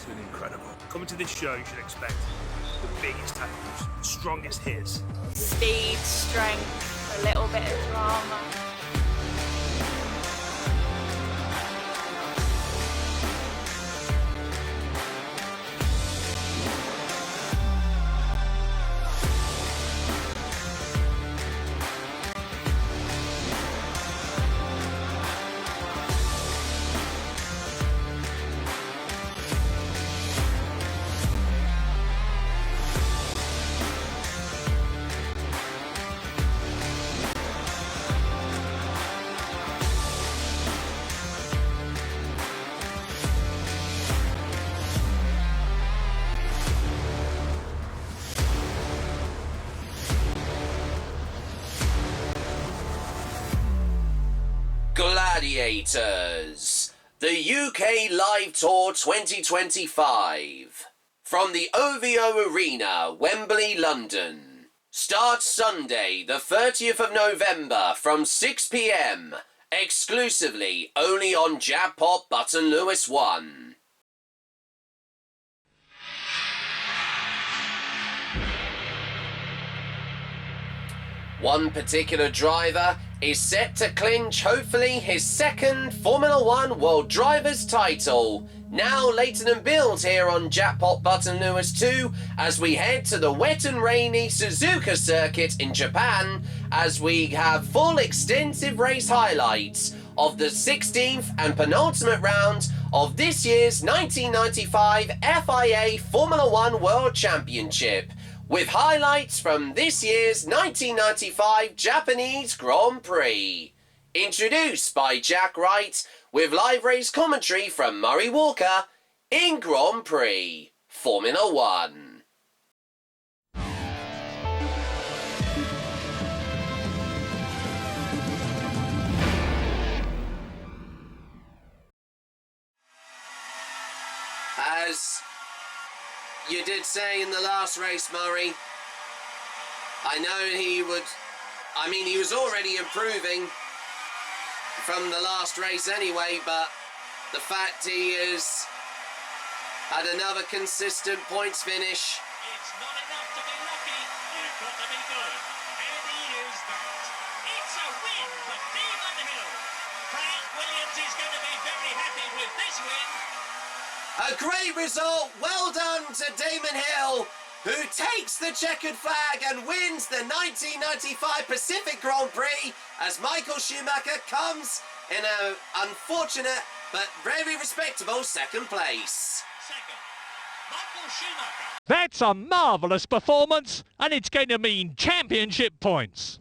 been incredible. Coming to this show, you should expect the biggest tackles, the strongest hits. Speed, strength, a little bit of drama. Gladiators, the UK Live Tour 2025. From the OVO Arena, Wembley, London. Starts Sunday, the 30th of November from 6 p.m. Exclusively only on Jackpot Button Lewis 1. One particular driver is set to clinch hopefully his second Formula 1 World Drivers title. Now Leighton & Build here on Jackpot Button Lewis 2 as we head to the wet and rainy Suzuka Circuit in Japan as we have full extensive race highlights of the 16th and penultimate round of this year's 1995 FIA Formula 1 World Championship, with highlights from this year's 1995 Japanese Grand Prix. Introduced by Jack Wright, with live race commentary from Murray Walker in Grand Prix Formula 1. As you did say in the last race, Murray, I know he was already improving from the last race anyway, but the fact he has had another consistent points finish. It's not enough to be lucky, you've got to be good, and he is that. It's a win for Damon Hill. Pratt Williams is going to be very happy with this win. A great result, well done to Damon Hill, who takes the checkered flag and wins the 1995 Pacific Grand Prix as Michael Schumacher comes in an unfortunate but very respectable second place. Second, Michael Schumacher. That's a marvellous performance, and it's going to mean championship points.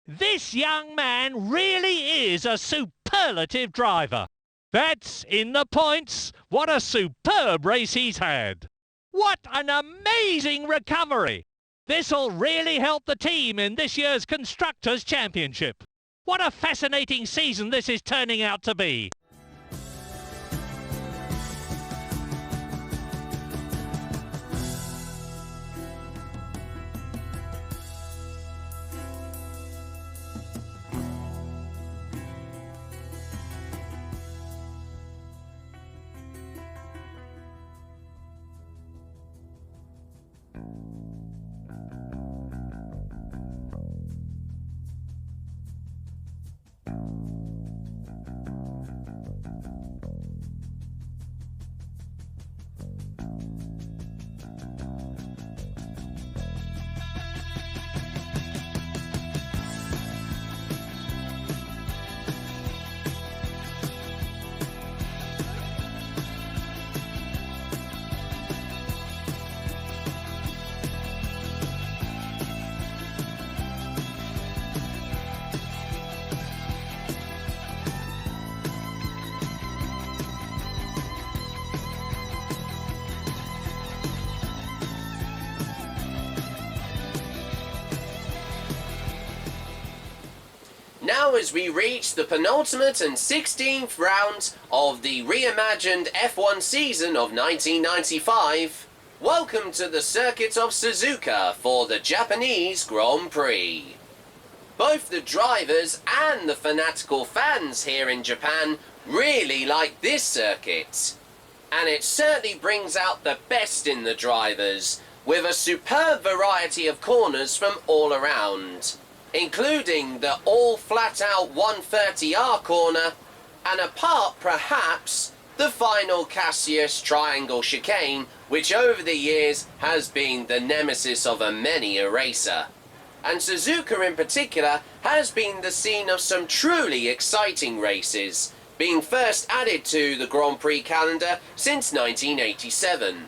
This young man really is a superlative driver. That's in the points. What a superb race he's had. What an amazing recovery. This'll really help the team in this year's Constructors' Championship. What a fascinating season this is turning out to be. Now as we reach the penultimate and 16th round of the reimagined F1 season of 1995, welcome to the circuit of Suzuka for the Japanese Grand Prix. Both the drivers and the fanatical fans here in Japan really like this circuit. and it certainly brings out the best in the drivers, with a superb variety of corners from all around, including the all flat-out 130R corner, and apart perhaps the final Cassius triangle chicane, which over the years has been the nemesis of many a racer. And Suzuka in particular has been the scene of some truly exciting races, being first added to the Grand Prix calendar since 1987.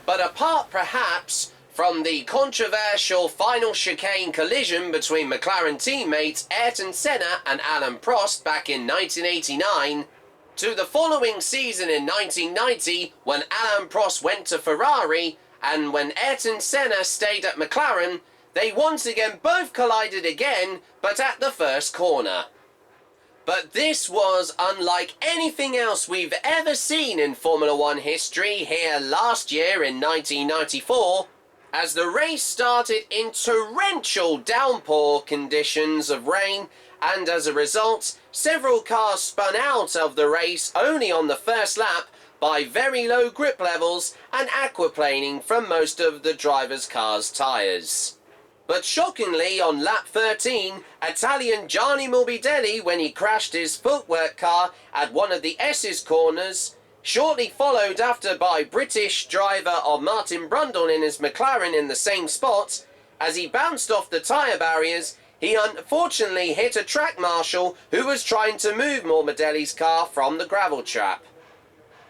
But apart perhaps from the controversial final chicane collision between McLaren teammates Ayrton Senna and Alain Prost back in 1989, to the following season in 1990 when Alain Prost went to Ferrari and when Ayrton Senna stayed at McLaren, they once again both collided again, but at the first corner. But this was unlike anything else we've ever seen in Formula One history here last year in 1994, as the race started in torrential downpour conditions of rain, and as a result, several cars spun out of the race only on the first lap by very low grip levels and aquaplaning from most of the drivers' cars' tyres. But shockingly, on lap 13, Italian Gianni Morbidelli, when he crashed his footwork car at one of the S's corners, shortly followed after by British driver of Martin Brundle in his McLaren in the same spot, as he bounced off the tyre barriers, he unfortunately hit a track marshal who was trying to move Morbidelli's car from the gravel trap.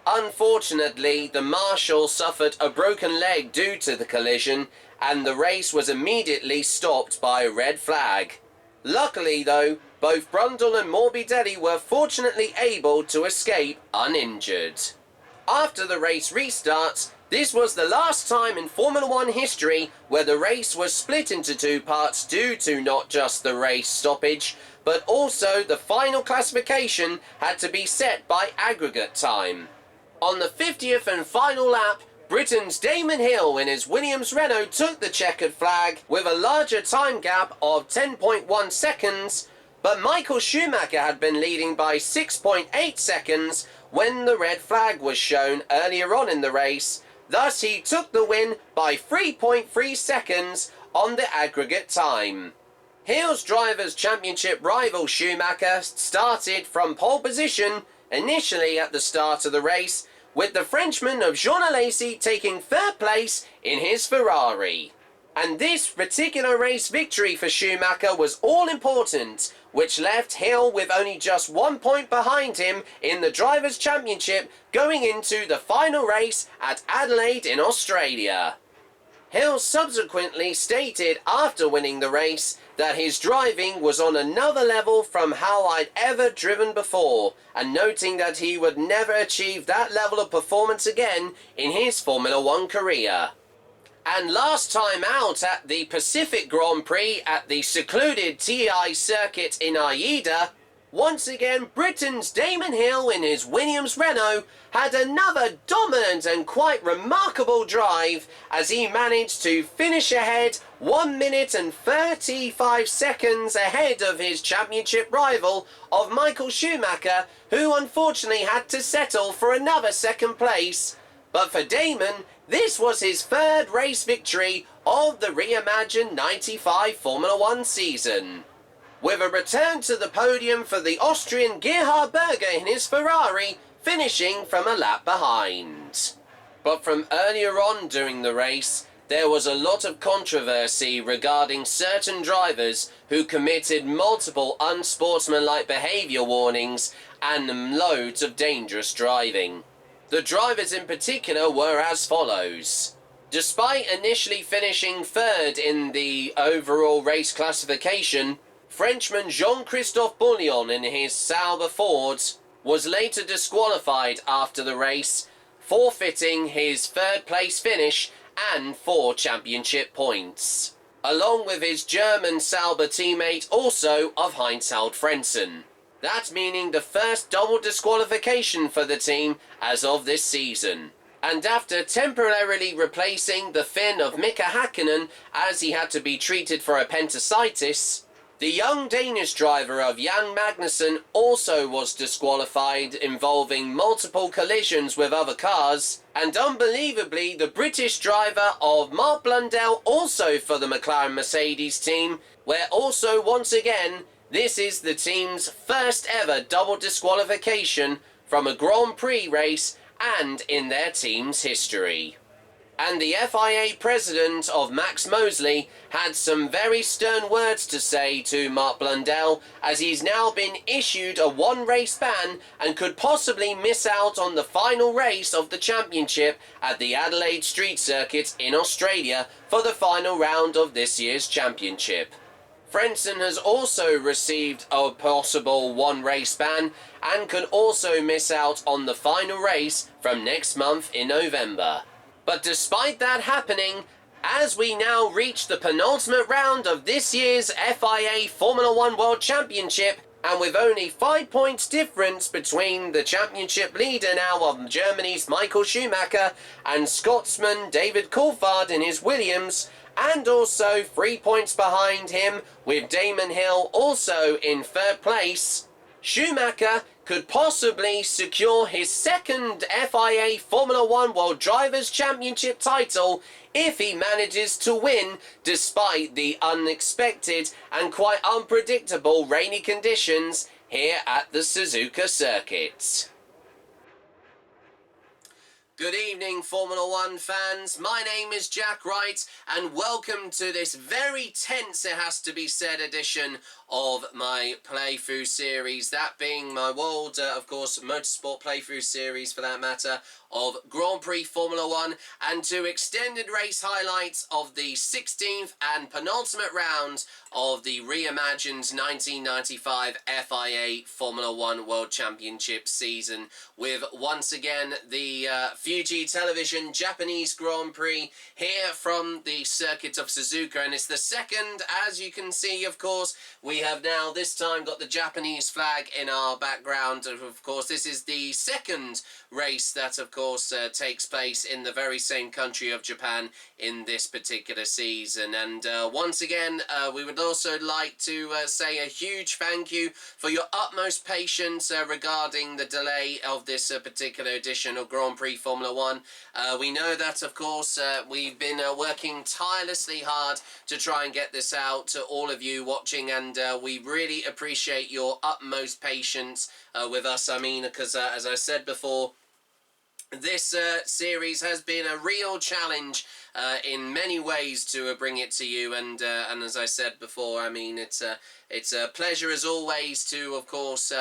Unfortunately, the marshal suffered a broken leg due to the collision, and the race was immediately stopped by a red flag. Luckily though, both Brundle and Morbidelli were fortunately able to escape uninjured. After the race restarts, this was the last time in Formula One history where the race was split into two parts due to not just the race stoppage, but also the final classification had to be set by aggregate time. On the 50th and final lap, Britain's Damon Hill in his Williams Renault took the checkered flag with a larger time gap of 10.1 seconds, but Michael Schumacher had been leading by 6.8 seconds when the red flag was shown earlier on in the race. Thus he took the win by 3.3 seconds on the aggregate time. Hill's Drivers' Championship rival Schumacher started from pole position initially at the start of the race, with the Frenchman of Jean Alesi taking third place in his Ferrari. And this particular race victory for Schumacher was all important, which left Hill with only just 1 point behind him in the Drivers' Championship going into the final race at Adelaide in Australia. Hill subsequently stated after winning the race that his driving was on another level from how I'd ever driven before, and noting that he would never achieve that level of performance again in his Formula One career. And last time out at the Pacific Grand Prix at the secluded TI circuit in Aida, once again Britain's Damon Hill in his Williams Renault had another dominant and quite remarkable drive as he managed to finish ahead 1 minute and 35 seconds ahead of his championship rival of Michael Schumacher, who unfortunately had to settle for another second place. But for Damon, this was his third race victory of the reimagined 95 Formula One season, with a return to the podium for the Austrian Gerhard Berger in his Ferrari, finishing from a lap behind. But from earlier on during the race, there was a lot of controversy regarding certain drivers who committed multiple unsportsmanlike behaviour warnings and loads of dangerous driving. The drivers in particular were as follows. Despite initially finishing third in the overall race classification, Frenchman Jean-Christophe Bouillon in his Sauber Ford was later disqualified after the race, forfeiting his third place finish and 4 championship points, along with his German Sauber teammate also of Heinz-Harald Frentzen. That meaning the first double disqualification for the team as of this season. And after temporarily replacing the Finn of Mika Hakkinen as he had to be treated for appendicitis, The young Danish driver of Jan Magnussen also was disqualified, involving multiple collisions with other cars, and unbelievably the British driver of Mark Blundell, also for the McLaren Mercedes team, where also once again this is the team's first ever double disqualification from a Grand Prix race and in their team's history. And the FIA president of Max Mosley had some very stern words to say to Mark Blundell, as he's now been issued a one-race ban and could possibly miss out on the final race of the championship at the Adelaide Street Circuit in Australia for the final round of this year's championship. Frentzen has also received a possible one-race ban and can also miss out on the final race from next month in November. But despite that happening, as we now reach the penultimate round of this year's FIA Formula 1 World Championship, and with only 5 points difference between the championship leader now of Germany's Michael Schumacher and Scotsman David Coulthard in his Williams, and also 3 points behind him with Damon Hill also in third place, Schumacher could possibly secure his second FIA Formula 1 World Drivers' Championship title if he manages to win despite the unexpected and quite unpredictable rainy conditions here at the Suzuka Circuit. Good evening, Formula 1 fans. My name is Jack Wright, and welcome to this very tense, it has to be said, edition of my playthrough series. That being my world, of course, Motorsport playthrough series for that matter, of Grand Prix Formula 1, and to extended race highlights of the 16th and penultimate round of the Reimagined 1995 FIA Formula 1 World Championship season, with once again the Fuji Television Japanese Grand Prix here from the circuit of Suzuka, and it's the second, as you can see, of course. We have now this time got the Japanese flag in our background. Of course, this is the second race that, of course, takes place in the very same country of Japan in this particular season. And once again, we would also like to say a huge thank you for your utmost patience regarding the delay of this particular edition of Grand Prix Formula 1. We know that, of course, we've been working tirelessly hard to try and get this out to all of you watching, and we really appreciate your utmost patience with us. I mean, because as I said before, this series has been a real challenge in many ways to bring it to you, and as I said before, I mean, it's a pleasure as always to, of course,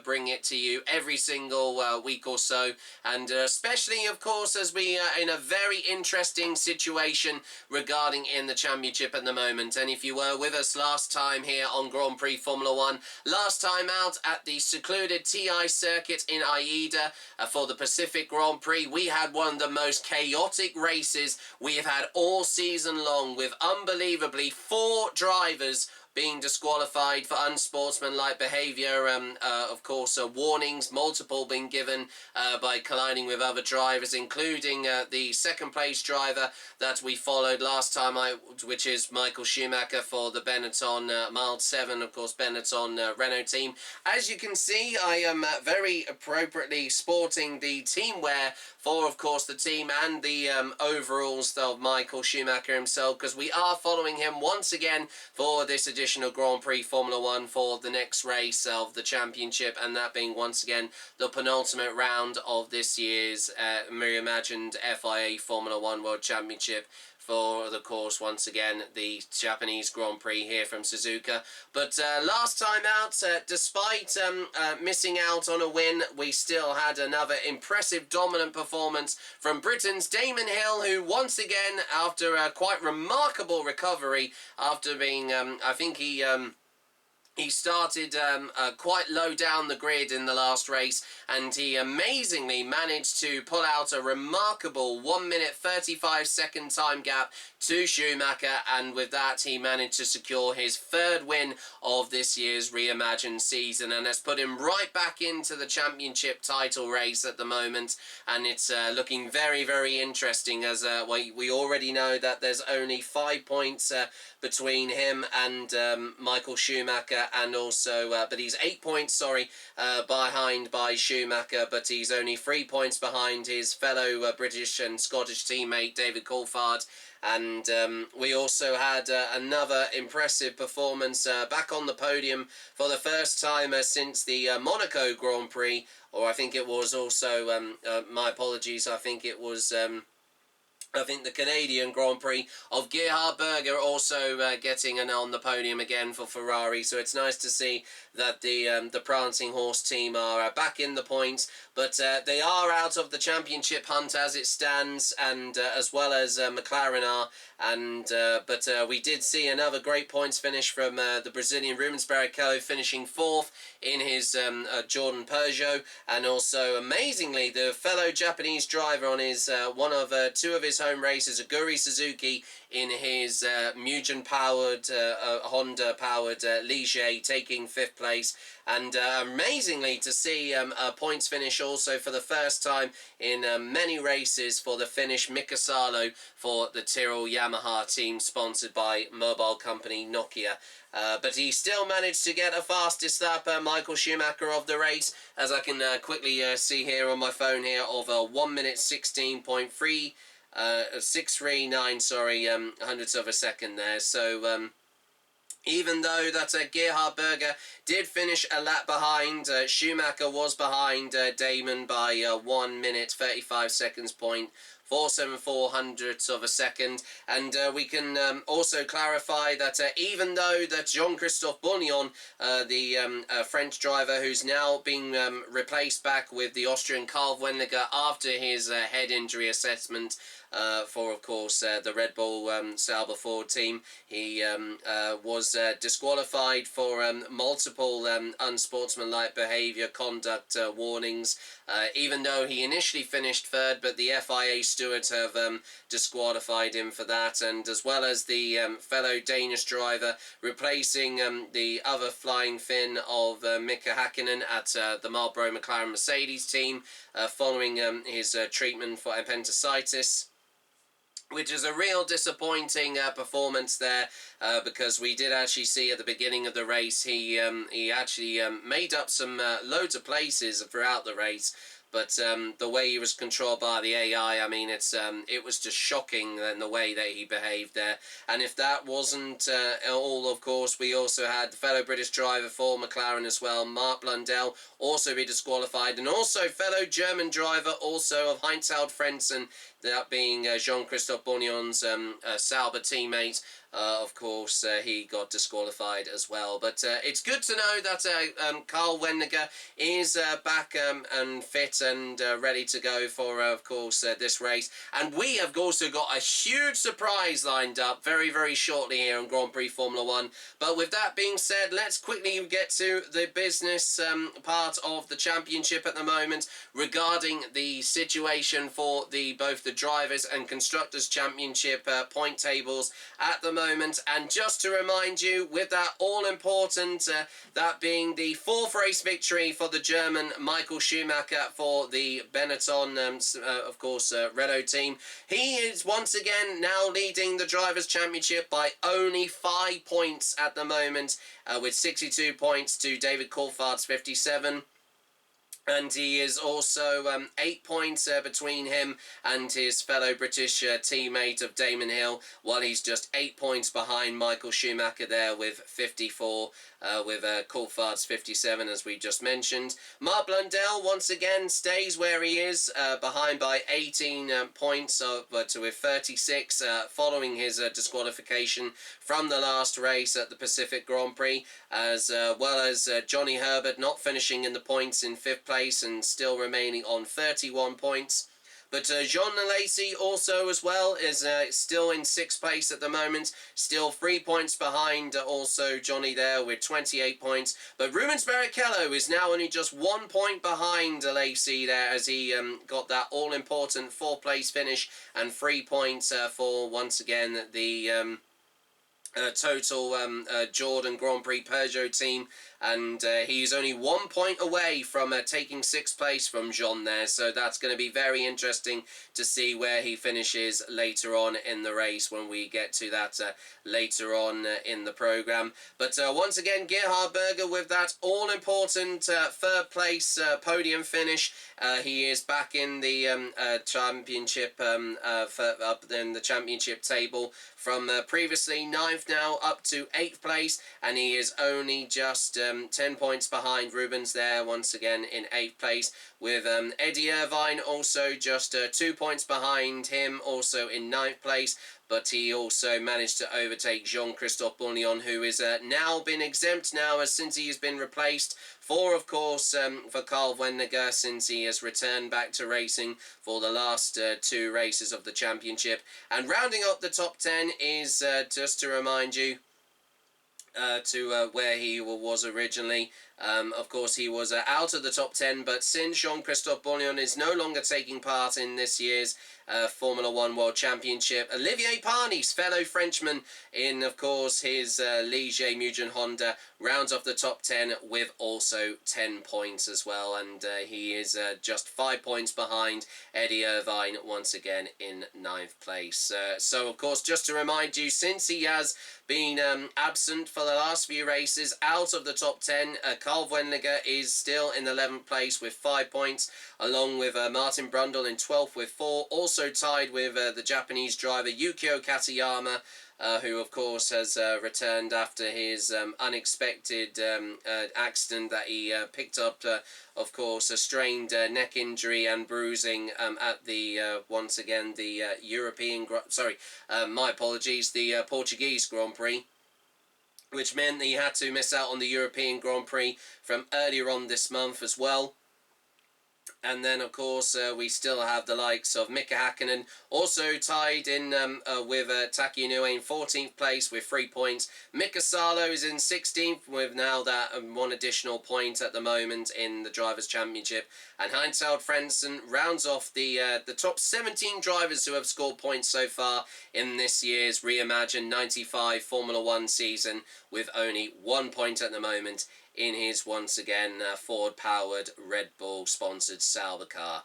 bring it to you every single week or so, and especially, of course, as we are in a very interesting situation regarding in the championship at the moment. And if you were with us last time here on Grand Prix Formula 1, last time out at the secluded TI circuit in Aida for the Pacific Grand Prix, we had one of the most chaotic races we have had all season long, with unbelievably 4 drivers being disqualified for unsportsmanlike behaviour, of course, warnings, multiple being given by colliding with other drivers, including the second place driver that we followed last time, which is Michael Schumacher for the Benetton Mild 7, of course, Benetton Renault team. As you can see, I am very appropriately sporting the team wear for, of course, the team and the overalls of Michael Schumacher himself, because we are following him once again for this edition of Grand Prix Formula 1 for the next race of the championship, and that being once again the penultimate round of this year's reimagined FIA Formula 1 World Championship for, of course, once again, the Japanese Grand Prix here from Suzuka. But last time out, despite missing out on a win, we still had another impressive, dominant performance from Britain's Damon Hill, who once again, after a quite remarkable recovery, after being, I think he He started quite low down the grid in the last race, and he amazingly managed to pull out a remarkable 1 minute 35-second time gap to Schumacher, and with that he managed to secure his third win of this year's Reimagined season, and has put him right back into the championship title race at the moment. And it's looking very, very interesting, as we already know that there's only 5 points between him and Michael Schumacher, and also but he's 8 points behind by Schumacher, but he's only 3 points behind his fellow British and Scottish teammate David Coulthard. And we also had another impressive performance back on the podium for the first time since the Monaco Grand Prix, or I think it was also my apologies, I think the Canadian Grand Prix of Gerhard Berger also getting on the podium again for Ferrari. So it's nice to see that the Prancing Horse team are back in the points, but they are out of the championship hunt as it stands, and as well as McLaren are. And but we did see another great points finish from the Brazilian Rubens Barrichello, finishing 4th in his Jordan Peugeot, and also amazingly the fellow Japanese driver on his two of his home races, Aguri Suzuki, in his Mugen powered Honda powered Ligier, taking 5th place. And amazingly to see a points finish also for the first time in many races for the Finnish Mika Salo for the Tyrrell Yamaha team, sponsored by mobile company Nokia. But he still managed to get a fastest lap, Michael Schumacher, of the race, as I can quickly see here on my phone here, of a 1 minute 16.3 639 hundredths of a second there. So even though that Gerhard Berger did finish a lap behind, Schumacher was behind Damon by 1 minute 35 seconds, 0.474 hundredths of a second. And we can also clarify that even though that Jean-Christophe Bourgnon, the French driver who's now being replaced back with the Austrian Karl Wendlinger after his head injury assessment for, of course, the Red Bull Sauber Ford team, he was disqualified for multiple unsportsmanlike behaviour conduct warnings, even though he initially finished 3rd, but the FIA stewards have disqualified him for that. And as well as the fellow Danish driver replacing the other flying Finn of Mika Hakkinen at the Marlboro McLaren Mercedes team, following his treatment for appendicitis, which is a real disappointing performance there, because we did actually see at the beginning of the race he actually made up some loads of places throughout the race. But the way he was controlled by the AI, I mean, it was just shocking then the way that he behaved there. And if that wasn't all, of course, we also had the fellow British driver for McLaren as well, Mark Blundell, also be disqualified, and also fellow German driver also of Heinz-Held Frentzen, that being Jean-Christophe Bourgnon's Sauber teammate. Of course, he got disqualified as well. But it's good to know that Karl Wendlinger is back and fit and ready to go for, of course, this race. And we have also got a huge surprise lined up very, very shortly here on Grand Prix Formula 1. But with that being said, let's quickly get to the business part of the championship at the moment, regarding the situation for both the Drivers' and Constructors' Championship point tables at the moment. And just to remind you, with that all-important, that being the 4th race victory for the German Michael Schumacher for the Benetton, of course, Renault team, he is once again now leading the Drivers' Championship by only 5 points at the moment, with 62 points to David Coulthard's 57. And he is also 8 points between him and his fellow British teammate of Damon Hill, while he's just 8 points behind Michael Schumacher there with 54, with Coulthard's 57, as we just mentioned. Mark Blundell once again stays where he is, behind by 18 points, but with 36, following his disqualification from the last race at the Pacific Grand Prix, as well as Johnny Herbert not finishing in the points in 5th place and still remaining on 31 points. But Jean Lacey also as well is still in 6th place at the moment, still 3 points behind also Johnny there with 28 points. But Rubens Barrichello is now only just 1 point behind Lacey there, as he got that all-important 4th place finish and 3 points for, once again, the total Jordan Grand Prix Peugeot team, and he's only 1 point away from taking 6th place from Jean there, so that's going to be very interesting to see where he finishes later on in the race when we get to that later on in the program. But once again, Gerhard Berger with that all-important 3rd place podium finish. He is back in the championship, up in the championship table from previously 9th now up to 8th place, and he is only just 10 points behind Rubens there, once again in 8th place, with Eddie Irvine also just 2 points behind him, also in 9th place. But he also managed to overtake Jean-Christophe Bourgnon, who is now been exempt now since he has been replaced for, of course, for Carl Wendlinger, since he has returned back to racing for the last 2 races of the championship. And rounding up the top 10 is, just to remind you, to where he was originally. Of course, he was out of the top 10, but since Jean-Christophe Bourgnon is no longer taking part in this year's Formula 1 World Championship, Olivier Panis, fellow Frenchman in, of course, his Ligier Mugen Honda, rounds off the top 10 with also 10 points as well, and he is just 5 points behind Eddie Irvine, once again in 9th place. So, of course, just to remind you, since he has been absent for the last few races, out of the top 10, Carl Wendlinger is still in 11th place with 5 points, along with Martin Brundle in 12th with 4, also tied with the Japanese driver Yukio Katayama, who of course has returned after his unexpected accident that he picked up, of course, a strained neck injury and bruising at the, once again, the the Portuguese Grand Prix, which meant that he had to miss out on the European Grand Prix from earlier on this month as well. And then, of course, we still have the likes of Mika Hakkinen, also tied in with Taki Inoue in 14th place with 3 points. Mika Salo is in 16th with now that 1 additional point at the moment in the Drivers' Championship. And Heinz-Held Frentzen rounds off the top 17 drivers who have scored points so far in this year's Reimagined 95 Formula 1 season, with only 1 point at the moment in his, once again, Ford-powered, Red Bull-sponsored Sauber car.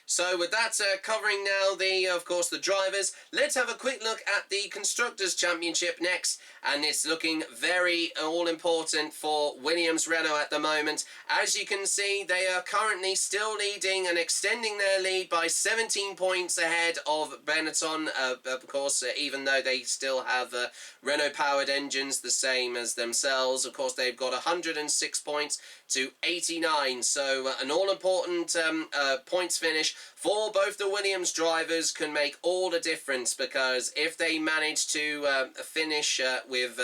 So with that covering now of course, the drivers, let's have a quick look at the Constructors' Championship next, and it's looking very all-important for Williams-Renault at the moment. As you can see, they are currently still leading and extending their lead by 17 points ahead of Benetton, of course, even though they still have Renault-powered engines the same as themselves. Of course, they've got 106 points to 89, so an all-important points finish for both the Williams drivers can make all the difference, because if they manage to finish with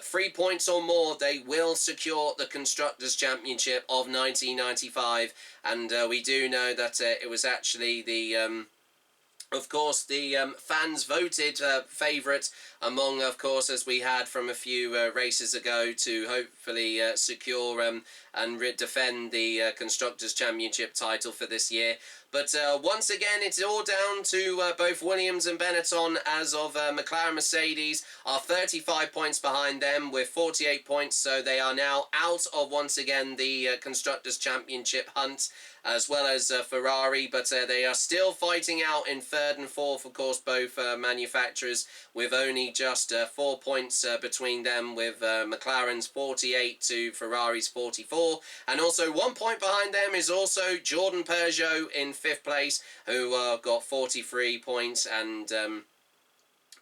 3 points or more, they will secure the Constructors' Championship of 1995. And we do know that it was actually the of course, the fans voted favourite among, of course, as we had from a few races ago, to hopefully secure and defend the Constructors' Championship title for this year. But once again, it's all down to both Williams and Benetton, as of McLaren Mercedes are 35 points behind them with 48 points, so they are now out of, once again, the Constructors' Championship hunt, as well as Ferrari, but they are still fighting out in 3rd and 4th, of course, both manufacturers, with only just 4 points between them, with McLaren's 48 to Ferrari's 44, and also 1 point behind them is also Jordan Peugeot in 5th place, who got 43 points, and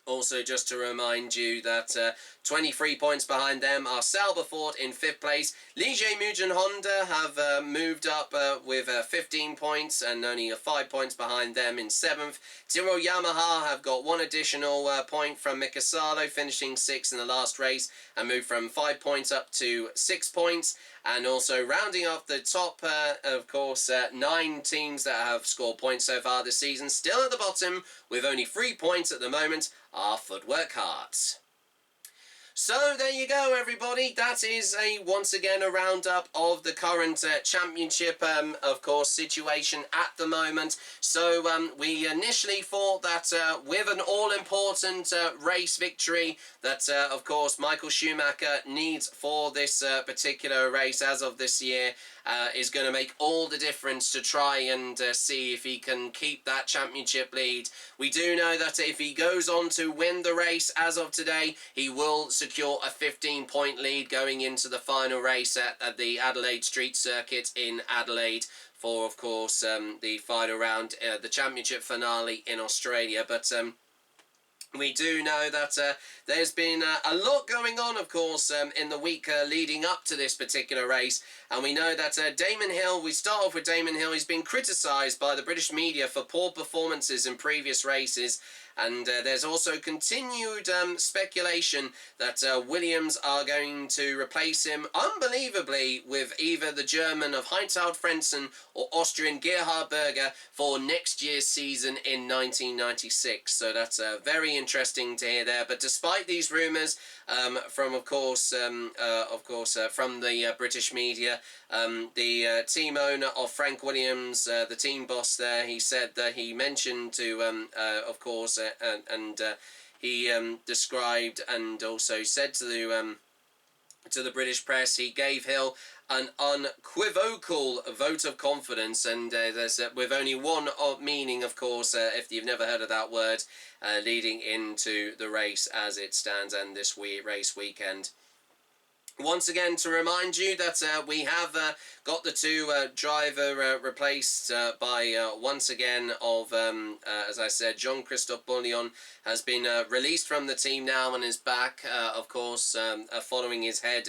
also just to remind you that 23 points behind them are Salberford in 5th place. Ligier Mugen Honda have moved up with 15 points and only 5 points behind them in 7th. Tyrrell Yamaha have got 1 additional point from Mikasalo, finishing 6th in the last race and moved from 5 points up to 6 points. And also rounding off the top, of course, 9 teams that have scored points so far this season. Still at the bottom with only 3 points at the moment are Footwork Hearts. So there you go, everybody. That is once again a roundup of the current championship, of course, situation at the moment. So we initially thought that with an all-important race victory that, of course, Michael Schumacher needs for this particular race as of this year, is going to make all the difference to try and see if he can keep that championship lead. We do know that if he goes on to win the race as of today, he will secure a 15-point lead going into the final race at the Adelaide Street Circuit in Adelaide for, of course, the final round, the championship finale in Australia. But we do know that there's been a lot going on, of course, in the week leading up to this particular race. And we know that Damon Hill, we start off with Damon Hill, he's been criticised by the British media for poor performances in previous races. And there's also continued speculation that Williams are going to replace him, unbelievably, with either the German of Heinz-Harald Frentzen or Austrian Gerhard Berger for next year's season in 1996. So that's very interesting to hear there. But despite these rumours from, of course, from the British media, the team owner of Frank Williams, the team boss there, he said that he mentioned to, of course, he described and also said to the British press, he gave Hill an unequivocal vote of confidence, and there's with only one meaning, of course, if you've never heard of that word, leading into the race as it stands and this race weekend. Once again, to remind you that we have got the two driver replaced by, once again, of, as I said, Jean-Christophe Bouillon has been released from the team now and is back, of course, following his head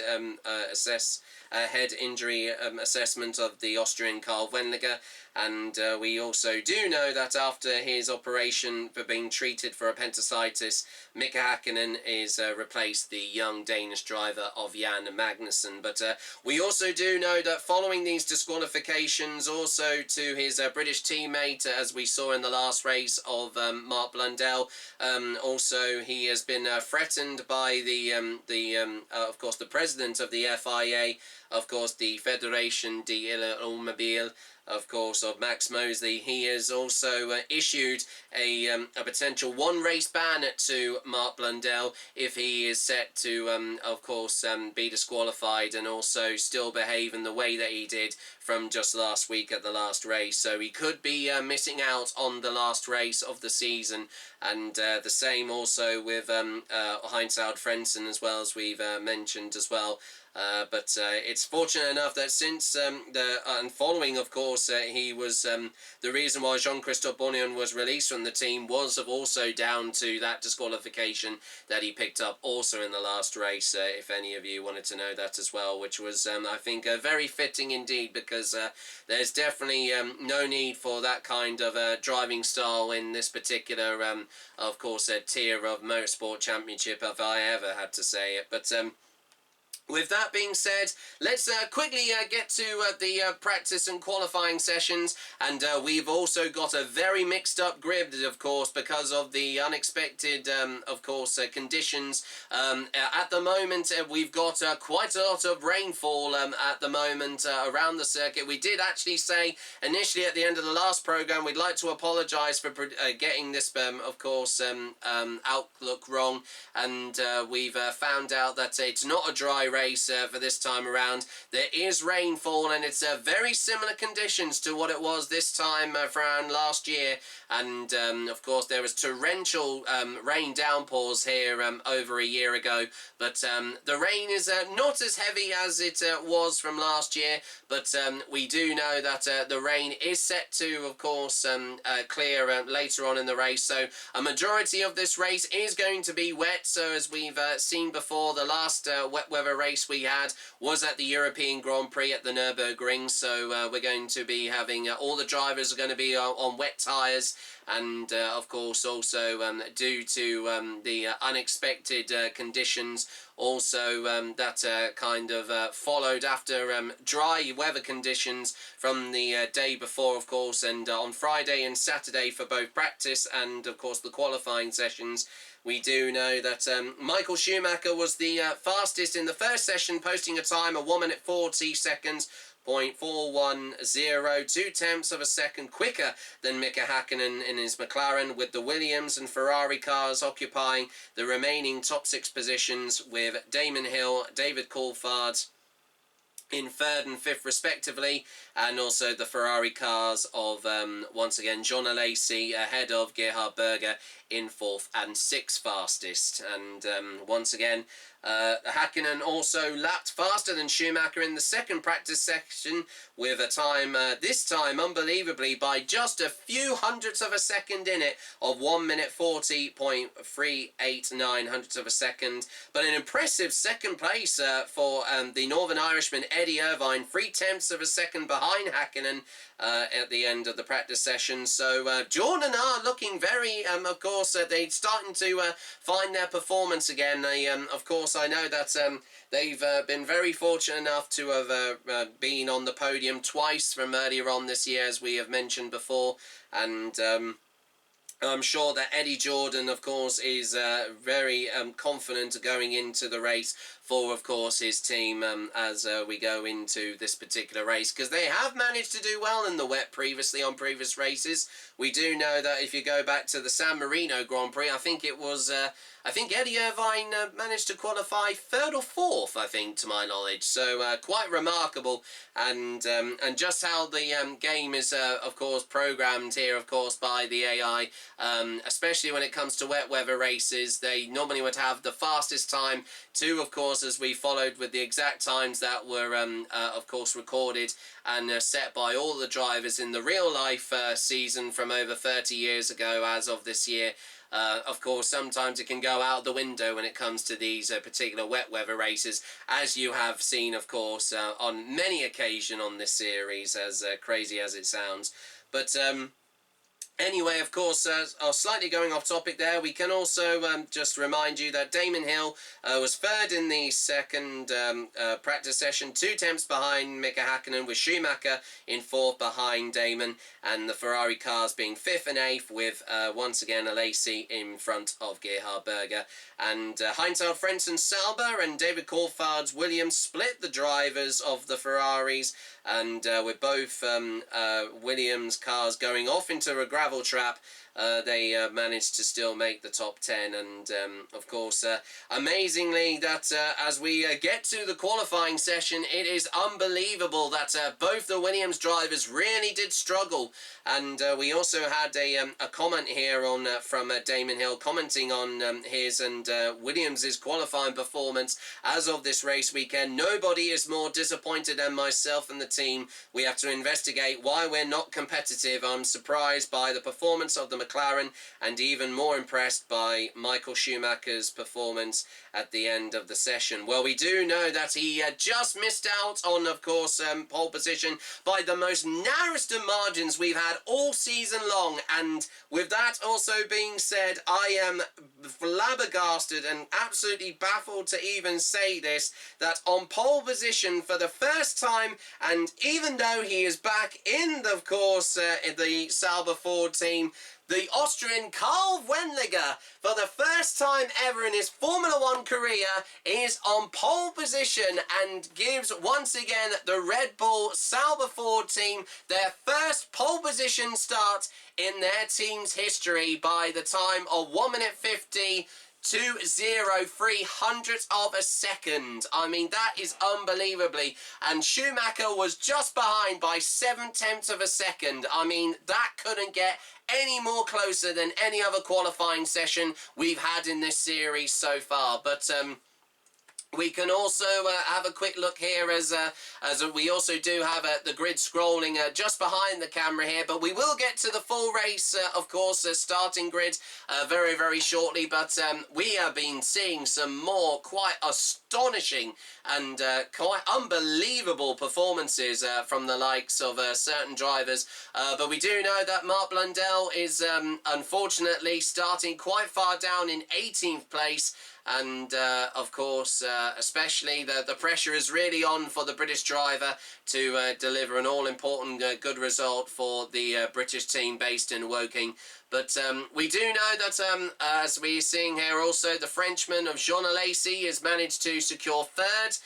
injury assessment of the Austrian Karl Wendlinger. And we also do know that after his operation for being treated for appendicitis, Mika Hakkinen is replaced the young Danish driver of Jan Magnussen. But we also do know that following these disqualifications, also to his British teammate, as we saw in the last race of Mark Blundell, also he has been threatened by of course, the president of the FIA, of course, the Fédération de l'Automobile, of course, of Max Mosley. He has also issued a potential one-race ban to Mark Blundell if he is set to, of course, be disqualified and also still behave in the way that he did from just last week at the last race. So he could be missing out on the last race of the season. And the same also with Heinz-Harald Frentzen, as well, as we've mentioned as well. But it's fortunate enough that since and following, of course, he was the reason why Jean-Christophe Bouillon was released from the team was also down to that disqualification that he picked up also in the last race, if any of you wanted to know that as well, which was, I think, very fitting indeed, because there's definitely no need for that kind of driving style in this particular, of course, tier of Motorsport Championship, if I ever had to say it. But with that being said, let's quickly get to the practice and qualifying sessions. And we've also got a very mixed up grid, of course, because of the unexpected, of course, conditions. At the moment, we've got quite a lot of rainfall at the moment around the circuit. We did actually say initially at the end of the last program, we'd like to apologise for getting this, of course, outlook wrong. And we've found out that it's not a dry race for this time around. There is rainfall, and it's very similar conditions to what it was this time around last year. And of course, there was torrential rain downpours here over a year ago. But the rain is not as heavy as it was from last year. But we do know that the rain is set to, of course, clear later on in the race. So a majority of this race is going to be wet. So as we've seen before, the last wet weather race we had was at the European Grand Prix at the Nürburgring. So we're going to be having all the drivers are going to be on wet tyres. And of course also due to the unexpected conditions also that kind of followed after dry weather conditions from the day before, of course, and on Friday and Saturday for both practice and of course the qualifying sessions. We do know that Michael Schumacher was the fastest in the first session, posting a time of 1 minute 40 seconds. 0.410, 2/10 of a second quicker than Mika Hakkinen in his McLaren, with the Williams and Ferrari cars occupying the remaining top 6 positions, with Damon Hill, David Coulthard in 3rd and 5th respectively, and also the Ferrari cars of once again John Alesi ahead of Gerhard Berger in 4th and 6th fastest. And once again Hakkinen also lapped faster than Schumacher in the second practice section, with a time this time unbelievably by just a few hundredths of a second in it, of 1 minute 40.389 hundredths of a second. But an impressive second place for the Northern Irishman Eddie Irvine, 0.3 of a second behind Hakkinen at the end of the practice session. So Jordan are looking very of course they're starting to find their performance again. They of course, I know that they've been very fortunate enough to have been on the podium twice from earlier on this year, as we have mentioned before. And I'm sure that Eddie Jordan, of course, is very confident going into the race for, of course, his team as we go into this particular race, because they have managed to do well in the wet previously on previous races. We do know that if you go back to the San Marino Grand Prix, I think it was I think Eddie Irvine managed to qualify 3rd or 4th, I think, to my knowledge. So quite remarkable, and just how the game is, of course, programmed here, of course, by the AI, especially when it comes to wet weather races. They normally would have the fastest time to, of course, as we followed with the exact times that were, of course, recorded and set by all the drivers in the real life season from over 30 years ago as of this year. Of course, sometimes it can go out the window when it comes to these particular wet weather races, as you have seen, of course, on many occasions on this series, as crazy as it sounds. But anyway, of course, slightly going off topic there, we can also just remind you that Damon Hill was 3rd in the second practice session, 2/10 behind Mika Hakkinen, with Schumacher in 4th behind Damon, and the Ferrari cars being 5th and 8th, with once again Alesi in front of Gerhard Berger. And Heinz-Harald Frentzen Sauber and David Coulthard's Williams split the drivers of the Ferraris, and with both Williams cars going off into a gravel trap, they managed to still make the top 10. And of course, amazingly, that as we get to the qualifying session, it is unbelievable that both the Williams drivers really did struggle. And we also had a comment here on from Damon Hill commenting on his and Williams's qualifying performance as of this race weekend. Nobody is more disappointed than myself and the team. We have to investigate why we're not competitive. I'm surprised by the performance of the McLaren, and even more impressed by Michael Schumacher's performance at the end of the session. Well, we do know that he just missed out on, of course, pole position by the most narrowest of margins we've had all season long. And with that also being said, I am flabbergasted and absolutely baffled to even say this, that on pole position for the first time, and even though he is back in, of course, the Sauber Ford team, the Austrian Karl Wendlinger, for the first time ever in his Formula 1 career, is on pole position and gives once again the Red Bull Sauber Ford team their first pole position start in their team's history by the time of 1 minute 50. 0.203 of a second. I mean, that is unbelievably. And Schumacher was just behind by 0.7 of a second. I mean, that couldn't get any more closer than any other qualifying session we've had in this series so far. But we can also have a quick look here as we also do have the grid scrolling just behind the camera here, but we will get to the full race, of course, starting grid very, very shortly. But we have been seeing some more quite astonishing and quite unbelievable performances from the likes of certain drivers. But we do know that Mark Blundell is unfortunately starting quite far down in 18th place. And of course, especially the pressure is really on for the British driver to deliver an all-important good result for the British team based in Woking. But we do know that, as we're seeing here also, the Frenchman of Jean Alesi has managed to secure third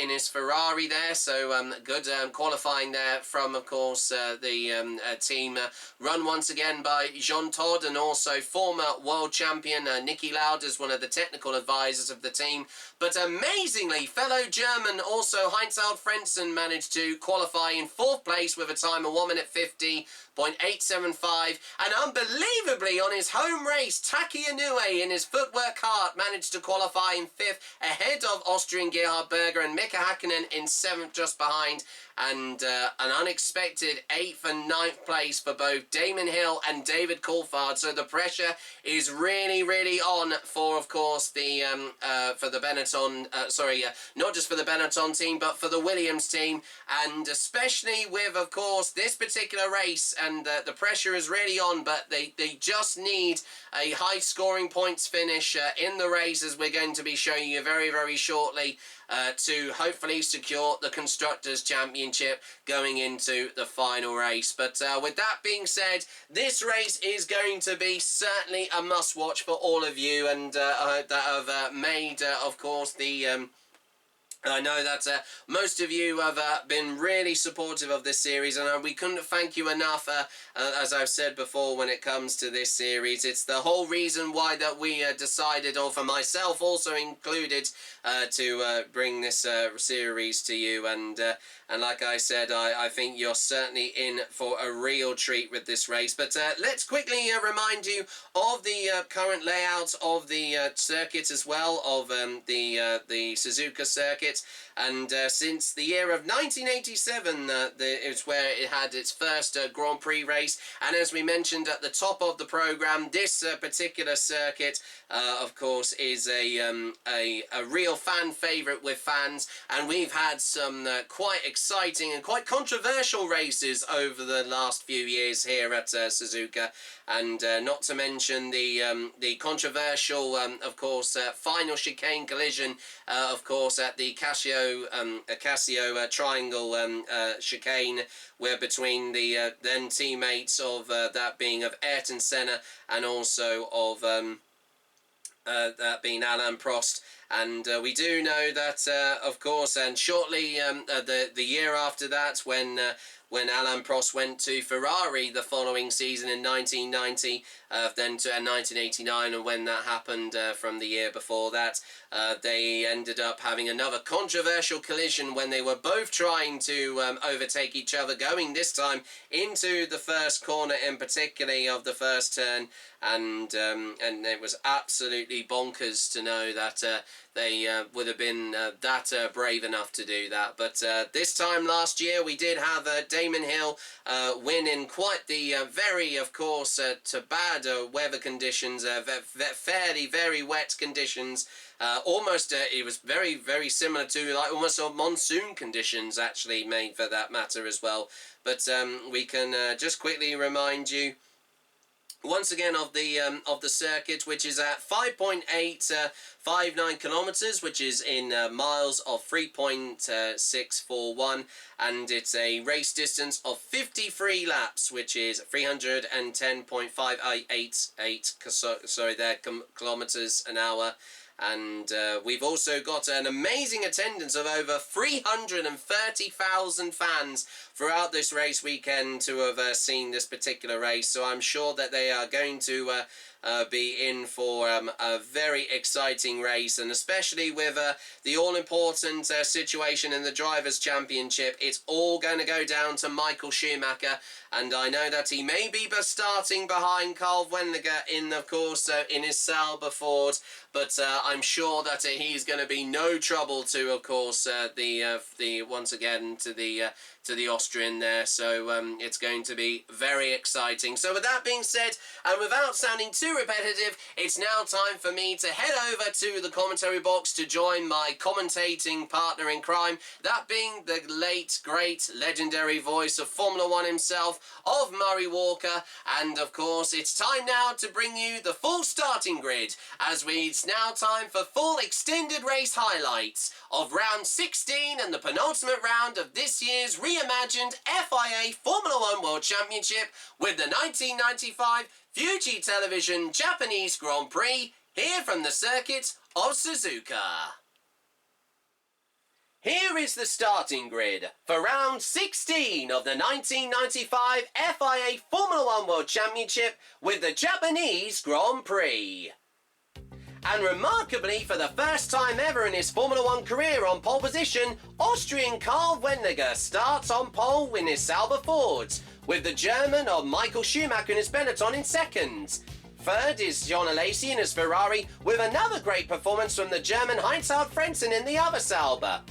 in his Ferrari there. So good qualifying there from, of course, the team run once again by Jean Todt, and also former world champion Niki Lauda as one of the technical advisors of the team. But amazingly, fellow German also Heinz-Harald Frentzen managed to qualify in 4th place with a time of 1 minute 50.875, and unbelievably on his home race, Taki Inoue in his footwork kart managed to qualify in 5th ahead of Austrian Gerhard Berger and Mika Hakkinen in 7th just behind, and an unexpected 8th and 9th place for both Damon Hill and David Coulthard. So the pressure is really, really on for, of course, the for the Benetton, not just for the Benetton team, but for the Williams team, and especially with, of course, this particular race, and the pressure is really on, but they just need a high scoring points finish in the race, as we're going to be showing you very, very shortly, to hopefully secure the Constructors' Championship going into the final race. But with that being said, this race is going to be certainly a must-watch for all of you, and I hope that have made, of course, the... I know that most of you have been really supportive of this series, and we couldn't thank you enough, as I've said before, when it comes to this series. It's the whole reason why that we decided, or for myself also included, to bring this series to you. And like I said, I think you're certainly in for a real treat with this race. But let's quickly remind you of the current layout of the circuit as well, of the Suzuka Circuit. And since the year of 1987, it's where it had its first Grand Prix race. And as we mentioned at the top of the program, this particular circuit, of course, is a real fan favorite with fans. And we've had some quite exciting and quite controversial races over the last few years here at Suzuka. And not to mention the controversial, of course, final chicane collision, of course, at the Casio triangle chicane, where between the then teammates of that being of Ayrton Senna and also of that being Alain Prost. And we do know that, of course, and shortly the year after that, when Alain Prost went to Ferrari the following season in 1990, then to 1989, and when that happened from the year before that, they ended up having another controversial collision when they were both trying to overtake each other, going this time into the first corner, in particularly of the first turn. And it was absolutely bonkers to know that they would have been that brave enough to do that. But this time last year, we did have Damon Hill win in quite the very, of course, to bad weather conditions, fairly very wet conditions. Almost, it was very, very similar to like almost monsoon conditions, actually, made for that matter as well. But we can just quickly remind you once again of the circuit, which is at 5.859 kilometers, which is in miles of 3.641, and it's a race distance of 53 laps, which is 310.588 kilometers an hour. And we've also got an amazing attendance of over 330,000 fans throughout this race weekend to have seen this particular race. So I'm sure that they are going to be in for a very exciting race, and especially with the all-important situation in the Drivers' Championship, it's all going to go down to Michael Schumacher, and I know that he may be starting behind Carl Wendlinger in, of course, in his Sauber Ford, but I'm sure that he's going to be no trouble to, of course, once again to the Austrian there. So it's going to be very exciting. So with that being said, and without sounding too repetitive, it's now time for me to head over to the commentary box to join my commentating partner in crime, that being the late, great, legendary voice of Formula One himself, of Murray Walker. And of course, it's time now to bring you the full starting grid, as it's now time for full extended race highlights of round 16 and the penultimate round of this year's reimagined FIA Formula One World Championship with the 1995 Fuji Television Japanese Grand Prix, here from the circuit of Suzuka. Here is the starting grid for round 16 of the 1995 FIA Formula One World Championship with the Japanese Grand Prix. And remarkably, for the first time ever in his Formula One career on pole position, Austrian Karl Wendlinger starts on pole in his Sauber Fords, with the German of Michael Schumacher in his Benetton in second. Third is John Alesi in his Ferrari, with another great performance from the German Heinz-Harald Frentzen in the other Sauber.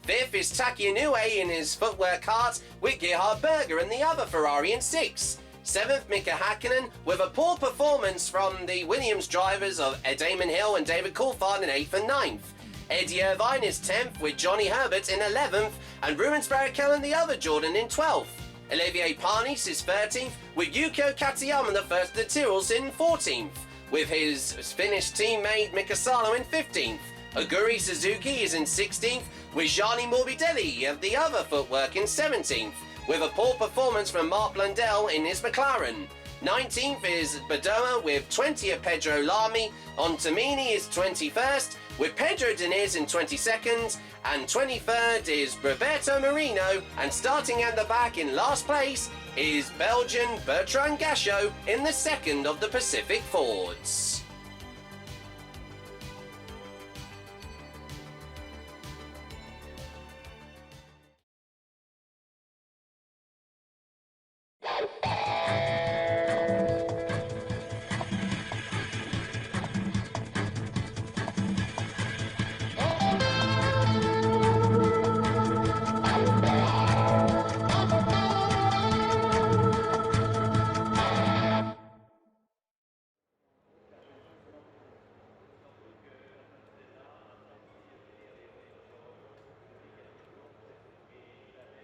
Fifth is Taki Inoue in his footwear kart, with Gerhard Berger in the other Ferrari in sixth. Seventh, Mika Hakkinen, with a poor performance from the Williams drivers of Damon Hill and David Coulthard in 8th and 9th. Eddie Irvine is 10th, with Johnny Herbert in 11th, and Rubens Barrichello and the other Jordan in 12th. Olivier Panis is 13th, with Yuko Katayama, the first of the Tyrrells, in 14th, with his Finnish teammate Mika Salo in 15th. Aguri Suzuki is in 16th, with Gianni Morbidelli of the other footwork in 17th, with a poor performance from Mark Blundell in his McLaren. 19th is Badoa with 20th Pedro Lamy. On Tamini is 21st, with Pedro Diniz in 22nd, and 23rd is Roberto Marino, and starting at the back in last place is Belgian Bertrand Gachot in the second of the Pacific Fords.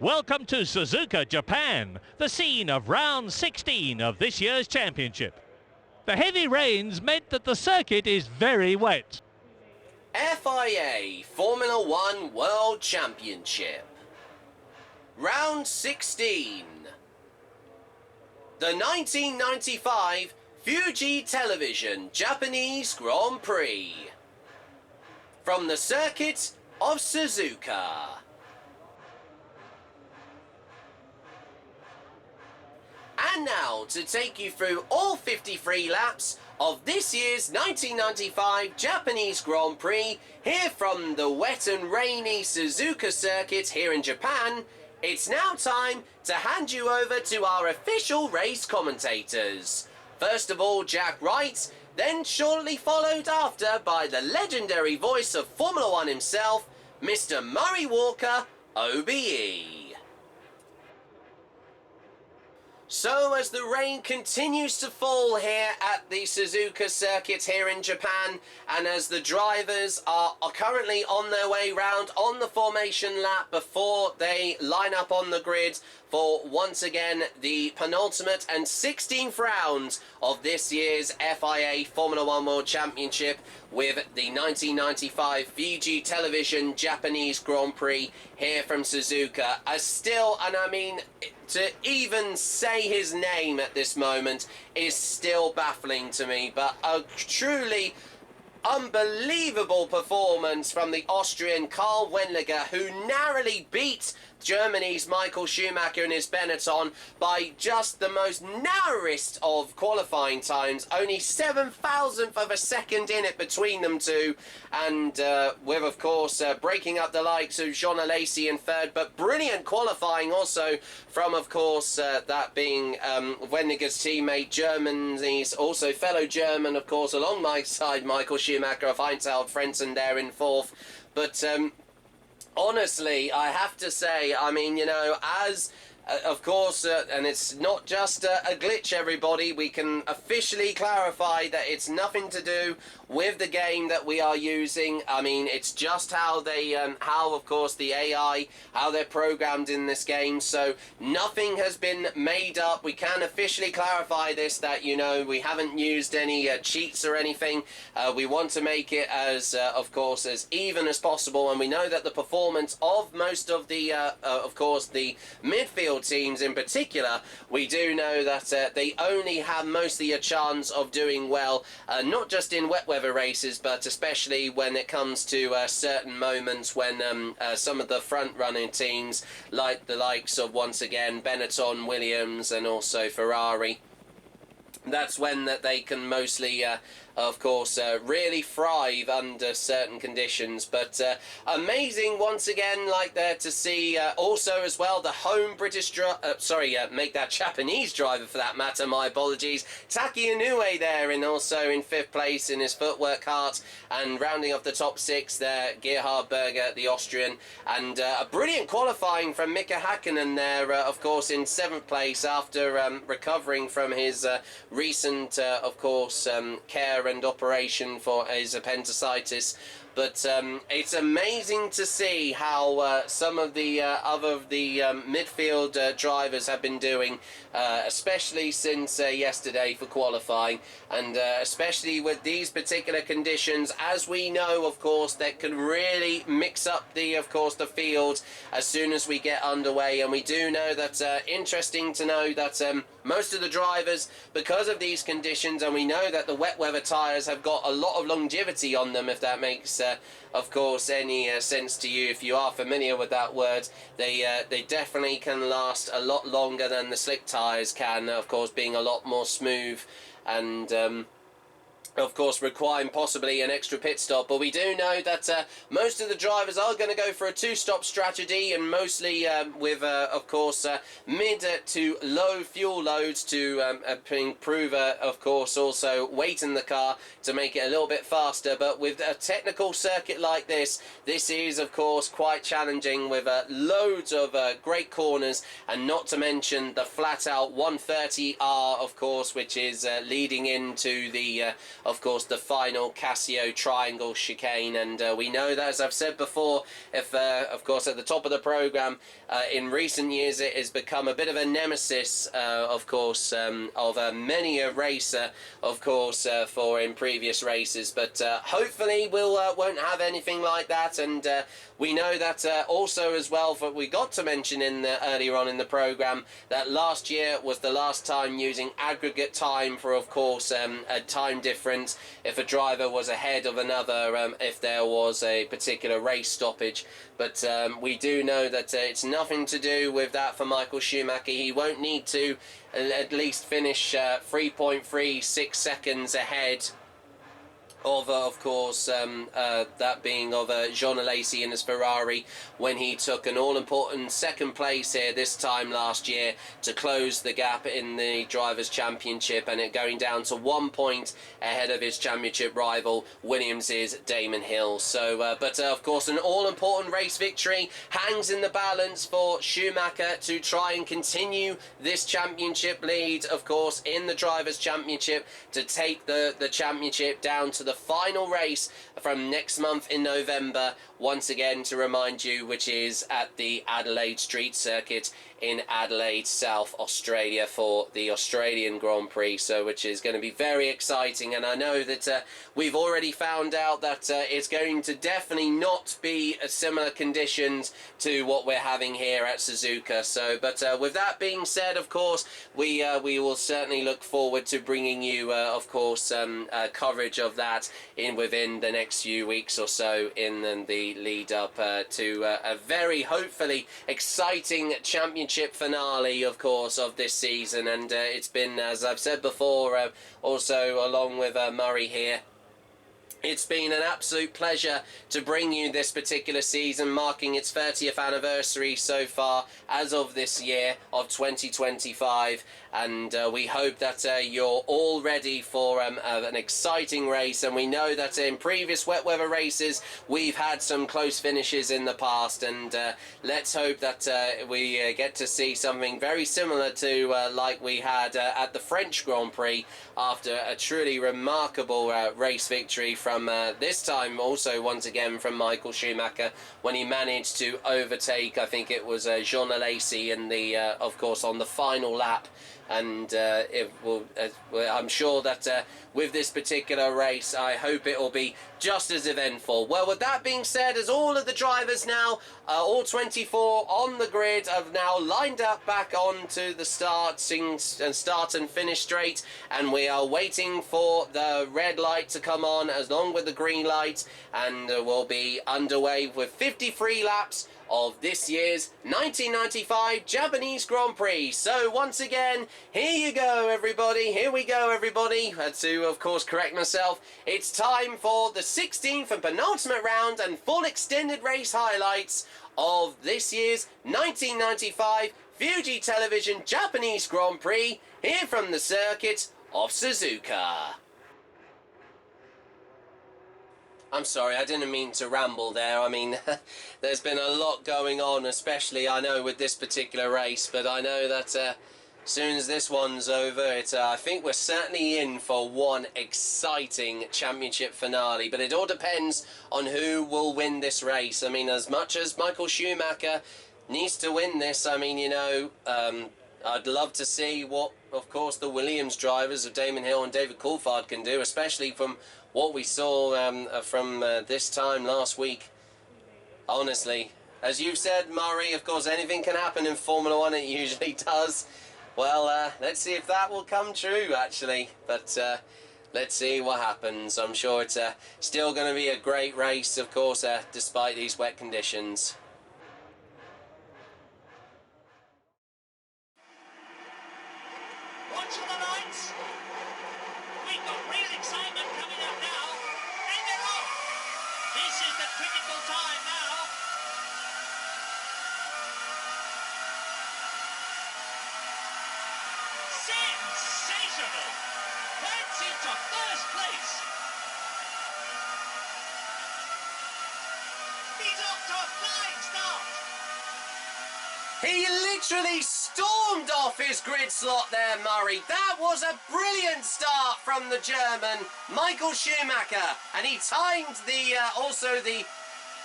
Welcome to Suzuka, Japan, the scene of round 16 of this year's championship. The heavy rains meant that the circuit is very wet. FIA Formula One World Championship. Round 16. The 1995 Fuji Television Japanese Grand Prix. From the circuit of Suzuka. And now, to take you through all 53 laps of this year's 1995 Japanese Grand Prix, here from the wet and rainy Suzuka Circuit here in Japan, it's now time to hand you over to our official race commentators. First of all, Jack Wright, then shortly followed after by the legendary voice of Formula One himself, Mr. Murray Walker OBE. So as the rain continues to fall here at the Suzuka Circuit here in Japan, and as the drivers are currently on their way round on the formation lap before they line up on the grid for once again the penultimate and 16th round of this year's FIA Formula One World Championship with the 1995 Fuji Television Japanese Grand Prix here from Suzuka. And I mean, to even say his name at this moment is still baffling to me, but a truly unbelievable performance from the Austrian Karl Wendlinger, who narrowly beat Germany's Michael Schumacher and his Benetton by just the most narrowest of qualifying times, only 7,000th of a second in it between them two, and with of course breaking up the likes of Jean Alesi in third, but brilliant qualifying also from of course that being Wendiger's teammate, Germany's also fellow German of course along my side, Michael Schumacher of Heinzheld Frentzen there in fourth. But honestly, I have to say, I mean, you know, as of course, and it's not just a glitch, everybody. We can officially clarify that it's nothing to do with the game that we are using. I mean, it's just how they, how of course the AI, how they're programmed in this game. So nothing has been made up. We can officially clarify this, that, you know, we haven't used any cheats or anything. We want to make it as, of course, as even as possible. And we know that the performance of most of the, of course, the midfield teams in particular, we do know that they only have mostly a chance of doing well, not just in wet weather races, but especially when it comes to certain moments when some of the front running teams, like the likes of, once again, Benetton, Williams and also Ferrari, that's when that they can mostly of course really thrive under certain conditions. But amazing once again, like there, to see also as well the home British make that Japanese driver for that matter, my apologies, Taki Inoue there, and also in fifth place in his footwork kart, and rounding off the top six there, Gerhard Berger, the Austrian, and a brilliant qualifying from Mika Hakkinen there, of course in seventh place after recovering from his recent of course care and operation for his appendicitis. But it's amazing to see how some of the other of the midfield drivers have been doing, especially since yesterday for qualifying, and especially with these particular conditions, as we know, of course, that can really mix up the, of course, the field as soon as we get underway. And we do know that, interesting to know that most of the drivers, because of these conditions, and we know that the wet weather tyres have got a lot of longevity on them, if that makes of course any sense to you, if you are familiar with that word. They definitely can last a lot longer than the slick tyres can, of course being a lot more smooth, and of course requiring possibly an extra pit stop. But we do know that most of the drivers are going to go for a two-stop strategy, and mostly with of course mid to low fuel loads to improve of course also weight in the car to make it a little bit faster. But with a technical circuit like this, this is of course quite challenging, with loads of great corners, and not to mention the flat out 130R of course, which is leading into the of course the final Casio triangle chicane. And we know that, as I've said before, if of course at the top of the program, in recent years it has become a bit of a nemesis of course of many a racer of course for in previous races. But hopefully we'll won't have anything like that. And we know that also as well, for we got to mention in earlier on in the program, that last year was the last time using aggregate time for of course a time difference if a driver was ahead of another, if there was a particular race stoppage. But we do know that it's nothing to do with that for Michael Schumacher. He won't need to at least finish 3.36 seconds ahead of course that being of Jean Alesi in his Ferrari, when he took an all-important second place here this time last year to close the gap in the Drivers' Championship, and it going down to 1 point ahead of his championship rival Williams' Damon Hill. So but of course an all-important race victory hangs in the balance for Schumacher to try and continue this championship lead, of course, in the Drivers' Championship, to take the championship down to the final race from next month in November, once again to remind you, which is at the Adelaide Street Circuit in Adelaide, South Australia for the Australian Grand Prix, so which is going to be very exciting. And I know that we've already found out that it's going to definitely not be similar conditions to what we're having here at Suzuka. So, but with that being said, of course, we will certainly look forward to bringing you, of course, coverage of that within the next few weeks or so in the lead up to a very hopefully exciting championship finale, of course, of this season. And it's been, as I've said before, also along with Murray here, it's been an absolute pleasure to bring you this particular season, marking its 30th anniversary so far as of this year of 2025, and we hope that you're all ready for an exciting race. And we know that in previous wet weather races we've had some close finishes in the past, and let's hope that we get to see something very similar to like we had at the French Grand Prix after a truly remarkable race victory from this time also once again from Michael Schumacher, when he managed to overtake, I think it was Jean Alesi in the of course on the final lap. And it will, I'm sure that with this particular race, I hope it will be just as eventful. Well, with that being said, as all of the drivers now, all 24 on the grid, have now lined up back onto the start and finish straight, and we are waiting for the red light to come on along with the green light, and we'll be underway with 53 laps of this year's 1995 Japanese Grand Prix. So once again, here you go everybody, here we go everybody. To of course correct myself, it's time for the 16th and penultimate round and full extended race highlights of this year's 1995 Fuji Television Japanese Grand Prix, here from the circuit of Suzuka. I'm sorry, I didn't mean to ramble there. I mean, there's been a lot going on, especially, I know, with this particular race, but I know that as soon as this one's over, I think we're certainly in for one exciting championship finale. But it all depends on who will win this race. I mean, as much as Michael Schumacher needs to win this, I mean, you know, I'd love to see what, of course, the Williams drivers of Damon Hill and David Coulthard can do, especially from what we saw from this time last week. Honestly, as you've said, Murray, of course, anything can happen in Formula 1, it usually does. Well, let's see if that will come true, actually. But let's see what happens. I'm sure it's still going to be a great race, of course, despite these wet conditions. Watching the lights. We've got real excitement coming up now. And they're off. This is the critical time now. Sensational. Points into first place. He's off to a flying start. He literally stormed off his grid slot there, Murray. That was a brilliant start from the German, Michael Schumacher. And he timed the,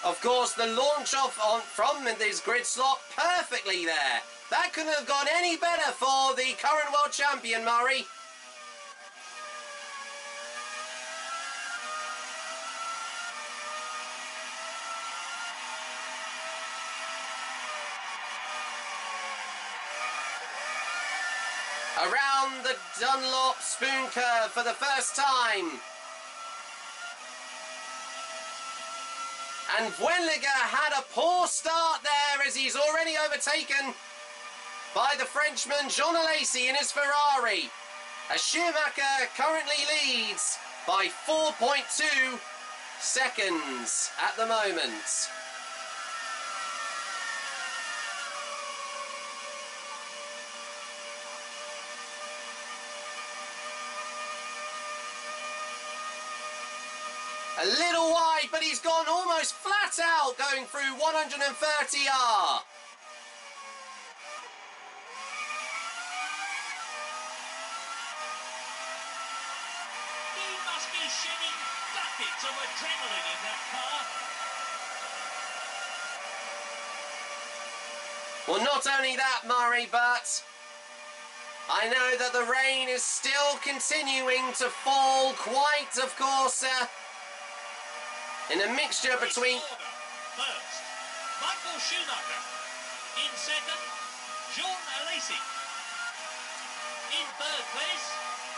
of course, the launch off from his grid slot perfectly there. That couldn't have gone any better for the current world champion, Murray. Around the Dunlop spoon curve for the first time. And Buenliga had a poor start there, as he's already overtaken by the Frenchman Jean Alesi in his Ferrari. As Schumacher currently leads by 4.2 seconds at the moment. A little wide, but he's gone almost flat out going through 130R. He must be shedding buckets of adrenaline in that car. Well, not only that, Murray, but I know that the rain is still continuing to fall quite, of course, in a mixture between... First, Michael Schumacher. In second, John Alesi. In third place,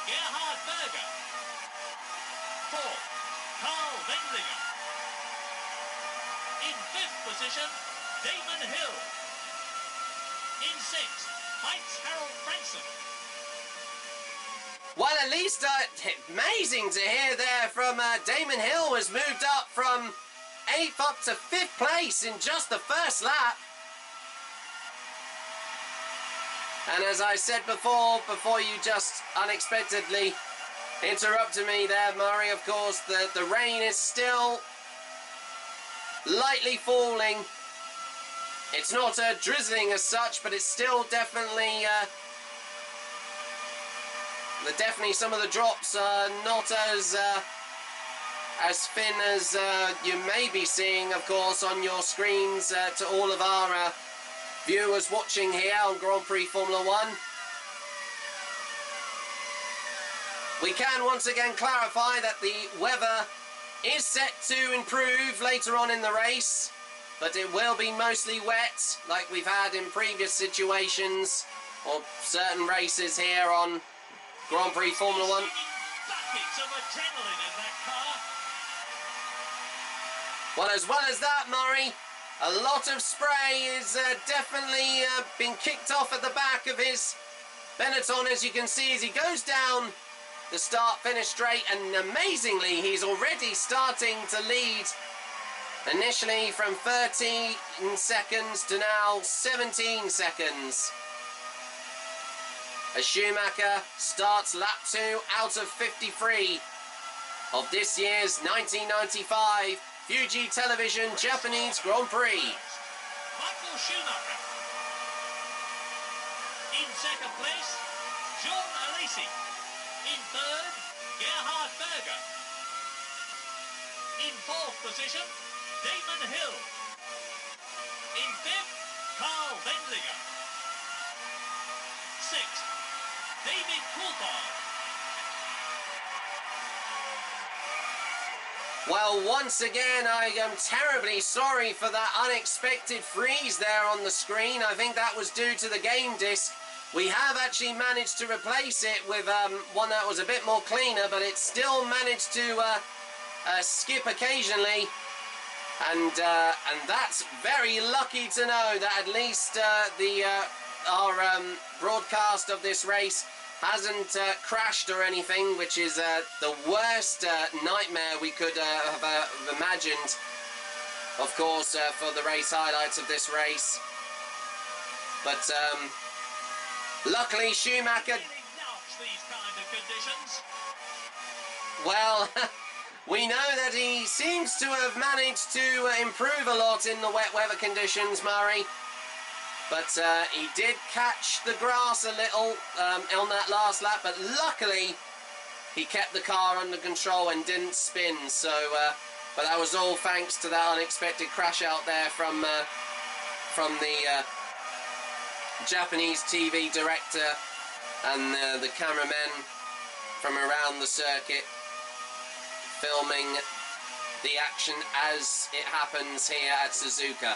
Gerhard Berger. Fourth, Carl Wendlinger. In fifth position, Damon Hill. In sixth, Heinz Harald Frentzen. Well, at least amazing to hear there from Damon Hill was moved up from 8th up to 5th place in just the first lap. And as I said before you just unexpectedly interrupted me there, Murray, of course, the rain is still lightly falling. It's not drizzling as such, but it's still definitely... definitely some of the drops are not as thin as you may be seeing, of course, on your screens to all of our viewers watching here on Grand Prix Formula 1. We can once again clarify that the weather is set to improve later on in the race, but it will be mostly wet like we've had in previous situations or certain races here on Grand Prix Formula 1. Buckets of adrenaline in that car. Well, as that, Murray, a lot of spray is definitely been kicked off at the back of his Benetton, as you can see, as he goes down the start-finish straight, and amazingly, he's already starting to lead. Initially from 13 seconds to now 17 seconds. As Schumacher starts lap 2 out of 53 of this year's 1995 Fuji Television Japanese Grand Prix. Michael Schumacher. In second place, John Alesi. In third, Gerhard Berger. In fourth position, Damon Hill. In fifth, Carl Wendlinger. Sixth, David Coulthard. Well, once again, I am terribly sorry for that unexpected freeze there on the screen. I think that was due to the game disc. We have actually managed to replace it with one that was a bit more cleaner, but it still managed to skip occasionally. And that's very lucky to know that at least our broadcast of this race hasn't crashed or anything, which is the worst nightmare we could have imagined, of course, for the race highlights of this race. But luckily Schumacher... These kind of conditions. Well, we know that he seems to have managed to improve a lot in the wet weather conditions, Murray. But he did catch the grass a little on that last lap, but luckily he kept the car under control and didn't spin. So, but that was all thanks to that unexpected crash out there from the Japanese TV director and the cameramen from around the circuit, filming the action as it happens here at Suzuka.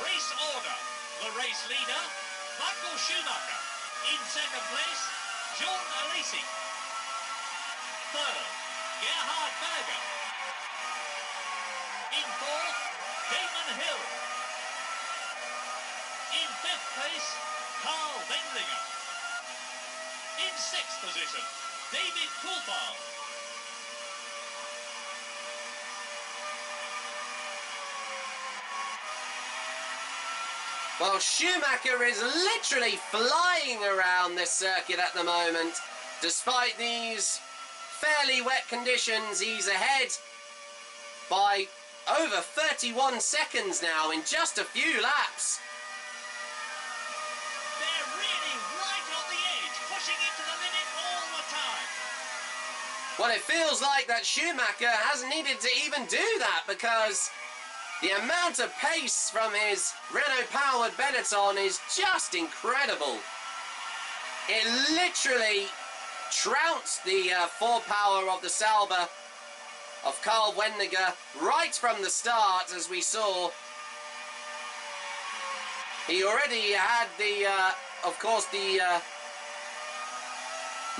Race order. The race leader, Michael Schumacher. In second place, John Alesi. Third, Gerhard Berger. In fourth, Damon Hill. In fifth place, Carl Wendlinger. In sixth position, David Coulthard. Well, Schumacher is literally flying around this circuit at the moment. Despite these fairly wet conditions, he's ahead by over 31 seconds now in just a few laps. Well, it feels like that Schumacher hasn't needed to even do that, because the amount of pace from his Renault-powered Benetton is just incredible. It literally trounced the 4-power of the Sauber of Carl Wendlinger right from the start, as we saw. He already had the, of course, the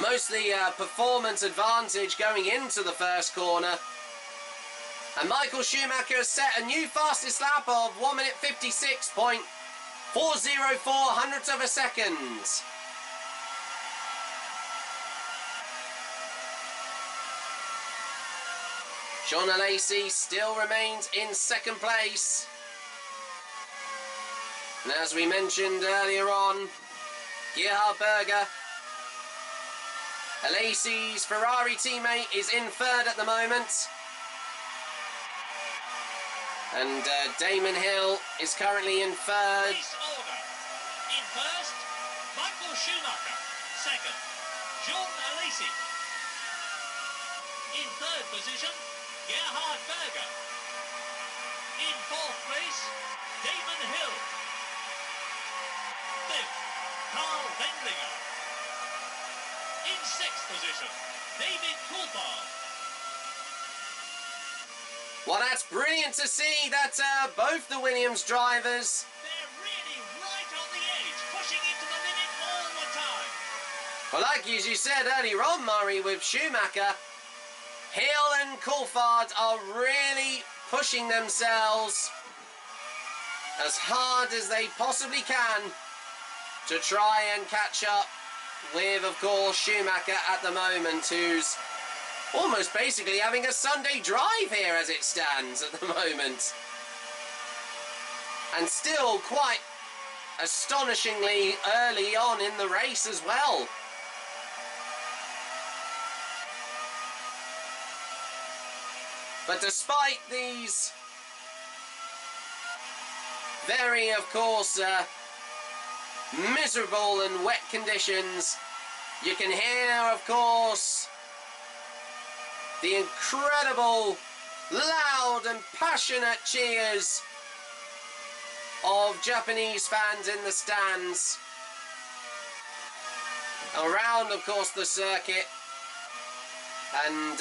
mostly performance advantage going into the first corner. And Michael Schumacher has set a new fastest lap of 1 minute 56.404 hundredths of a second. Jean Alesi still remains in second place. And as we mentioned earlier on, Gerhard Berger, Alesi's Ferrari teammate, is in third at the moment. And Damon Hill is currently in third. Race order. In first, Michael Schumacher. Second, Jean Alesi. In third position, Gerhard Berger. In fourth place, Damon Hill. Fifth, Carl Wendlinger. In sixth position, David Coulthard. Well, that's brilliant to see that both the Williams drivers... They're really right on the edge, pushing it to the limit all the time. Well, like as you said earlier on, Murray, with Schumacher, Hill and Coulthard are really pushing themselves as hard as they possibly can to try and catch up with, of course, Schumacher at the moment, who's almost basically having a Sunday drive here as it stands at the moment. And still quite astonishingly early on in the race as well. But despite these very, of course, miserable and wet conditions, you can hear, of course, the incredible, loud and passionate cheers of Japanese fans in the stands around, of course, the circuit. And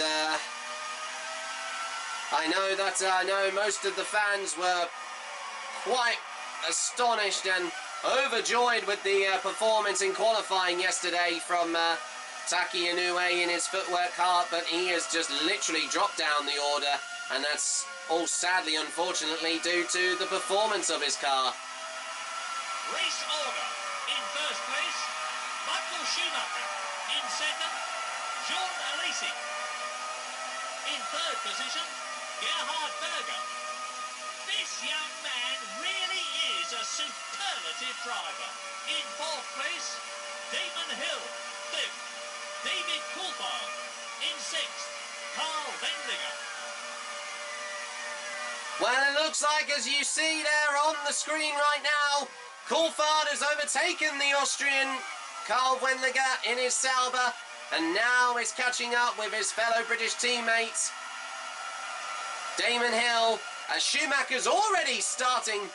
I know most of the fans were quite astonished and overjoyed with the performance in qualifying yesterday from Taki Inoue in his footwork kart, but he has just literally dropped down the order, and that's all sadly, unfortunately, due to the performance of his car. Race order. In first place, Michael Schumacher. In second, Jean Alesi. In third position, Gerhard Berger. This young man really is a superlative driver. In fourth place, Damon Hill. Fifth, David Coulthard. In sixth, Carl Wendlinger. Well, it looks like, as you see there on the screen right now, Coulthard has overtaken the Austrian Carl Wendlinger in his Sauber, and now is catching up with his fellow British teammates, Damon Hill, as Schumacher's already starting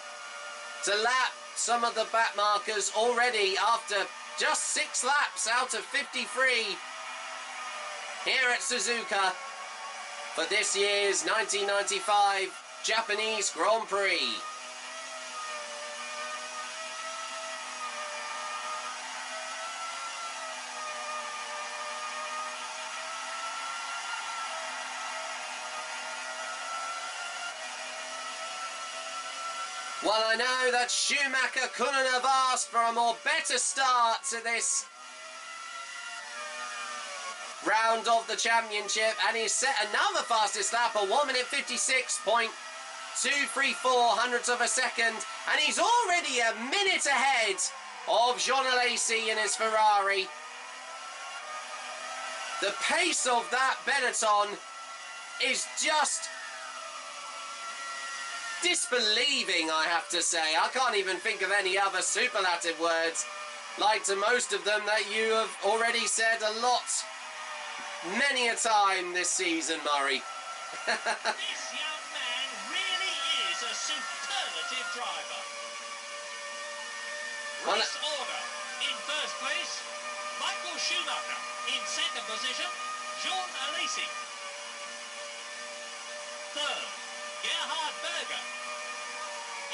to lap some of the back markers already after just 6 laps out of 53 here at Suzuka for this year's 1995 Japanese Grand Prix. Well, I know that Schumacher couldn't have asked for a more better start to this round of the championship, and he's set another fastest lap of 1 minute 56.234 hundredths of a second, and he's already a minute ahead of Jean Alesi in his Ferrari. The pace of that Benetton is just disbelieving, I have to say. I can't even think of any other superlative words, like to most of them that you have already said a lot many a time this season, Murray. This young man really is a superlative driver. Well, Race order. In first place, Michael Schumacher. In second position, Jean Alesi. Third, Gerhard Berger.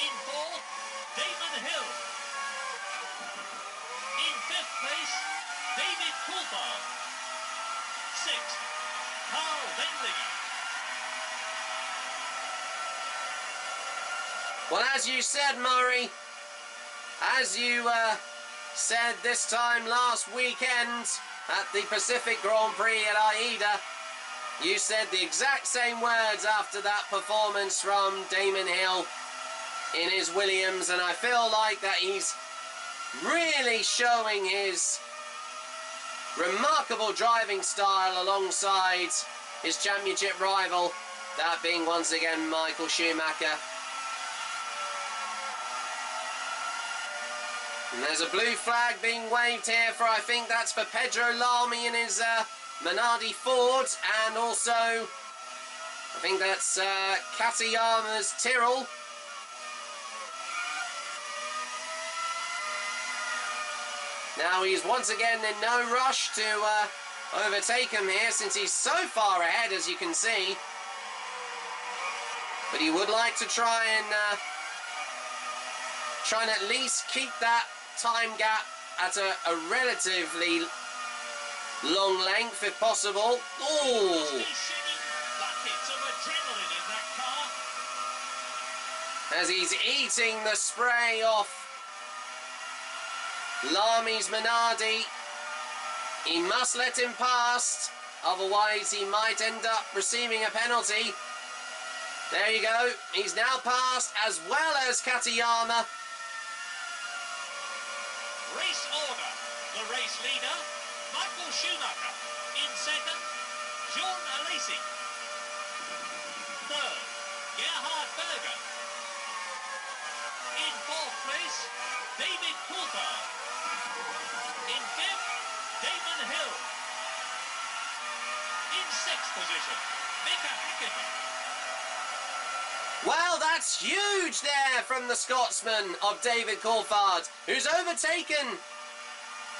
In fourth, Damon Hill. In fifth place, David Coulthard. Sixth, Carl Wendlinger. well, as you said, Murray, as you said this time last weekend at the Pacific Grand Prix at Aida, you said the exact same words after that performance from Damon Hill in his Williams, and I feel like that he's really showing his remarkable driving style alongside his championship rival, that being once again Michael Schumacher. And there's a blue flag being waved here for, I think that's for Pedro Lamy in his Minardi Ford, and also I think that's Katayama's Tyrrell. Now he's once again in no rush to overtake him here, since he's so far ahead, as you can see. But he would like to try and at least keep that time gap at a relatively long length, if possible. Ooh! He's shedding buckets of adrenaline in that car. As he's eating the spray off Lamy's Minardi. He must let him past, otherwise he might end up receiving a penalty. There you go, he's now passed, as well as Katayama. Race order. The race leader, Michael Schumacher. In second, Jean Alesi. Third, Gerhard Berger. In fourth place, David Coulthard. In fifth, Damon Hill. In sixth position, Mika Häkkinen. Well, that's huge there from the Scotsman of David Coulthard, who's overtaken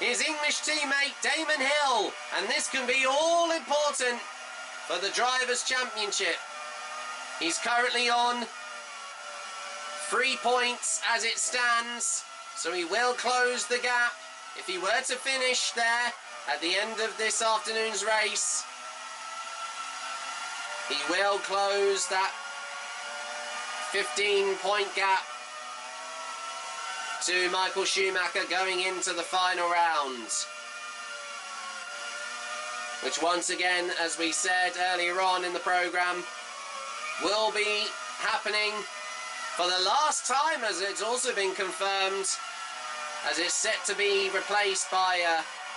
his English teammate Damon Hill, and this can be all important for the Drivers' Championship. He's currently on 3 points as it stands, so he will close the gap if he were to finish there at the end of this afternoon's race. He will close that 15-point gap to Michael Schumacher going into the final round, which once again, as we said earlier on in the programme, will be happening for the last time, as it's also been confirmed, as it's set to be replaced by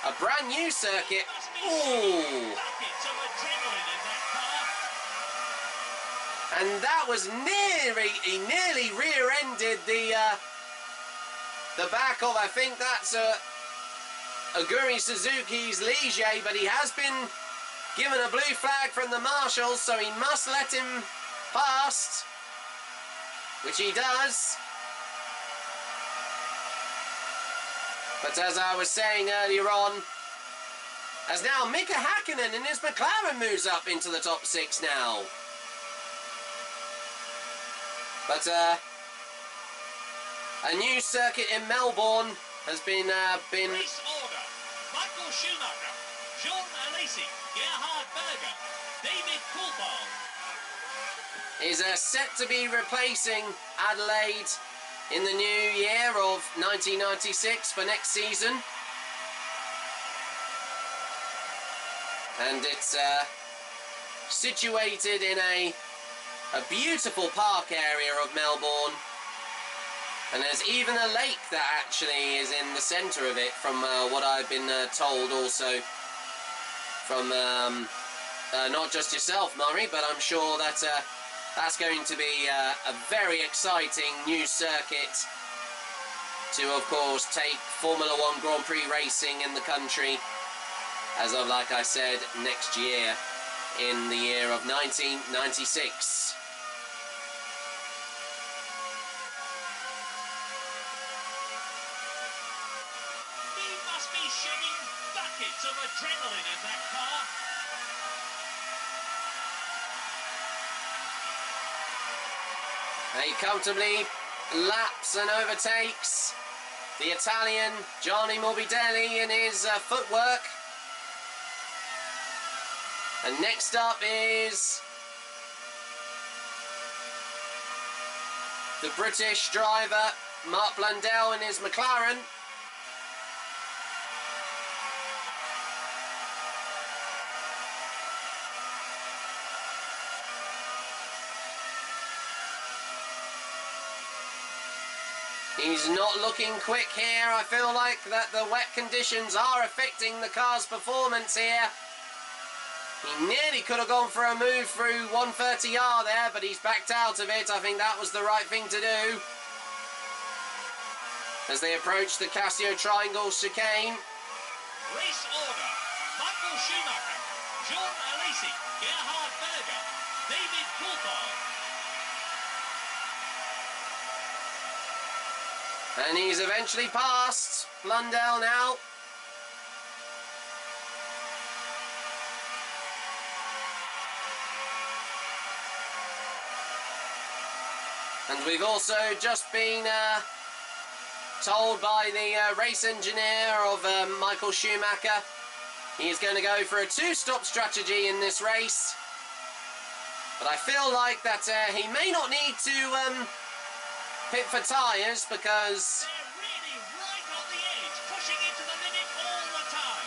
a brand new circuit. Ooh! Buckets of adrenaline in that car. And that was he nearly rear-ended the back of, I think that's Aguri Suzuki's Ligier, but he has been given a blue flag from the marshals, so he must let him past, which he does. But as I was saying earlier on, as now Mika Häkkinen in his McLaren moves up into the top 6 now. But a new circuit in Melbourne has been Race order. Michael Schumacher, Jean Alesi, Gerhard Berger, David Coulthard. is set to be replacing Adelaide in the new year of 1996 for next season. And it's situated in a beautiful park area of Melbourne. And there's even a lake that actually is in the centre of it, from what I've been told also from not just yourself, Murray, but I'm sure that that's going to be a very exciting new circuit to, of course, take Formula 1 Grand Prix racing in the country as of, like I said, next year, in the year of 1996. He must be shedding buckets of adrenaline in that car. He comfortably laps and overtakes the Italian Gianni Morbidelli in his footwork. And next up is the British driver Mark Blundell in his McLaren. He's not looking quick here. I feel like that the wet conditions are affecting the car's performance here. He nearly could have gone for a move through 130R there, but he's backed out of it. I think that was the right thing to do. As they approach the Casio Triangle chicane. Race order. Michael Schumacher, John Alesi, Gerhard Berger, David Coulthard. And he's eventually passed Blundell now. And we've also just been told by the race engineer of Michael Schumacher he's going to go for a two-stop strategy in this race. But I feel like that he may not need to pit for tyres because They're really right on the edge, pushing it to the limit all the time.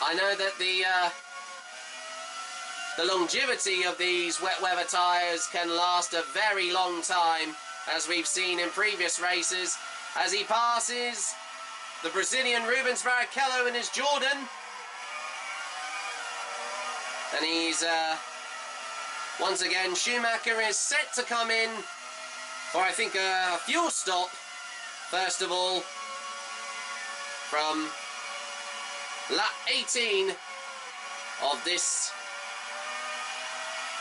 I know that the longevity of these wet weather tyres can last a very long time, as we've seen in previous races, as he passes the Brazilian Rubens Barrichello in his Jordan. And he's once again, Schumacher is set to come in for, I think, a fuel stop, first of all, from lap 18 of this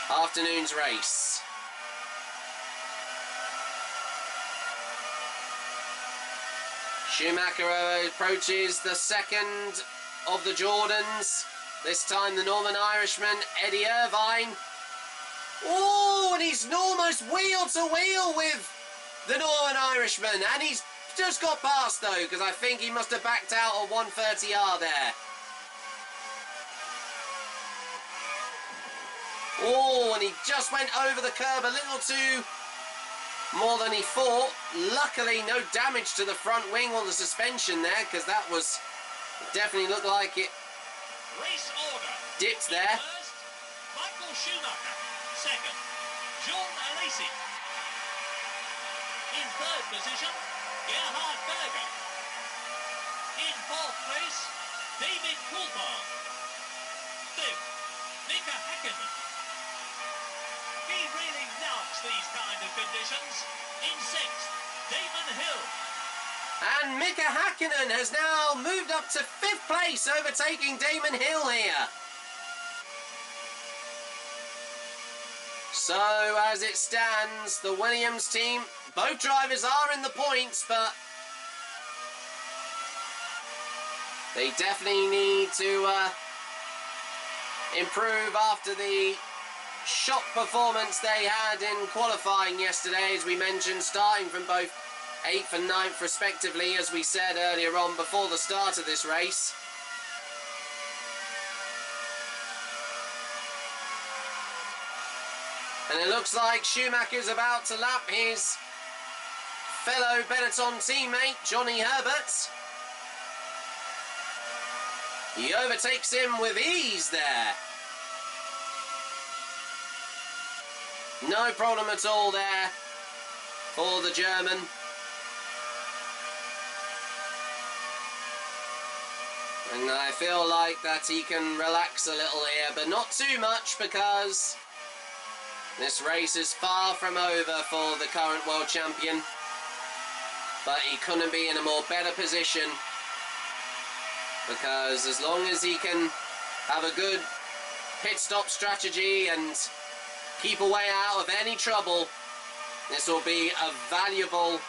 afternoon's race. Schumacher approaches the second of the Jordans, this time the Northern Irishman, Eddie Irvine. Oh, and he's almost wheel to wheel with the Northern Irishman, and he's just got past though, because I think he must have backed out on 130R there. Oh, and he just went over the curb a little too more than he thought. Luckily, no damage to the front wing or the suspension there, because that was definitely looked like it Race order. dipped there. First, Michael Schumacher. Second, John Alesi. In third position, Gerhard Berger. In fourth place, David Coulthard. Fifth, Mika Häkkinen. He really loves these kind of conditions. In sixth, Damon Hill. And Mika Häkkinen has now moved up to 5th place, overtaking Damon Hill here. So, as it stands, the Williams team, both drivers are in the points, but they definitely need to improve after the shock performance they had in qualifying yesterday, as we mentioned, starting from both 8th and 9th respectively, as we said earlier on before the start of this race. And it looks like Schumacher's about to lap his fellow Benetton teammate, Johnny Herbert. He overtakes him with ease there. No problem at all there for the German. And I feel like that he can relax a little here, but not too much, because this race is far from over for the current world champion. But he couldn't be in a more better position because as long as he can have a good pit stop strategy and keep a way out of any trouble, this will be a valuable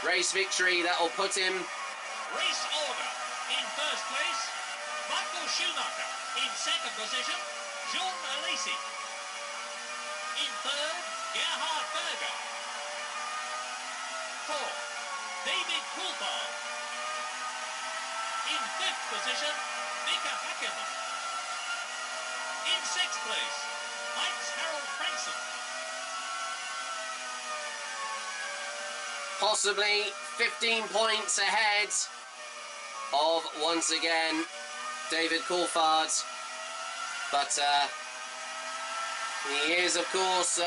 race victory that will put him. Race order. In first place, Michael Schumacher. In second position, Jean Alesi. In third, Gerhard Berger. Fourth, David Coulthard. In fifth position, Mika Häkkinen. In sixth place, Heinz-Harald Frentzen. Possibly 15 points ahead of, once again, David Coulthard. But he is, of course,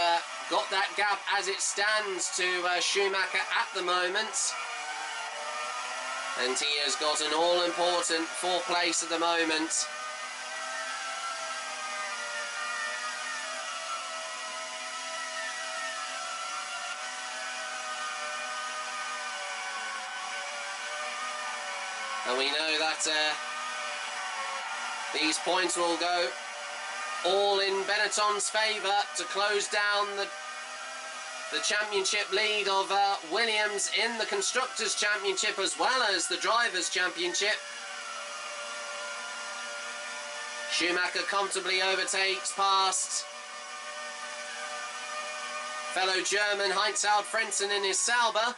got that gap as it stands to Schumacher at the moment. And he has got an all-important fourth place at the moment. And we know that these points will go all in Benetton's favour to close down the championship lead of Williams in the Constructors' Championship as well as the Drivers' Championship. Schumacher comfortably overtakes past fellow German Heinz-Harald Frentzen in his Sauber.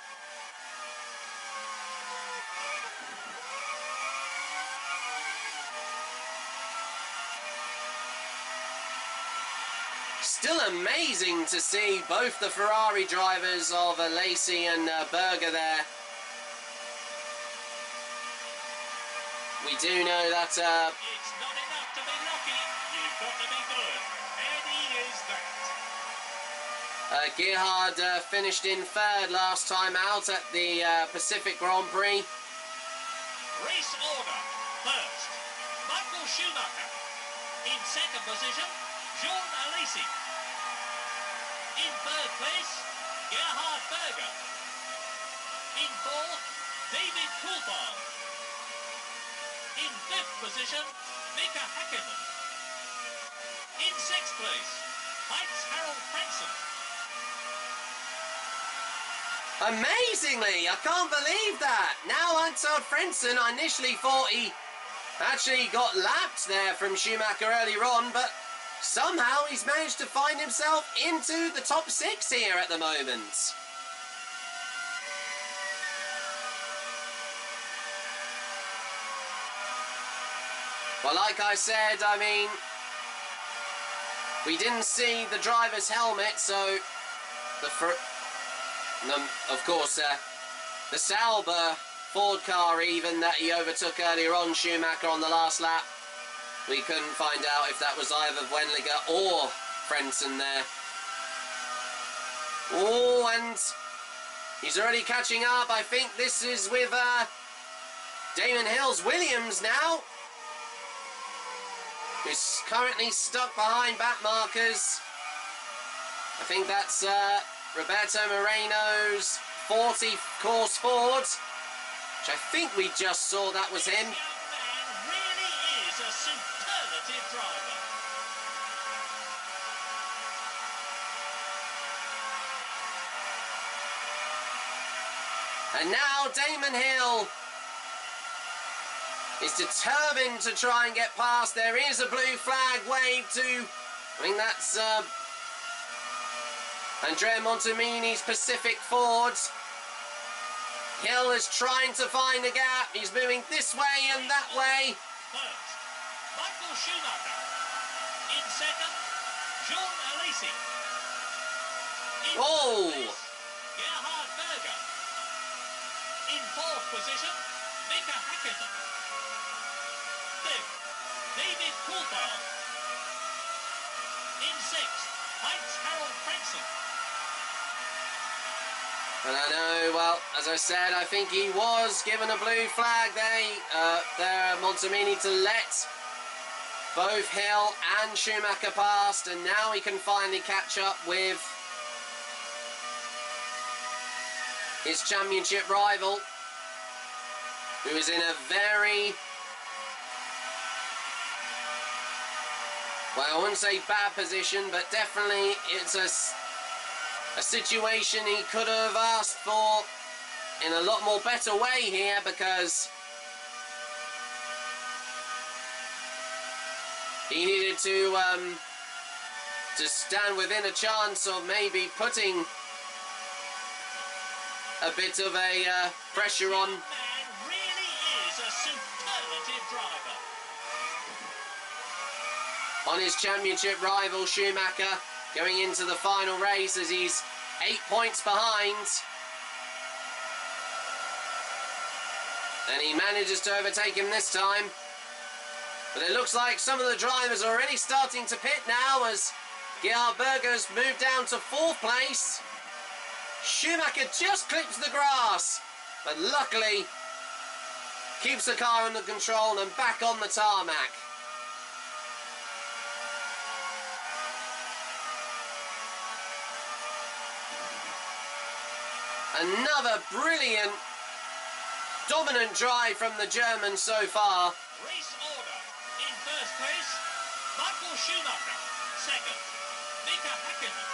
Still amazing to see both the Ferrari drivers of Alesi and Berger there. We do know that It's not enough to be lucky, you've got to be good. And he is that. Gerhard finished in third last time out at the Pacific Grand Prix. Race order. First, Michael Schumacher. In second position, Jean Alesi. In third place, Gerhard Berger. In fourth, David Coulthard. In fifth position, Mika Häkkinen. In sixth place, Heinz-Harald Frentzen. Amazingly, I can't believe that. Now Heinz-Harald Frentzen, I initially thought he actually got lapped there from Schumacher earlier on, but somehow he's managed to find himself into the top six here at the moment. Well, like I said, I mean, we didn't see the driver's helmet, so of course, the Sauber Ford car even that he overtook earlier on Schumacher on the last lap, we couldn't find out if that was either Wendlinger or Frentzen there. Oh, and he's already catching up. I think this is with Damon Hill's Williams now, who's currently stuck behind back markers. I think that's Roberto Moreno's 40 course Ford, which I think we just saw that was him. This young man really is a superlative driver. And now Damon Hill is determined to try and get past. There is a blue flag waved to, I think that's Andrea Montemini's Pacific Ford. Hill is trying to find a gap. He's moving this way and that way. First, Michael Schumacher. In second, Jean Alesi. In Oh! third place, Gerhard Berger. In fourth position, Mika Häkkinen. Fifth, David Coulthard. In sixth, Heinz-Harald Frentzen. And I know, well, as I said, I think he was given a blue flag there, Montemini, to let both Hill and Schumacher past, and now he can finally catch up with his championship rival, who is in a very Well, I wouldn't say bad position, but definitely it's a situation he could have asked for in a lot more better way here, because he needed to stand within a chance of maybe putting a bit of a pressure on. Man really is a superlative driver. On his championship rival Schumacher going into the final race as he's 8 points behind. And he manages to overtake him this time. But it looks like some of the drivers are already starting to pit now as Gerhard Berger's moved down to 4th place. Schumacher just clips the grass, but luckily keeps the car under control and back on the tarmac. Another brilliant, dominant drive from the German so far. Race order. In first place, Michael Schumacher. Second, Mika Häkkinen.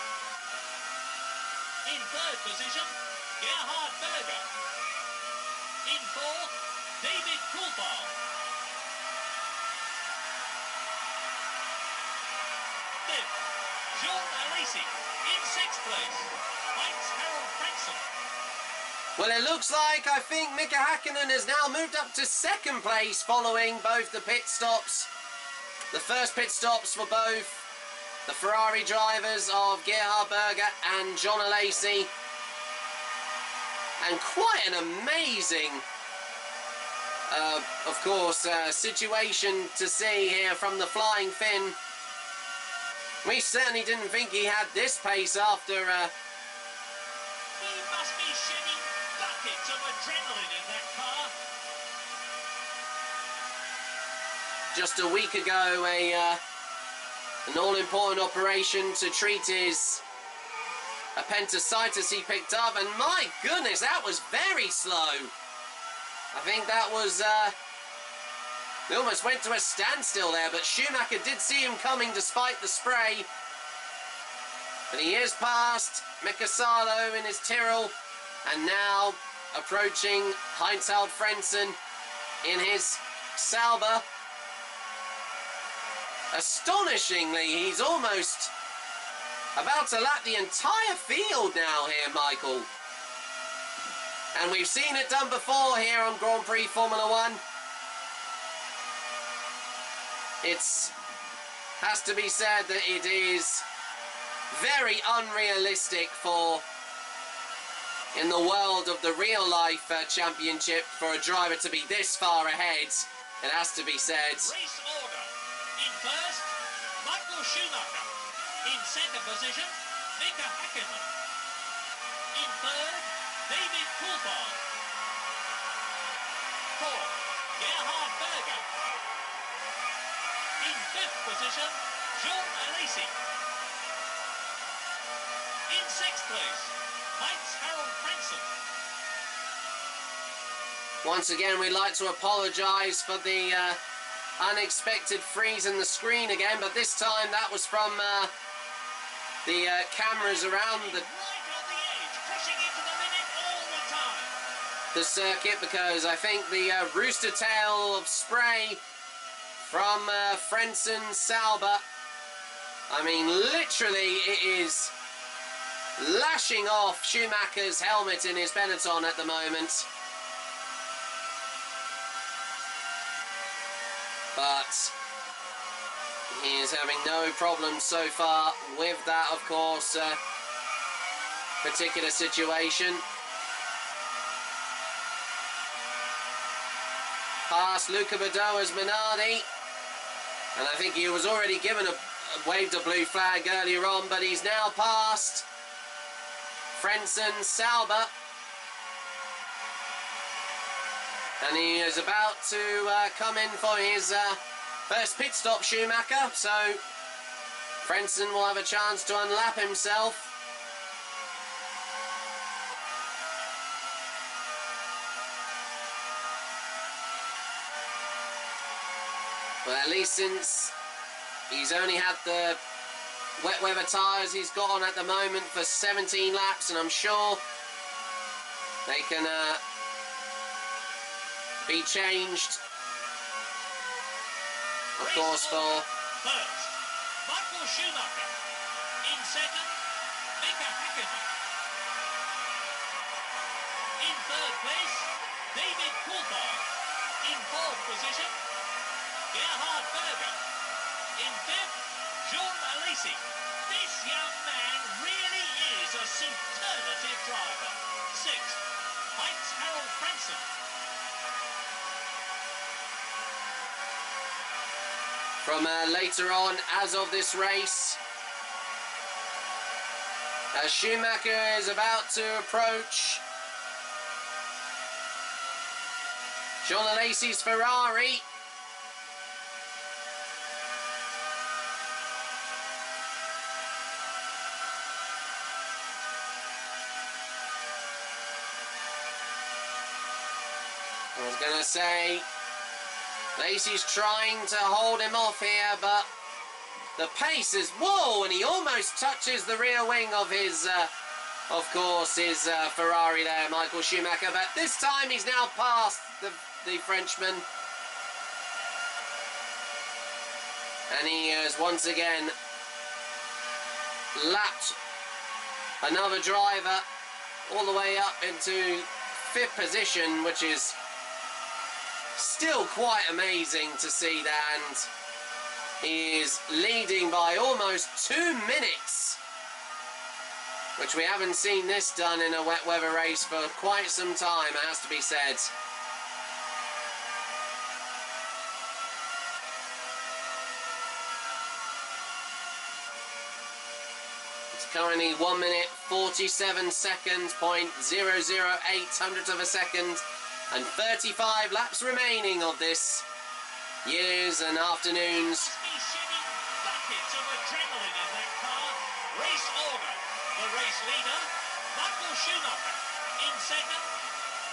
In third position, Gerhard Berger. In fourth, David Coulthard. Fifth, Jean Alesi. In sixth place, Heinz Harald Frentzen. Well, it looks like I think Mika Häkkinen has now moved up to 2nd place following both the pit stops. The first pit stops for both the Ferrari drivers of Gerhard Berger and John Alesi. And quite an amazing, of course, situation to see here from the Flying Finn. We certainly didn't think he had this pace after He must be shedding buckets of adrenaline in that car. just a week ago an all-important operation to treat his appendicitis he picked up, and my goodness, that was very slow. I think that was we almost went to a standstill there, but Schumacher did see him coming despite the spray. But he is past Mika Salo in his Tyrrell, and now approaching Heinz-Harald Frentzen in his Sauber. Astonishingly, he's almost about to lap the entire field now here, Michael. And we've seen it done before here on Grand Prix Formula 1. It's has to be said that it is very unrealistic for, in the world of the real life championship, for a driver to be this far ahead. It has to be said. Race order. In first, Michael Schumacher. In second position, Mika Häkkinen. In third, David Coulthard. Fourth, Gerhard Berger. In fifth position, Jean Alesi. In sixth place, Heinz-Harald Frentzen. Once again, we'd like to apologise for the unexpected freeze in the screen again, but this time that was from the cameras around Right on the edge, pushing into the limit all the time. the circuit, because I think the rooster tail of spray from Frentzen Sauber, I mean literally it is lashing off Schumacher's helmet in his Benetton at the moment. But he is having no problems so far with that, of course, particular situation. Past Luca Badoa's Minardi, and I think he was already given waved a blue flag earlier on, but he's now past Frentzen Sauber, and he is about to come in for his first pit stop, Schumacher, so Frentzen will have a chance to unlap himself. Well, at least since He's only had the wet weather tyres he's got on at the moment for 17 laps, and I'm sure they can be changed, of course, for... First, Michael Schumacher. In second, Mika Häkkinen. In third place, David Coulthard. In fourth position, Gerhard Berger. In fifth, Jean Alesi. This young man really is a superlative driver. Sixth, Heinz Harald Frentzen. From later on, as of this race, as Schumacher is about to approach Jean Alesi's Ferrari. I was gonna say, Lacey's trying to hold him off here, but the pace is, whoa, and he almost touches the rear wing of his, of course, his Ferrari there, Michael Schumacher, but this time he's now past the Frenchman. And he has once again lapped another driver all the way up into 5th position, which is still quite amazing to see that, and he is leading by almost 2 minutes, which we haven't seen this done in a wet weather race for quite some time, it has to be said. It's currently 1 minute 47 seconds, 0.008 hundredths of a second, and 35 laps remaining of this years and afternoons. Must be shedding buckets of adrenaline in that car. Race order. The race leader, Michael Schumacher. In second,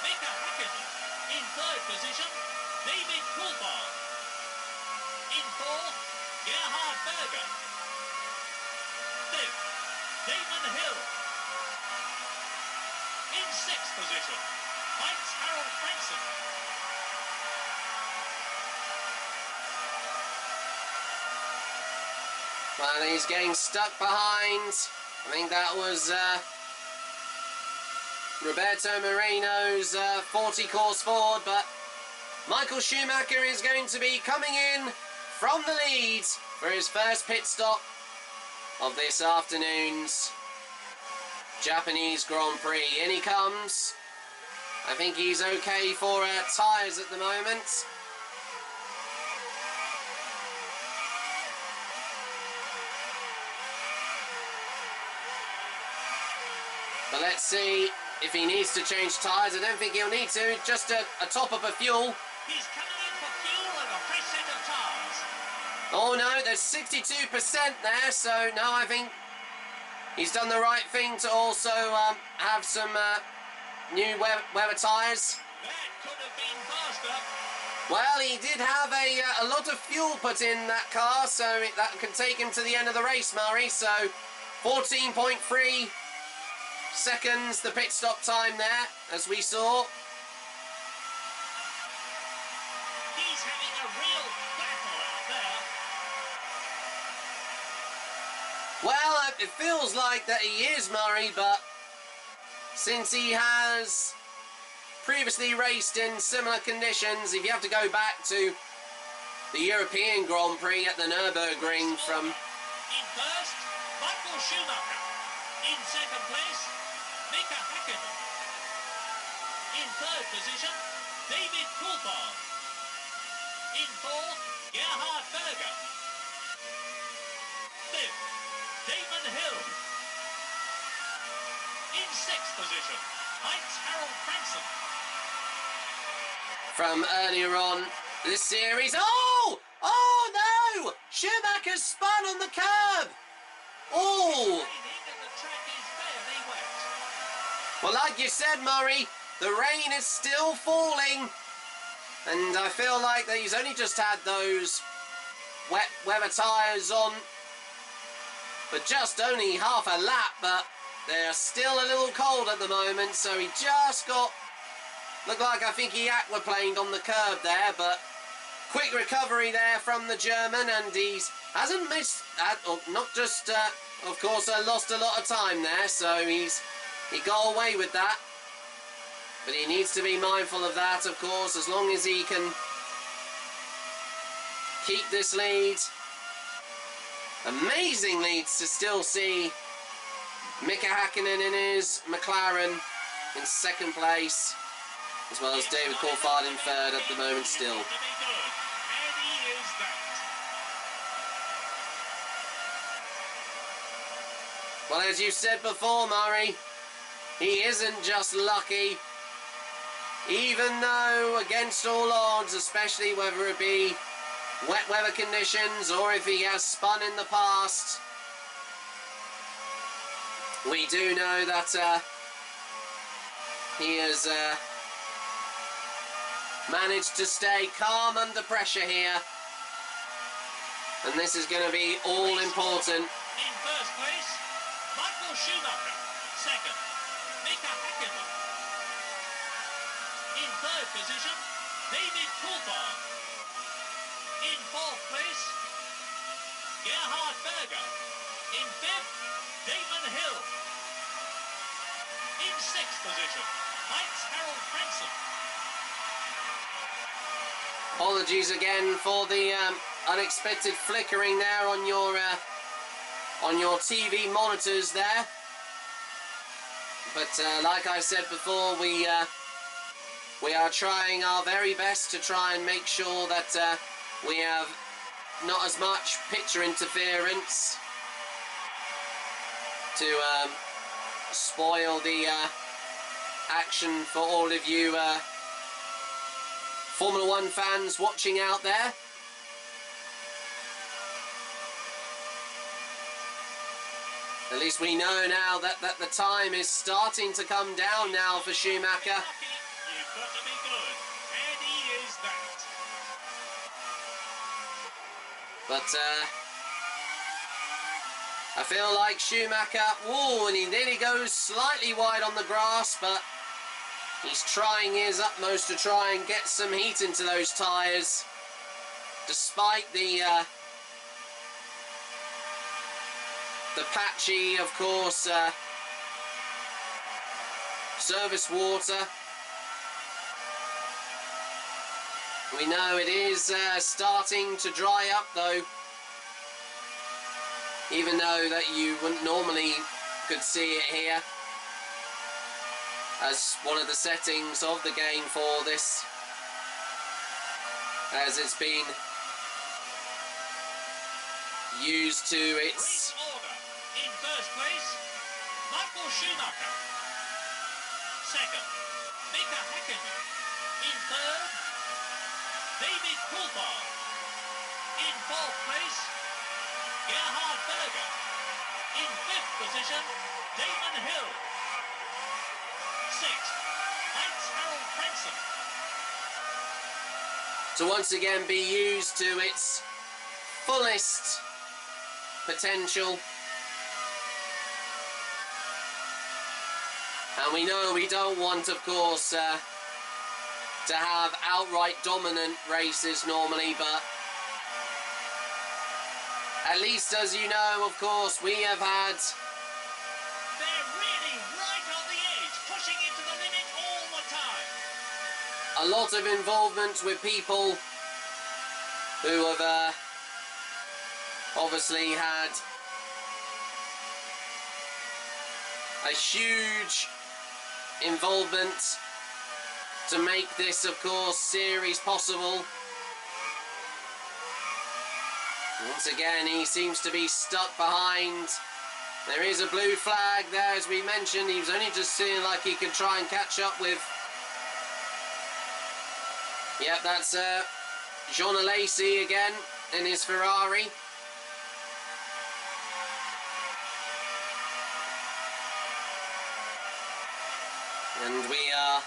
Mika Häkkinen. In third position, David Coulthard. In fourth, Gerhard Berger. Fifth, Damon Hill. In sixth position, Heinz Harald Frentzen. Well, he's getting stuck behind. I think that was Roberto Moreno's 40 course forward, but Michael Schumacher is going to be coming in from the lead for his first pit stop of this afternoon's Japanese Grand Prix. In he comes. I think he's okay for tyres at the moment. But let's see if he needs to change tyres. I don't think he'll need to, just a top up of fuel. He's coming in for fuel and a fresh set of tyres. Oh no, there's 62% there, so no, I think he's done the right thing to also have some new weather tyres. That could have been faster. Well, he did have a lot of fuel put in that car, so that can take him to the end of the race, Murray. So 14.3 seconds, the pit stop time there, as we saw. He's having a real battle out there. Well, it feels like that he is, Murray, but since he has previously raced in similar conditions, if you have to go back to the European Grand Prix at the Nürburgring from... In first, Michael Schumacher. In second place, Mika Häkkinen. In third position, David Coulthard. In fourth, Gerhard Berger. Fifth, Damon Hill. In sixth position, Heinz Harald Frentzen. From earlier on this series. Oh! Oh no! Schumacher's spun on the curb! Oh! And the track is fairly wet. Well, like you said, Murray, the rain is still falling. And I feel like that he's only just had those wet weather tyres on for just only half a lap, but they're still a little cold at the moment, so he just got, looked like I think he aquaplaned on the curb there, but quick recovery there from the German, and he's hasn't missed, not just, of course, lost a lot of time there, so he got away with that. But he needs to be mindful of that, of course, as long as he can keep this lead. Amazing leads to still see Mika Hakkinen in his McLaren in second place, as well as David Coulthard in third at the moment still. Well, as you said before, Murray, he isn't just lucky. Even though, against all odds, especially whether it be wet weather conditions or if he has spun in the past, we do know that he has managed to stay calm under pressure here. And this is going to be all important. In first place, Michael Schumacher. Second, Mika Hakkinen. In third position, David Coulthard. In fourth place, Gerhard Berger. In fifth, Damon Hill. In sixth position, Heinz Harald Frentzen. Apologies again for the unexpected flickering there on your TV monitors there. But like I said before, we are trying our very best to try and make sure that we have not as much picture interference to spoil the action for all of you Formula One fans watching out there. At least we know now that the time is starting to come down now for Schumacher. You've got to be good, and he is that. But I feel like Schumacher, whoa, and he nearly goes slightly wide on the grass, but he's trying his utmost to try and get some heat into those tyres, despite the patchy, of course, service water. We know it is starting to dry up though, even though that you wouldn't normally could see it here as one of the settings of the game for this, as it's been used to its Race order. In first place, Michael Schumacher. Second, Mika Hakkinen. In third, David Coulthard. In fourth place, Gerhard Berger. In fifth position, Damon Hill. Sixth, Heinz Harald Frentzen. to once again be used to its fullest potential. And we know we don't want, of course, to have outright dominant races normally, but at least, as you know, of course, we have had They're really right on the edge, pushing it to the limit all the time. a lot of involvement with people who have obviously had a huge involvement to make this, of course, series possible. Once again, he seems to be stuck behind. There is a blue flag there, as we mentioned. He was only just seeing like he could try and catch up with. Yep, that's Jean Alesi again in his Ferrari. And we are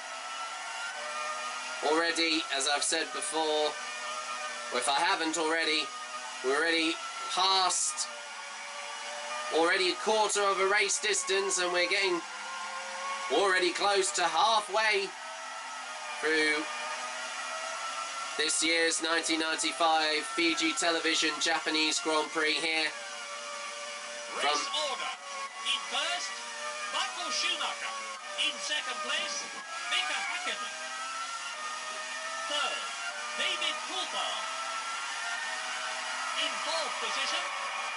already, as I've said before, or if I haven't already, We're already past already a quarter of a race distance, and we're getting already close to halfway through this year's 1995 Fiji Television Japanese Grand Prix here. Race order. In first, Michael Schumacher. In second place, Mika Häkkinen. Third, David Coulthard. In fourth position,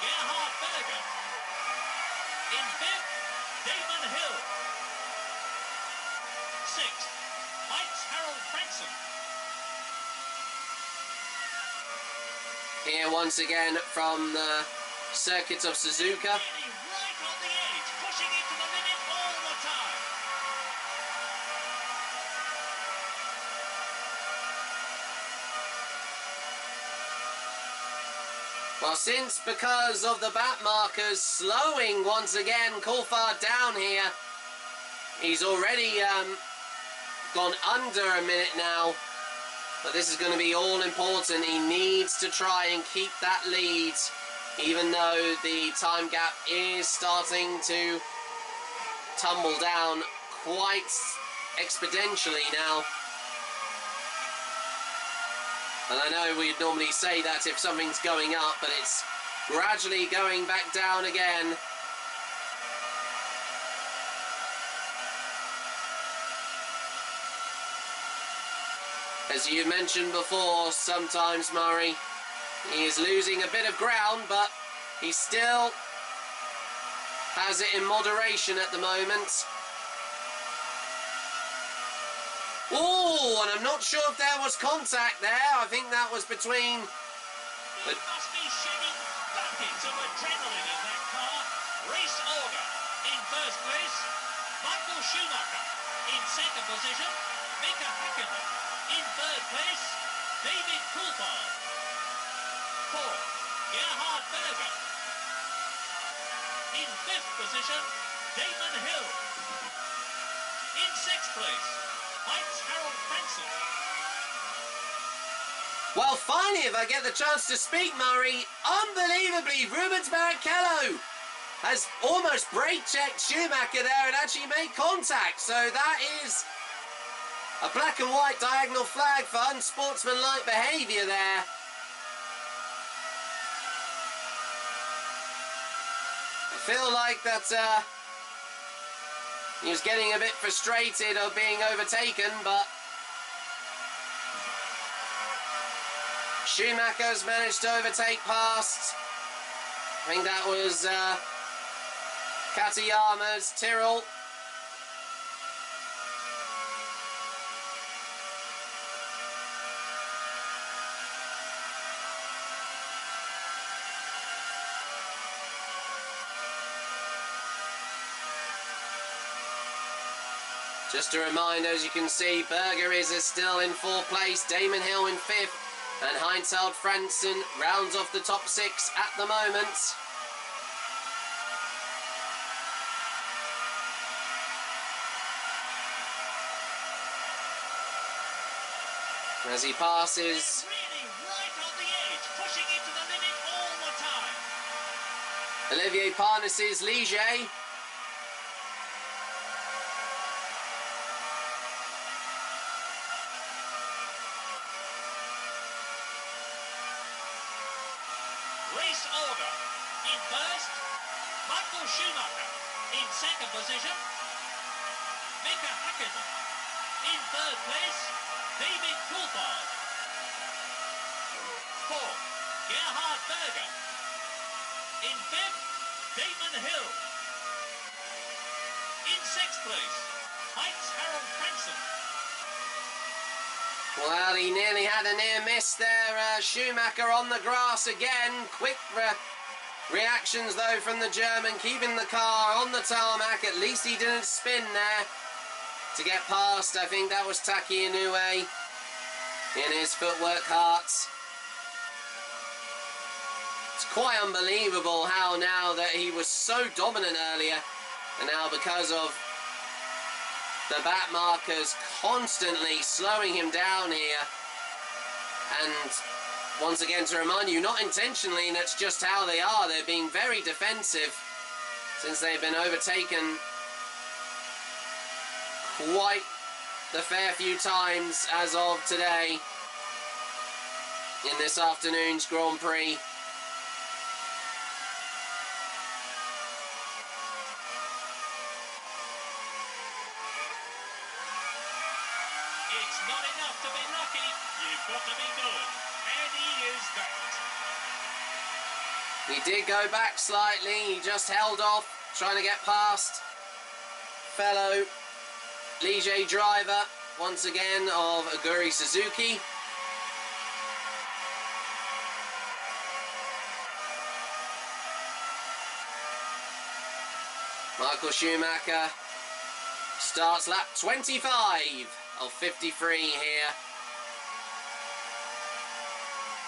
Gerhard Berger. In fifth, Damon Hill. Sixth, Mike's Harold Frankson. Here once again from the circuit of Suzuka. Really right on the edge, pushing it to the limit all the time. Well, since because of the back markers slowing once again Coulthard down here, he's already gone under a minute now. But this is going to be all important. He needs to try and keep that lead, even though the time gap is starting to tumble down quite exponentially now. And I know we'd normally say that if something's going up, but it's gradually going back down again. As you mentioned before, sometimes Murray, he is losing a bit of ground, but he still has it in moderation at the moment. Oh, and I'm not sure if there was contact there. I think that was between... He must be shedding buckets of adrenaline in that car. Race order. In first place, Michael Schumacher. In second position, Mika Häkkinen. In third place, David Coulthard. Fourth, Gerhard Berger. In fifth position, Damon Hill. In sixth place, Mike's Harold Frankson. Well, finally, if I get the chance to speak, Murray, unbelievably, Rubens Barrichello has almost brake-checked Schumacher there and actually made contact. So that is a black and white diagonal flag for unsportsmanlike behaviour there. I feel like that he was getting a bit frustrated of being overtaken, but Schumacher's managed to overtake past. I think that was Katayama's Tyrrell. Just a reminder, as you can see, Berger is still in fourth place, Damon Hill in fifth, and Heinz-Harald Frentzen rounds off the top six at the moment. As he passes... Really right on the edge, pushing it to the limit all the time. Olivier Parnas's Ligier. Race order. In first, Michael Schumacher. In second position, Mika Häkkinen. In third place, David Coulthard. Fourth, Gerhard Berger. In fifth, Damon Hill. In sixth place, Mike's Harold Frankson. Well, he nearly had a near miss there, Schumacher on the grass again. Quick reactions though from the German, keeping the car on the tarmac. At least he didn't spin there to get past. I think that was Taki Inoue in his footwork hearts. It's quite unbelievable how now that he was so dominant earlier, and now because of the back markers constantly slowing him down here, and once again to remind you, not intentionally, that's just how they are. They're being very defensive since they've been overtaken quite the fair few times as of today in this afternoon's Grand Prix. It's not enough to be lucky, you've got to be good. And he is that. He did go back slightly, he just held off, trying to get past fellow Ligier driver, once again, of Aguri Suzuki. Michael Schumacher starts lap 25 of 53 here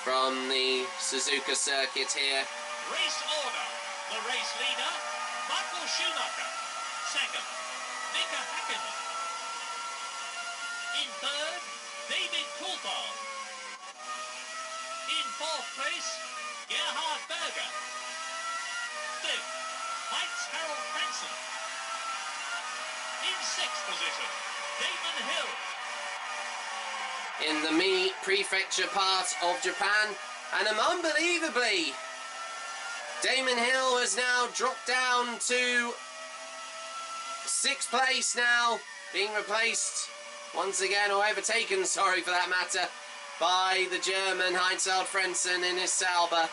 from the Suzuka Circuit here. Race order. The race leader, Michael Schumacher. Second, Mika Häkkinen. In third, David Coulthard. In fourth place, Gerhard Berger. Fifth, Heinz-Harald Frentzen. In sixth position, Damon Hill. In the Mie Prefecture part of Japan, and unbelievably, Damon Hill has now dropped down to 6th place now, being replaced once again, or overtaken, sorry for that matter, by the German Heinz-Harald Frentzen in his Sauber.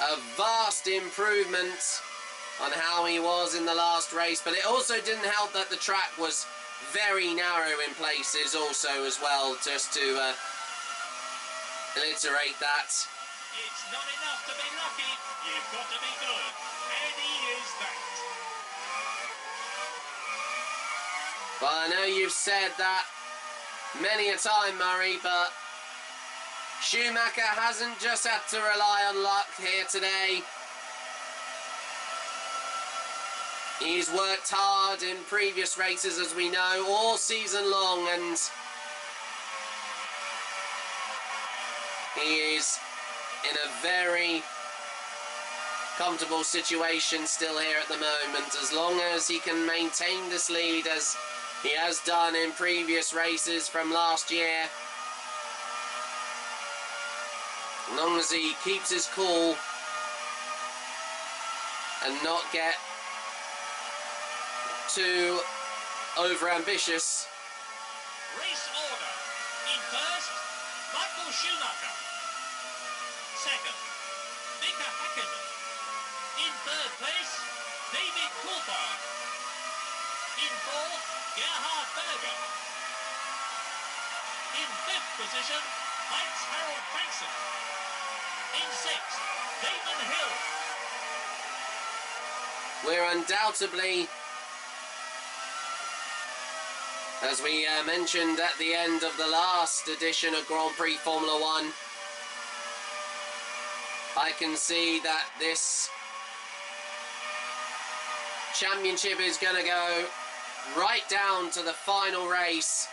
A vast improvement on how he was in the last race, but it also didn't help that the track was very narrow in places also as well, just to alliterate that. It's not enough to be lucky, you've got to be good. And he is that. Well, I know you've said that many a time, Murray, but Schumacher hasn't just had to rely on luck here today. He's worked hard in previous races, as we know, all season long, and he is in a very comfortable situation still here at the moment, as long as he can maintain this lead as he has done in previous races from last year. As long as he keeps his cool and not get too over-ambitious. Race order. In first, Michael Schumacher. Second, Mika Häkkinen. In third place, David Coulthard. In fourth, Gerhard Berger. In fifth position, Heinz-Harald Frentzen. In sixth, Damon Hill. We're undoubtedly, as we mentioned at the end of the last edition of Grand Prix Formula 1, I can see that this championship is going to go right down to the final race,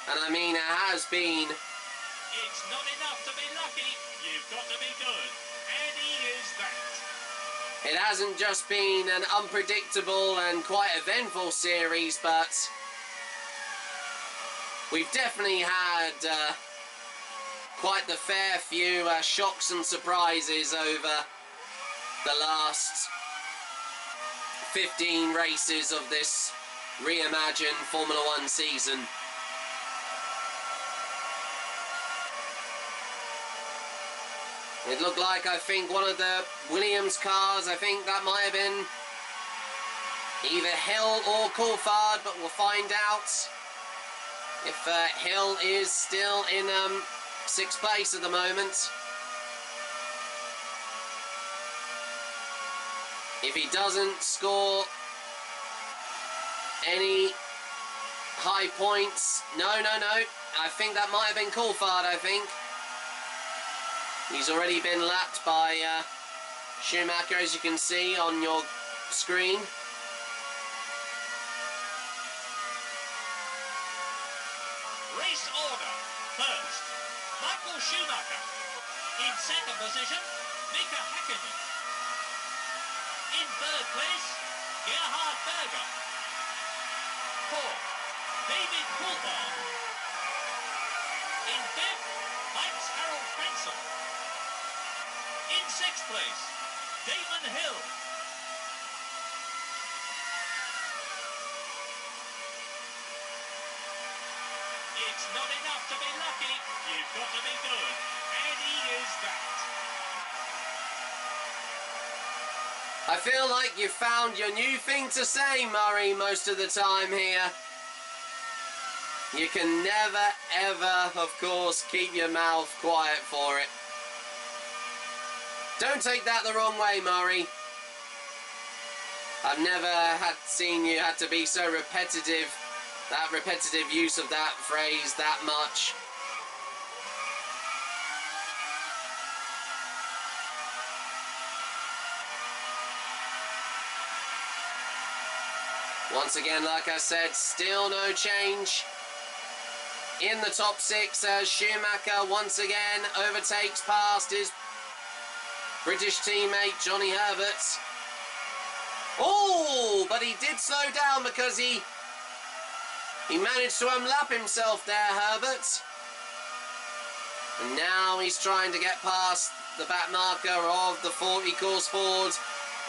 and I mean it has been. It's not enough to be lucky, you've got to be good, and he is that. It hasn't just been an unpredictable and quite eventful series, but we've definitely had quite the fair few shocks and surprises over the last 15 races of this Reimagined Formula 1 season. It looked like, I think, one of the Williams cars, I think that might have been either Hill or Coulthard, but we'll find out if Hill is still in 6th place at the moment. If he doesn't score any high points, no, I think that might have been Coulthard, I think. He's already been lapped by Schumacher, as you can see on your screen. Schumacher. In second position, Mika Häkkinen. In third place, Gerhard Berger. Fourth, David Coulthard. In fifth, Mike's Harold Frenzel. In sixth place, Damon Hill. It's not enough to be lucky, you've got to be good, and he is that. I feel like you found your new thing to say, Murray, most of the time here. You can never, ever, of course, keep your mouth quiet for it. Don't take that the wrong way, Murray. I've never seen you had to be so repetitive, that repetitive use of that phrase that much. Once again, like I said, still no change in the top six as Schumacher once again overtakes past his British teammate Johnny Herbert. Oh, but he did slow down because he managed to unlap himself there, Herbert. And now he's trying to get past the back marker of the 40 course forward.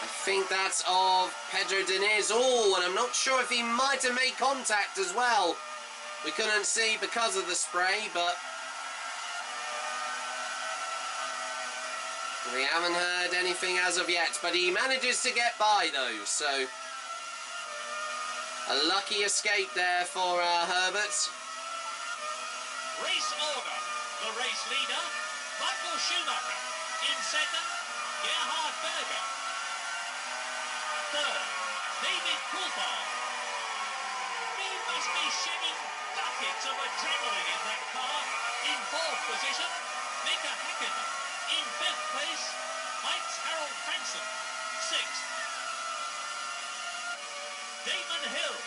I think that's of Pedro Diniz. Oh, and I'm not sure if he might have made contact as well. We couldn't see because of the spray, but we haven't heard anything as of yet. But he manages to get by though, so a lucky escape there for Herbert. Race order. The race leader, Michael Schumacher. In second, Gerhard Berger. Third, David Coulthard. He must be shedding buckets of adrenaline in that car. In fourth position, Mika Häkkinen. In fifth place, Mike's Harold Frenzel. Sixth, Damon Hill.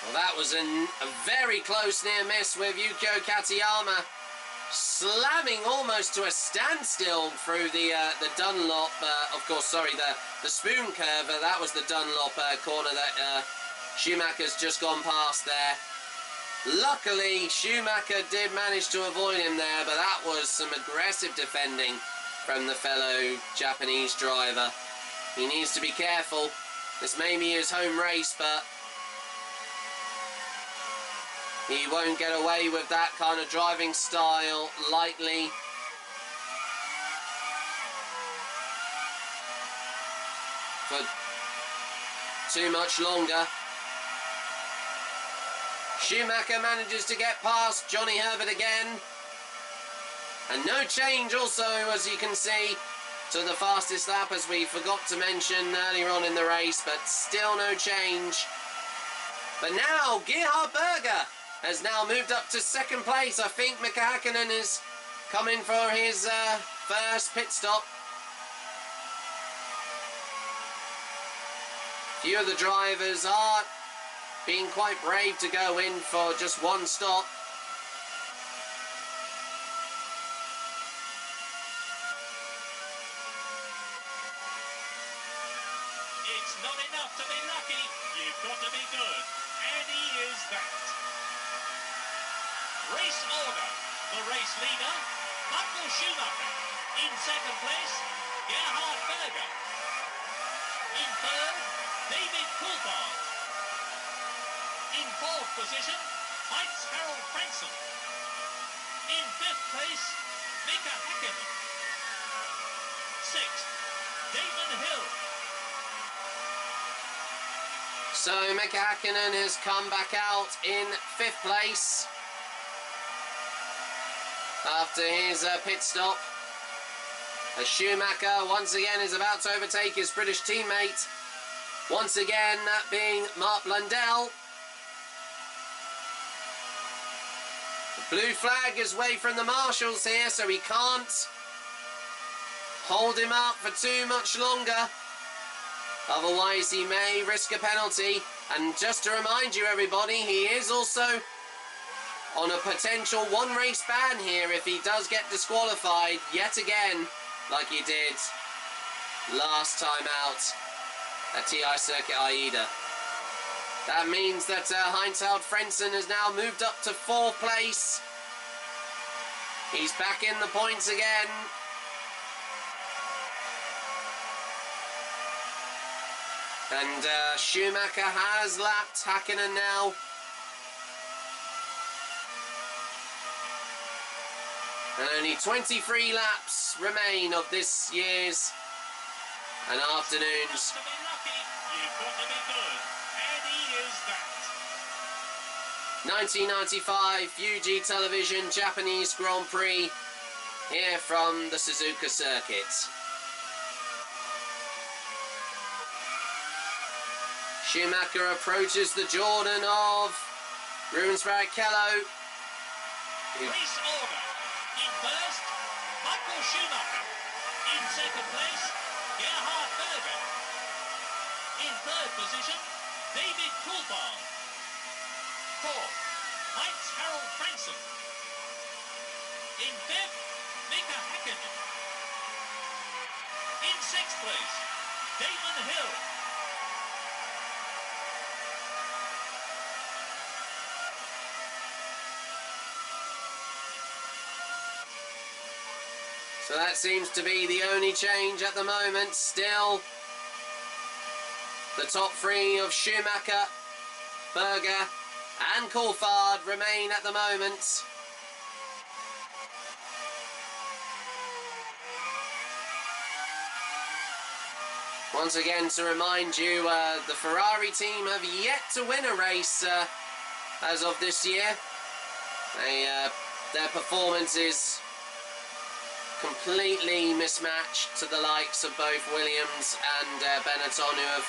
Well, that was a very close near miss with Yukio Katayama slamming almost to a standstill through the Dunlop, of course, sorry, the spoon curve. That was the Dunlop corner that Schumacher's just gone past there. Luckily, Schumacher did manage to avoid him there, but that was some aggressive defending from the fellow Japanese driver. He needs to be careful. This may be his home race, but he won't get away with that kind of driving style lightly. For too much longer. Schumacher manages to get past Johnny Herbert again. And no change also, as you can see, to the fastest lap, as we forgot to mention earlier on in the race, but still no change. But now Gerhard Berger has now moved up to second place. I think Mika Häkkinen is coming for his first pit stop. Few of the drivers are being quite brave to go in for just one stop. It's not enough to be lucky, you've got to be good, and he is that. Race order. The race leader, Michael Schumacher. In second place, Gerhard Berger. In third, David Coulthard. In fourth position, Mike's Harold Frenzel. In fifth place, Mika Häkkinen. Sixth, Damon Hill. So Mika Häkkinen has come back out in fifth place after his pit stop. As Schumacher once again is about to overtake his British teammate. Once again, that being Mark Blundell. The blue flag is away from the marshals here, so he can't hold him up for too much longer. Otherwise, he may risk a penalty. And just to remind you, everybody, he is also on a potential one-race ban here if he does get disqualified yet again, like he did last time out at TI Circuit Aida. That means that Heinz-Held Frentzen has now moved up to 4th place. He's back in the points again. And Schumacher has lapped Häkkinen now. And only 23 laps remain of this year's and afternoon's. To be lucky, you've got to be good. And he is that. 1995 Fuji Television Japanese Grand Prix here from the Suzuka Circuit. Schumacher approaches the Jordan of Rubens Barrichello. Race order. In first, Michael Schumacher. In second place, Gerhard Berger. In third position, David Coulthard. Fourth, Heinz-Harald Frentzen. In fifth, Mika Häkkinen. In sixth place, Damon Hill. So that seems to be the only change at the moment. Still, the top three of Schumacher, Berger and Coulthard remain at the moment. Once again, to remind you, the Ferrari team have yet to win a race as of this year. Their performance is completely mismatched to the likes of both Williams and Benetton, who have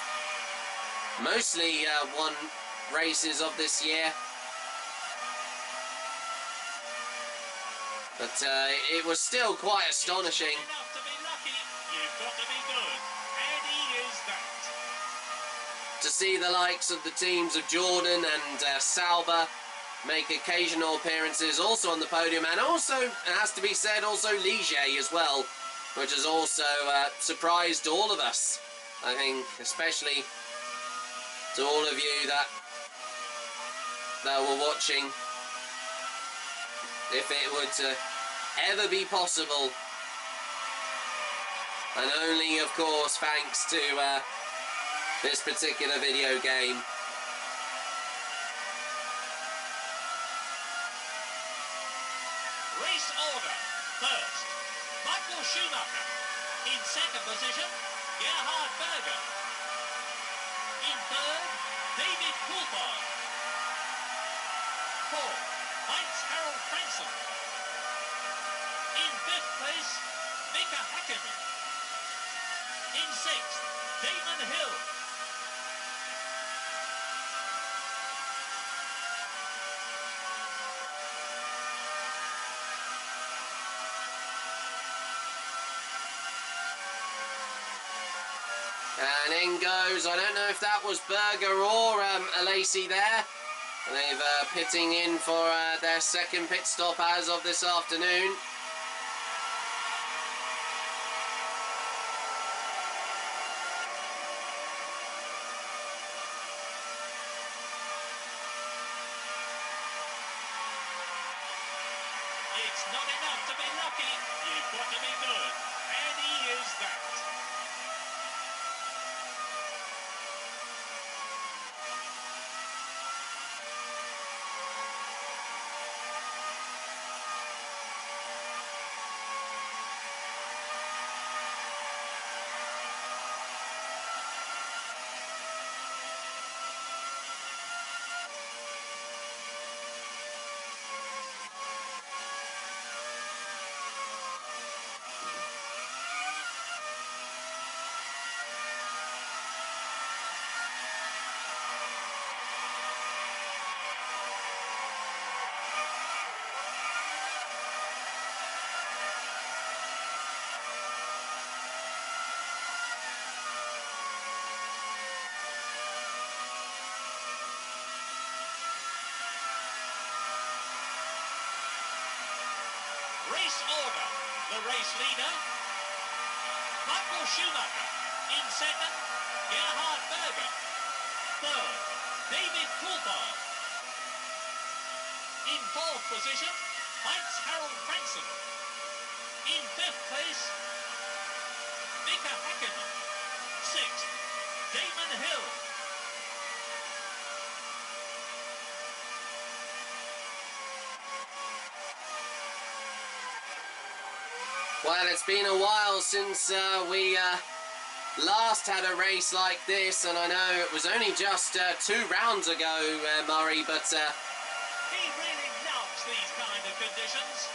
mostly won races of this year. But it was still quite astonishing. Enough to be lucky, you've got to be good. And he is that. To see the likes of the teams of Jordan and Sauber make occasional appearances also on the podium, and also, it has to be said, also Ligier as well, which has also surprised all of us, I think, especially to all of you that were watching, if it were to ever be possible, and only, of course, thanks to this particular video game. Race order. First, Michael Schumacher. In second position, Gerhard Berger. In third, David Coulthard. Fourth, Heinz-Harald Frentzen. In fifth place, Mika Häkkinen. In sixth, Damon Hill. And in goes, I don't know if that was Berger or Alesi there. They've pitting in for their second pit stop as of this afternoon. It's not enough to be lucky. You've got to be good. And he is that. race leader. Michael Schumacher in second. Gerhard Berger. Third, David Coulthard. In fourth position, Heinz-Harald Frentzen. In fifth place, Mika Häkkinen. Sixth, Damon Hill. Well, it's been a while since we last had a race like this, and I know it was only just 2 rounds ago, Murray, but He really loves these kind of conditions.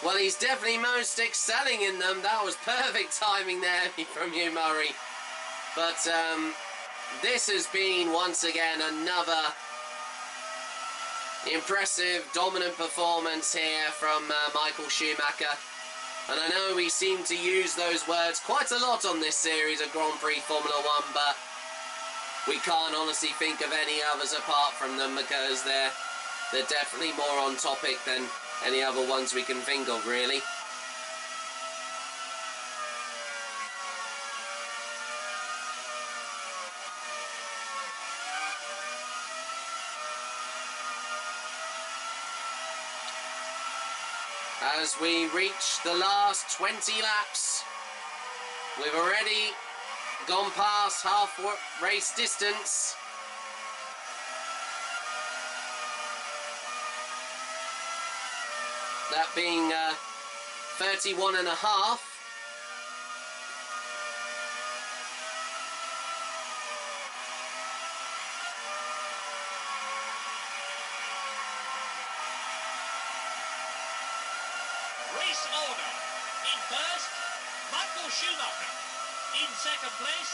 well, he's definitely most excelling in them. That was perfect timing there from you, Murray. But this has been, once again, another impressive, dominant performance here from Michael Schumacher. And I know we seem to use those words quite a lot on this series of Grand Prix Formula 1, but we can't honestly think of any others apart from them, because they're definitely more on topic than any other ones we can think of, really. As we reach the last 20 laps, we've already gone past half race distance. That being 31 and a half. Race order. In first, Michael Schumacher. In second place,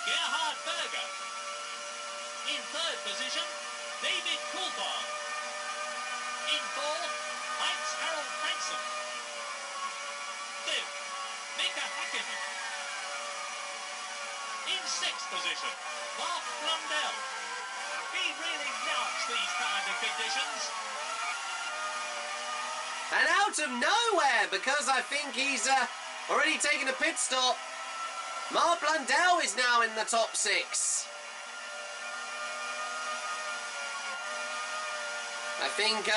Gerhard Berger. In third position, David Coulthard. In fourth, Heinz-Harald Frentzen. Fifth, Mika Häkkinen. In sixth position, Mark Blundell. He really loves these kind of conditions. And out of nowhere, because I think he's already taken a pit stop, Mark Blundell is now in the top 6. I think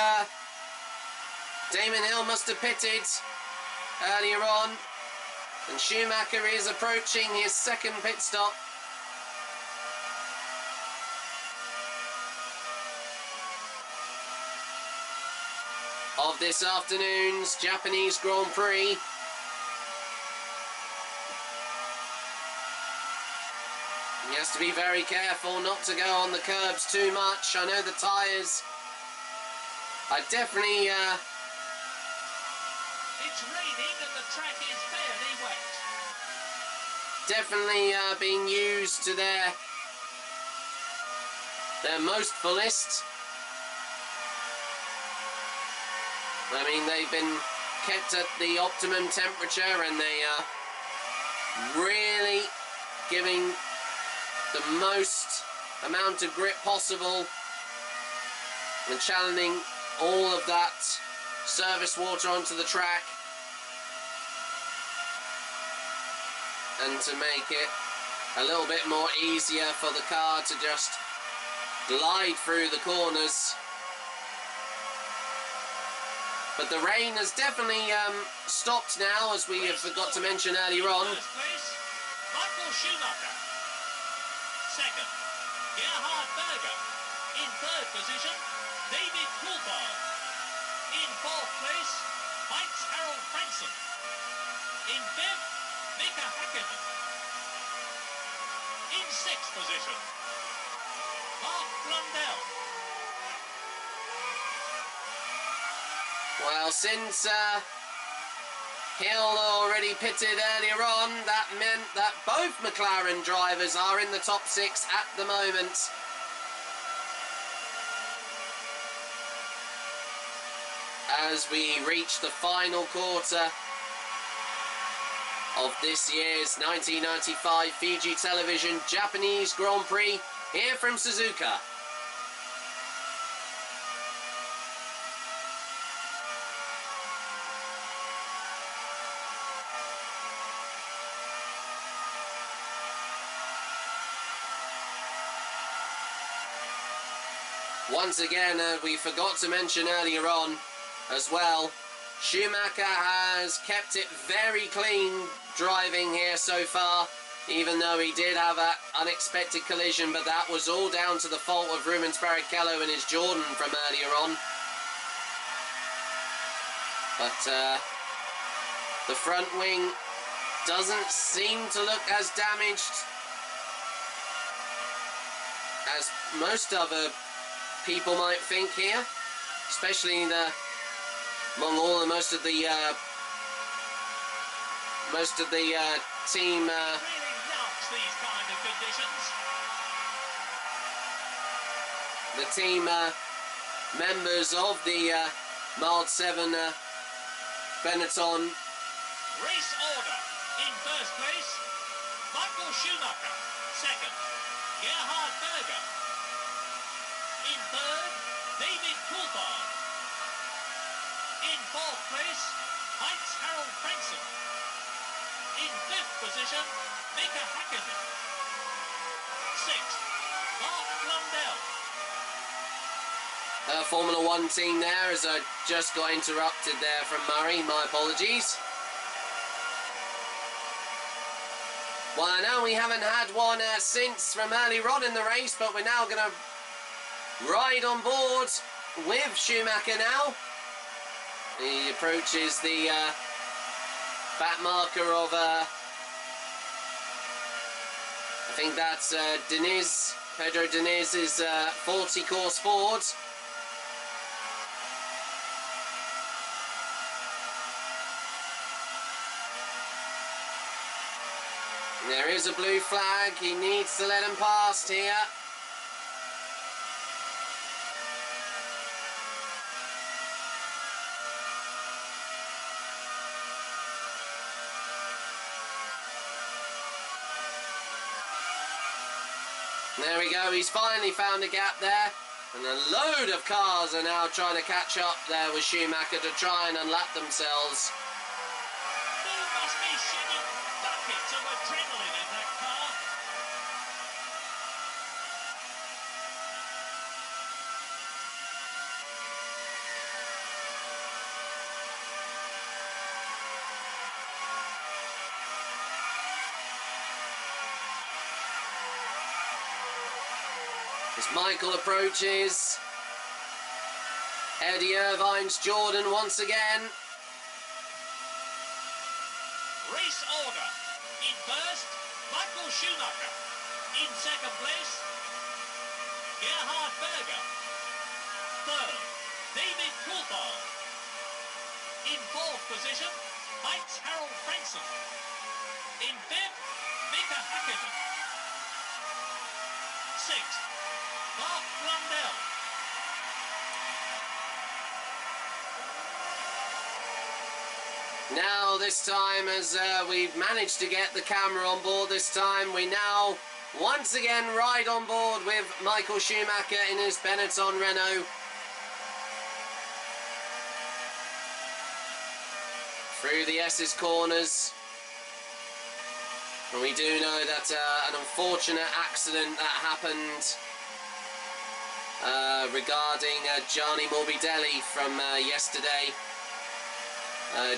Damon Hill must have pitted earlier on, and Schumacher is approaching his second pit stop. Of this afternoon's Japanese Grand Prix. He has to be very careful not to go on the curbs too much. I know the tyres are definitely It's raining and the track is fairly wet. definitely being used to their most fullest. I mean, they've been kept at the optimum temperature, and they are really giving the most amount of grip possible and channeling all of that surface water onto the track, and to make it a little bit more easier for the car to just glide through the corners. But the rain has definitely stopped now, as we have forgot to mention earlier on. First place, Michael Schumacher. Second, Gerhard Berger. In third position, David Coulthard. In fourth place, Heinz-Harald Frentzen. In fifth, Mika Häkkinen. In sixth position, Mark Blundell. Well, since Hill already pitted earlier on, that meant that both McLaren drivers are in the top 6 at the moment. As we reach the final quarter of this year's 1995 Fiji Television Japanese Grand Prix here from Suzuka. Once again, we forgot to mention earlier on as well, Schumacher has kept it very clean driving here so far, even though he did have an unexpected collision, but that was all down to the fault of Rubens Barrichello and his Jordan from earlier on. But the front wing doesn't seem to look as damaged as most other people might think here, especially among all the most of the team. Really loves these kind of conditions. The team members of the Mild 7 Benetton. Race order. In first place, Michael Schumacher. Second, Gerhard Berger. In third, David Coulthard. In fourth place, Heinz Harald Frentzen. In fifth position, Mika Häkkinen. Sixth, Mark Blundell. Formula 1 team there, as I just got interrupted there from Murray, my apologies. Well, I know we haven't had one since from earlier on in the race, but we're now going to ride on board with Schumacher now. He approaches the back marker of, I think that's Diniz, Pedro Diniz's 40 course Ford. There is a blue flag, he needs to let him past here. There we go, he's finally found a gap there, and a load of cars are now trying to catch up there with Schumacher to try and unlap themselves. There must be shedding buckets of adrenaline in that car. As Michael approaches, Eddie Irvine's Jordan once again. Race order. In first, Michael Schumacher. In second place, Gerhard Berger. Third, David Coulthard. In fourth position, Heinz Harald Frentzen. In fifth, Mika Häkkinen. Sixth, Mark Blundell. Now this time, as we've managed to get the camera on board this time, we now once again ride on board with Michael Schumacher in his Benetton Renault. Through the S's corners. And we do know that an unfortunate accident that happened regarding Gianni Morbidelli from yesterday,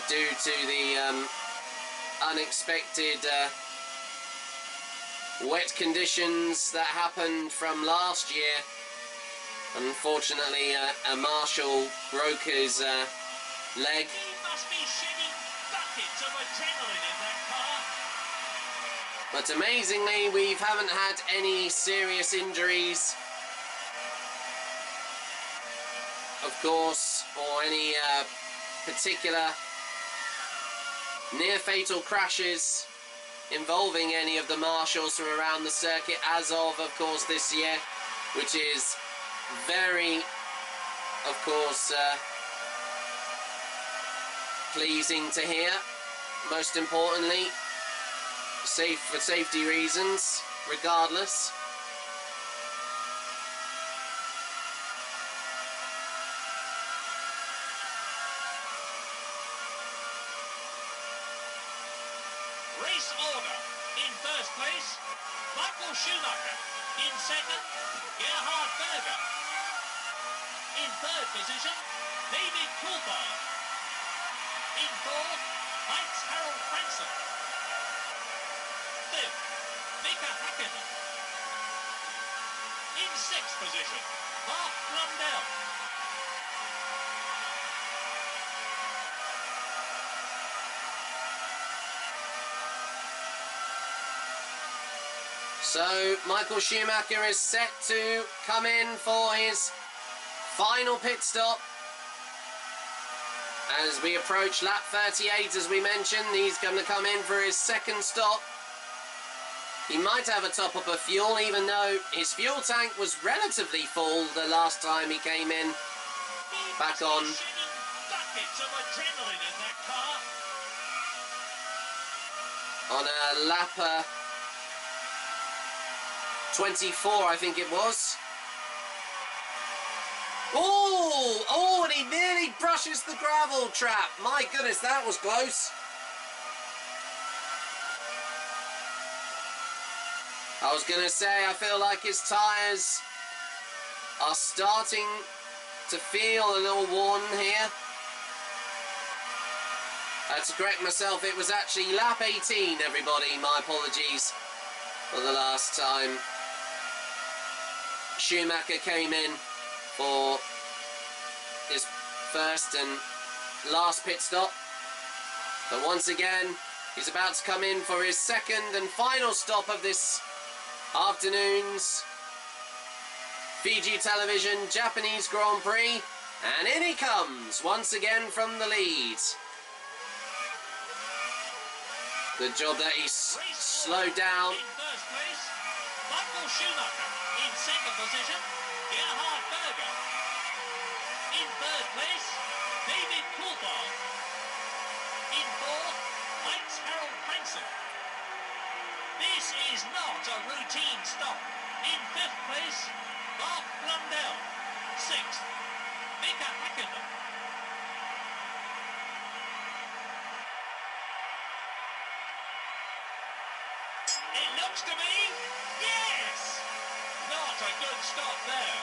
due to the unexpected wet conditions that happened from last year. Unfortunately, a marshal broke his leg. He must be shedding buckets of adrenaline in that car. But amazingly, we haven't had any serious injuries, of course, or any particular near-fatal crashes involving any of the marshals from around the circuit as of course, this year, which is very, of course, pleasing to hear. Most importantly, for safety reasons, regardless. Race order. In first place, Michael Schumacher. In second, Gerhard Berger. In third position, David Coulthard. In fourth, Mike's Harold Franson. Fifth, Mika Hakkinen. In sixth position, Mark Blundell. So Michael Schumacher is set to come in for his final pit stop. As we approach lap 38, as we mentioned, he's going to come in for his second stop. He might have a top up of fuel, even though his fuel tank was relatively full the last time he came in. Back on. Buckets of adrenaline in that car. On a lap 24, I think it was. Oh, and he nearly brushes the gravel trap. My goodness, that was close. I was going to say, I feel like his tyres are starting to feel a little worn here. To correct myself, it was actually lap 18, everybody. My apologies for the last time Schumacher came in for his first and last pit stop. But once again, he's about to come in for his second and final stop of this afternoon's Fiji Television Japanese Grand Prix. And in he comes, once again from the lead. Good job that he slowed down. In first place, Michael Schumacher. In second position, Gerhard Berger. In third place, David Coulthard. In fourth, Mike's Harold Franson. This is not a routine stop. In fifth place, Mark Blundell. Sixth, Mika Hakkinen. It looks to me, yes! Not a good stop there.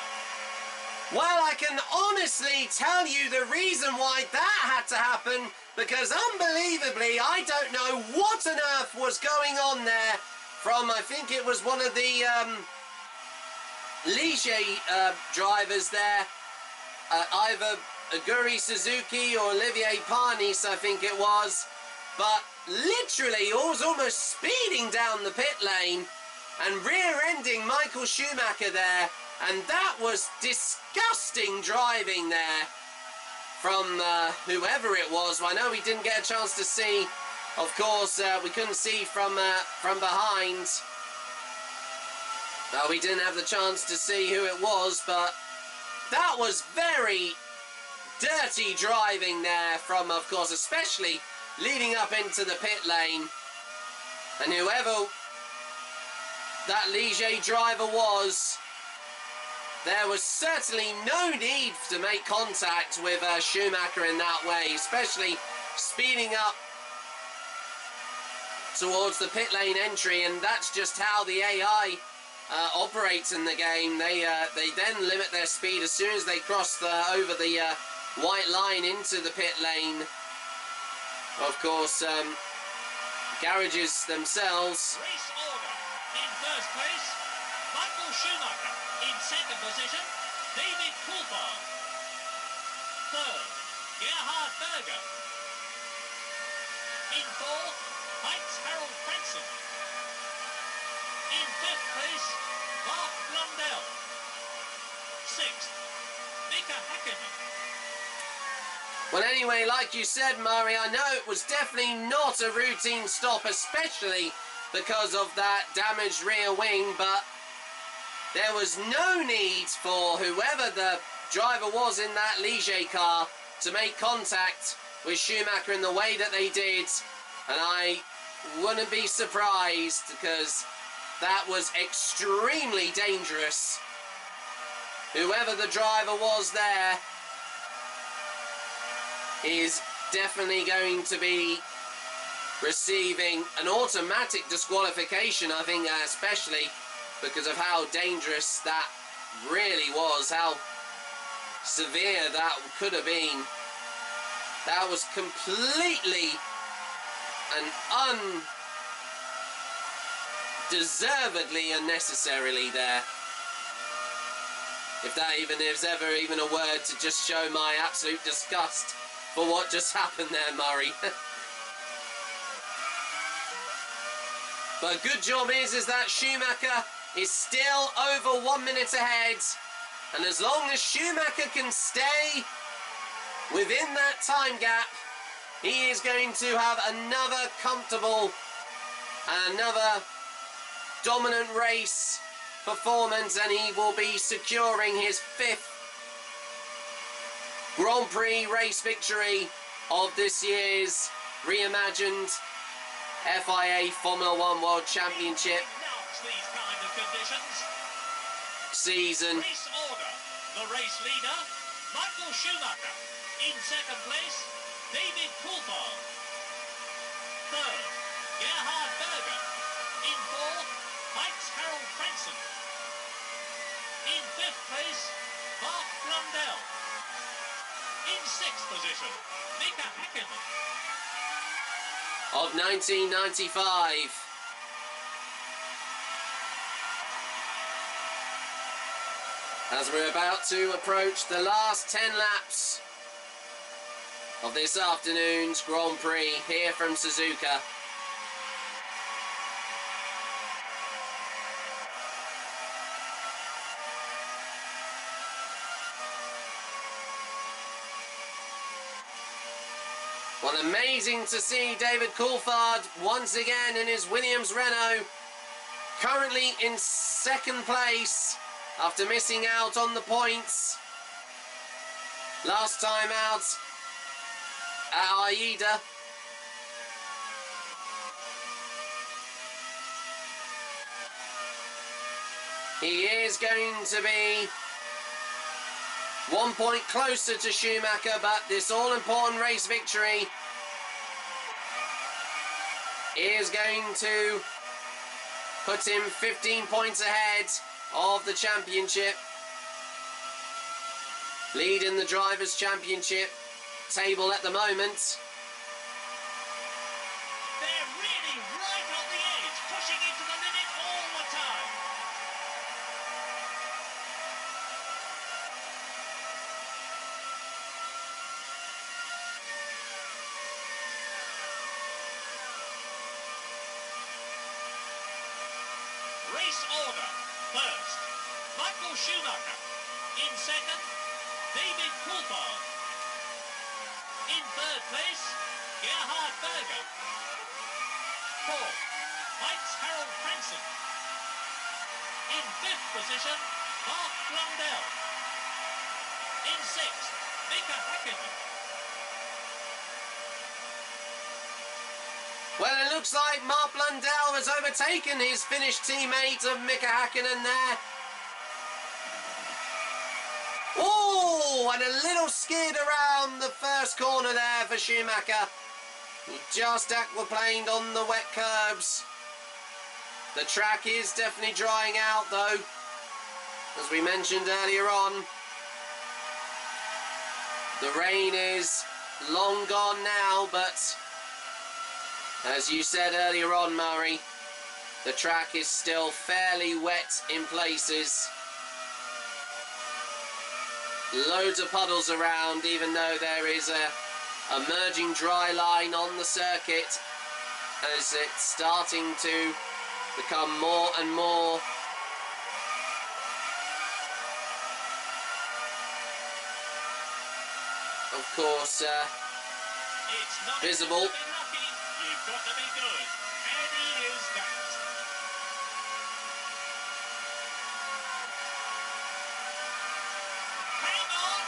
Well, I can honestly tell you the reason why that had to happen, because unbelievably, I don't know what on earth was going on there from, I think it was one of the Ligier drivers there, either Aguri Suzuki or Olivier Panis, I think it was, but literally was almost speeding down the pit lane and rear-ending Michael Schumacher there, and that was disgusting driving there from whoever it was. I know we didn't get a chance to see, of course, we couldn't see from behind. We didn't have the chance to see who it was, but that was very dirty driving there from, of course, especially leading up into the pit lane. And whoever that Ligier driver was, there was certainly no need to make contact with Schumacher in that way, especially speeding up towards the pit lane entry, and that's just how the AI operates in the game. They then limit their speed as soon as they cross over the white line into the pit lane. Of course, garages themselves. Race order. In first place, Michael Schumacher. In second position, David Coulthard. Third, Gerhard Berger. In fourth, Mike's Harold Franson. In fifth place, Mark Blundell. Sixth, Mika Hakkinen. Well, anyway, like you said, Murray, I know it was definitely not a routine stop, especially because of that damaged rear wing, but there was no need for whoever the driver was in that Ligier car to make contact with Schumacher in the way that they did, and I wouldn't be surprised because that was extremely dangerous. Whoever the driver was there is definitely going to be receiving an automatic disqualification, I think, especially because of how dangerous that really was, how severe that could have been. That was completely and undeservedly unnecessarily there. If that even is ever even a word to just show my absolute disgust for what just happened there, Murray. But good job is that Schumacher is still over 1 minute ahead. And as long as Schumacher can stay within that time gap, he is going to have another comfortable and another dominant race performance, and he will be securing his 5th Grand Prix race victory of this year's reimagined FIA Formula 1 World Championship These kind of conditions. season. Race order. The race leader, Michael Schumacher. In second place, David Coulthard. Third, Gerhard Berger. In fourth, Mike's Harold Franson. In fifth place, Mark Blundell. In sixth position, Mika Häkkinen. Of 1995. As we're about to approach the last 10 laps of this afternoon's Grand Prix here from Suzuka. Well, amazing to see David Coulthard once again in his Williams Renault, currently in second place after missing out on the points last time out at Aida. He is going to be 1 point closer to Schumacher, but this all-important race victory is going to put him 15 points ahead of the championship, leading the Drivers' Championship table at the moment. They're really right on the edge, pushing it to the limit all the time. Race order. First, Michael Schumacher. In second, David Coulthard. In third place, Gerhard Berger. Fourth, Mike's Harold Franson. In fifth position, Mark Blundell. In sixth, Mika Häkkinen. Well, it looks like Mark Blundell has overtaken his Finnish teammate of Mika Häkkinen there. Oh, and a little skid around the first corner there for Schumacher. He just aquaplaned on the wet curbs. The track is definitely drying out though, as we mentioned earlier on. The rain is long gone now, but as you said earlier on, Murray, the track is still fairly wet in places. Loads of puddles around, even though there is a emerging dry line on the circuit, as it's starting to become more and more of course It's not visible. enough to be lucky, you've got to be good. And he is that. Hang on!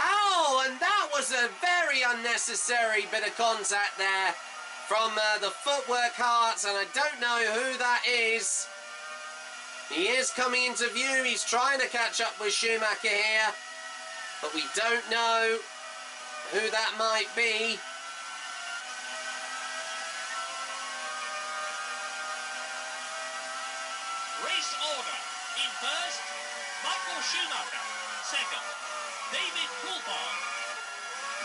Oh, and that was a very unnecessary bit of contact there from the footwork Hearts, and I don't know who that is. He is coming into view. He's trying to catch up with Schumacher here, but we don't know who that might be. Race order. In first, Michael Schumacher. Second, David Coulthard.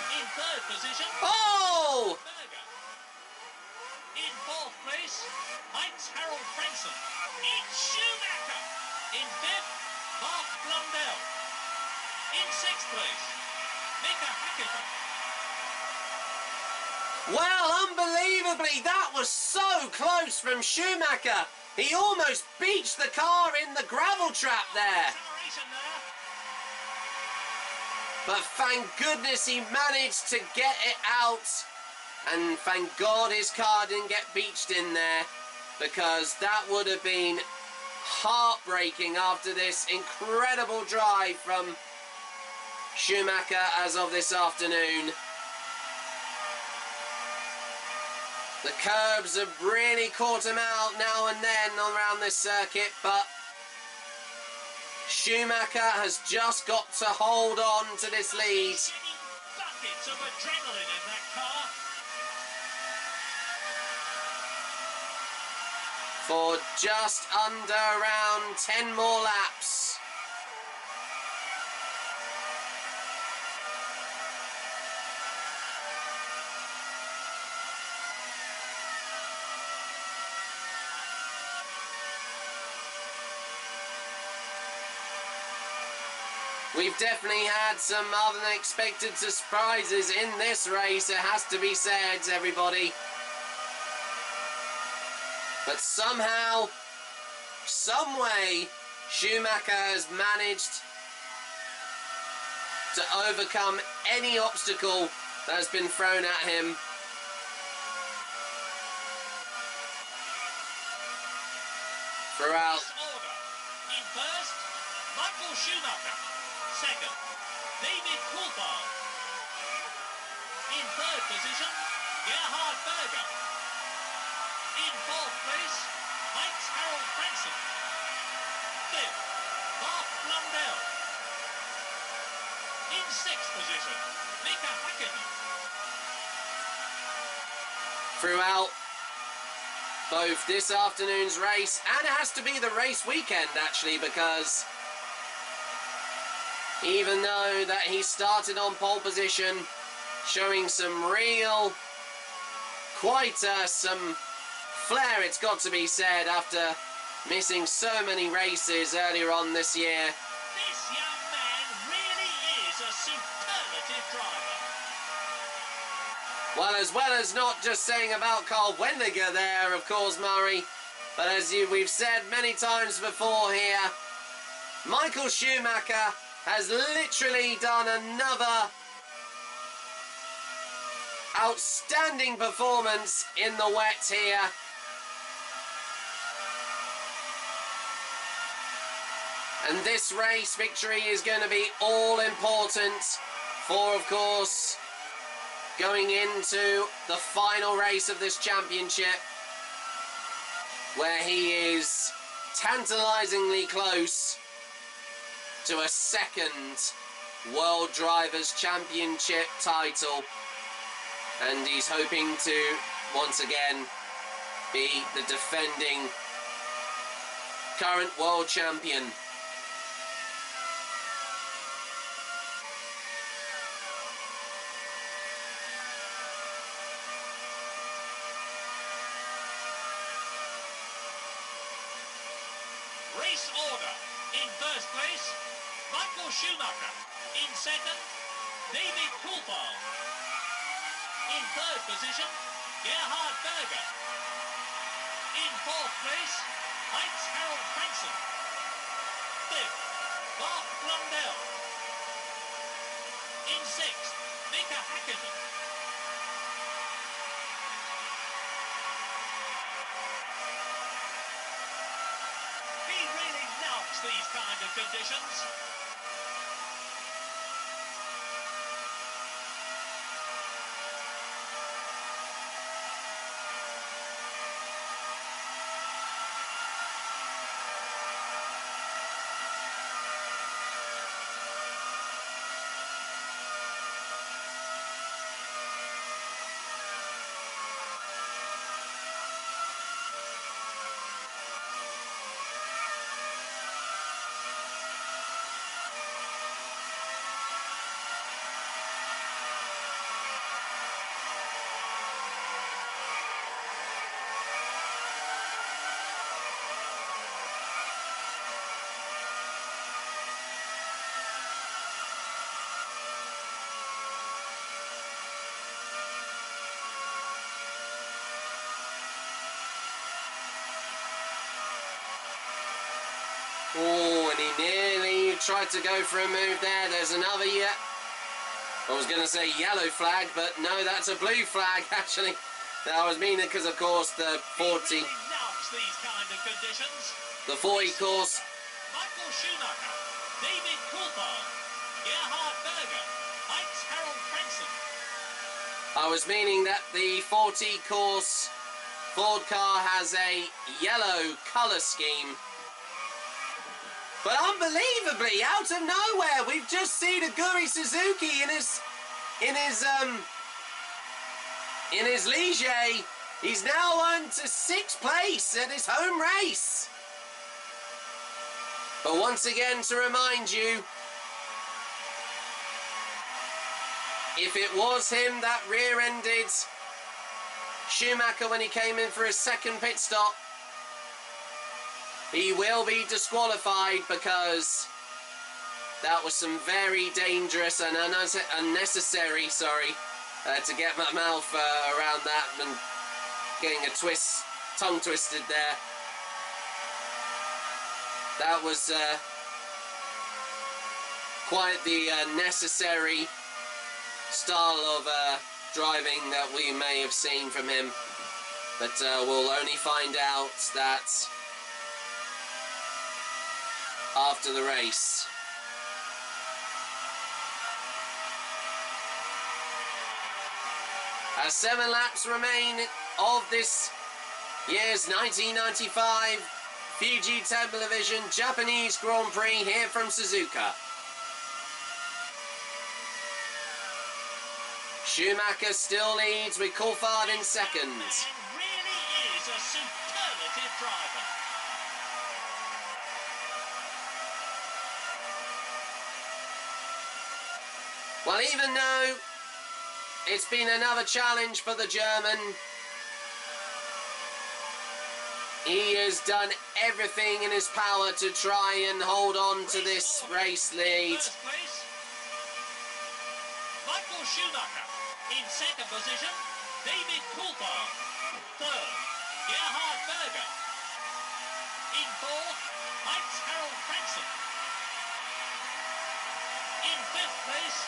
In third position, Oh! Berger. In fourth place, Heinz Harald Frentzen. It's Schumacher. In fifth, Mark Blundell. In sixth place, Mika Häkkinen. Well, unbelievably, that was so close from Schumacher. He almost beached the car in the gravel trap there. Acceleration there. But thank goodness he managed to get it out. And thank God his car didn't get beached in there, because that would have been heartbreaking after this incredible drive from Schumacher as of this afternoon. The curbs have really caught him out now and then around this circuit, but Schumacher has just got to hold on to this lead. Shedding buckets of adrenaline in that car. For just under around 10 more laps. We've definitely had some unexpected surprises in this race, it has to be said, everybody. But somehow, some way, Schumacher has managed to overcome any obstacle that has been thrown at him. Throughout. Order. In first, Michael Schumacher. Second, David Coulthard. In third position, Gerhard Berger. In fourth place, Heinz Harald Frentzen. Fifth, Mark Blundell. In sixth position, Mika Häkkinen. Throughout both this afternoon's race, and it has to be the race weekend actually, because even though that he started on pole position, showing some real, some flair, it's got to be said, after missing so many races earlier on this year. This young man really is a superlative driver. Well as not just saying about Carl Wendiger there, of course, Murray, but as we've said many times before here, Michael Schumacher has literally done another outstanding performance in the wet here. And this race victory is going to be all important for, of course, going into the final race of this championship, where he is tantalizingly close to a second World Drivers' Championship title, and he's hoping to once again be the defending current world champion. Race order. In first place, Michael Schumacher. In second, David Coulthard. In third position, Gerhard Berger. In fourth place, Heinz Harald Frentzen. Fifth, Mark Blundell. In sixth, Mika Häkkinen. He really loves these kind of conditions. tried to go for a move there. There's another I was going to say yellow flag, but no, that's a blue flag, actually. I was meaning because, of course, the 40... He really loves these kind of conditions. The 40 course... Michael Schumacher, David Coulthard, Gerhard Berger, Heinz Harald Frentzen. I was meaning that the 40 course Ford car has a yellow colour scheme. But unbelievably, out of nowhere, we've just seen Aguri Suzuki in his Ligier. He's now on to 6th place at his home race. But once again, to remind you, if it was him that rear-ended Schumacher when he came in for his second pit stop, he will be disqualified because that was some very dangerous and unnecessary, to get my mouth around that and getting a tongue twisted there. That was quite the necessary style of driving that we may have seen from him. But we'll only find out that after the race. As 7 laps remain of this year's 1995 Fuji Television Japanese Grand Prix here from Suzuka. Schumacher still leads with Coulthard in second. Really is a superlative driver. Well, even though it's been another challenge for the German, he has done everything in his power to try and hold on to this race lead. First place, Michael Schumacher. In second position, David Coulthard. Third, Gerhard Berger. In fourth, Heinz Harald Frentzen. In fifth place,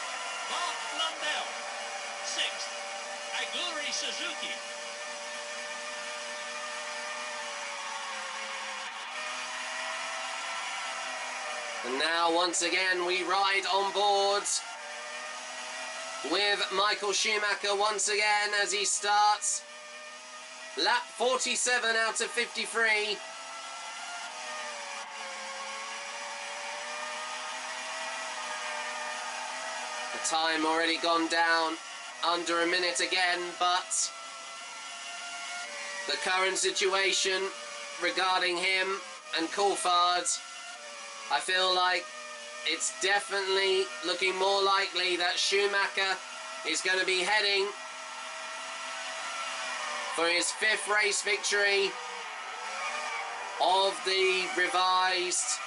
Mark Blundell. Sixth, Aguri Suzuki. And now, once again, we ride on board with Michael Schumacher once again as he starts lap 47 out of 53. The time already gone down under a minute again, but the current situation regarding him and Coulthard, I feel like it's definitely looking more likely that Schumacher is going to be heading for his 5th race victory of the revised,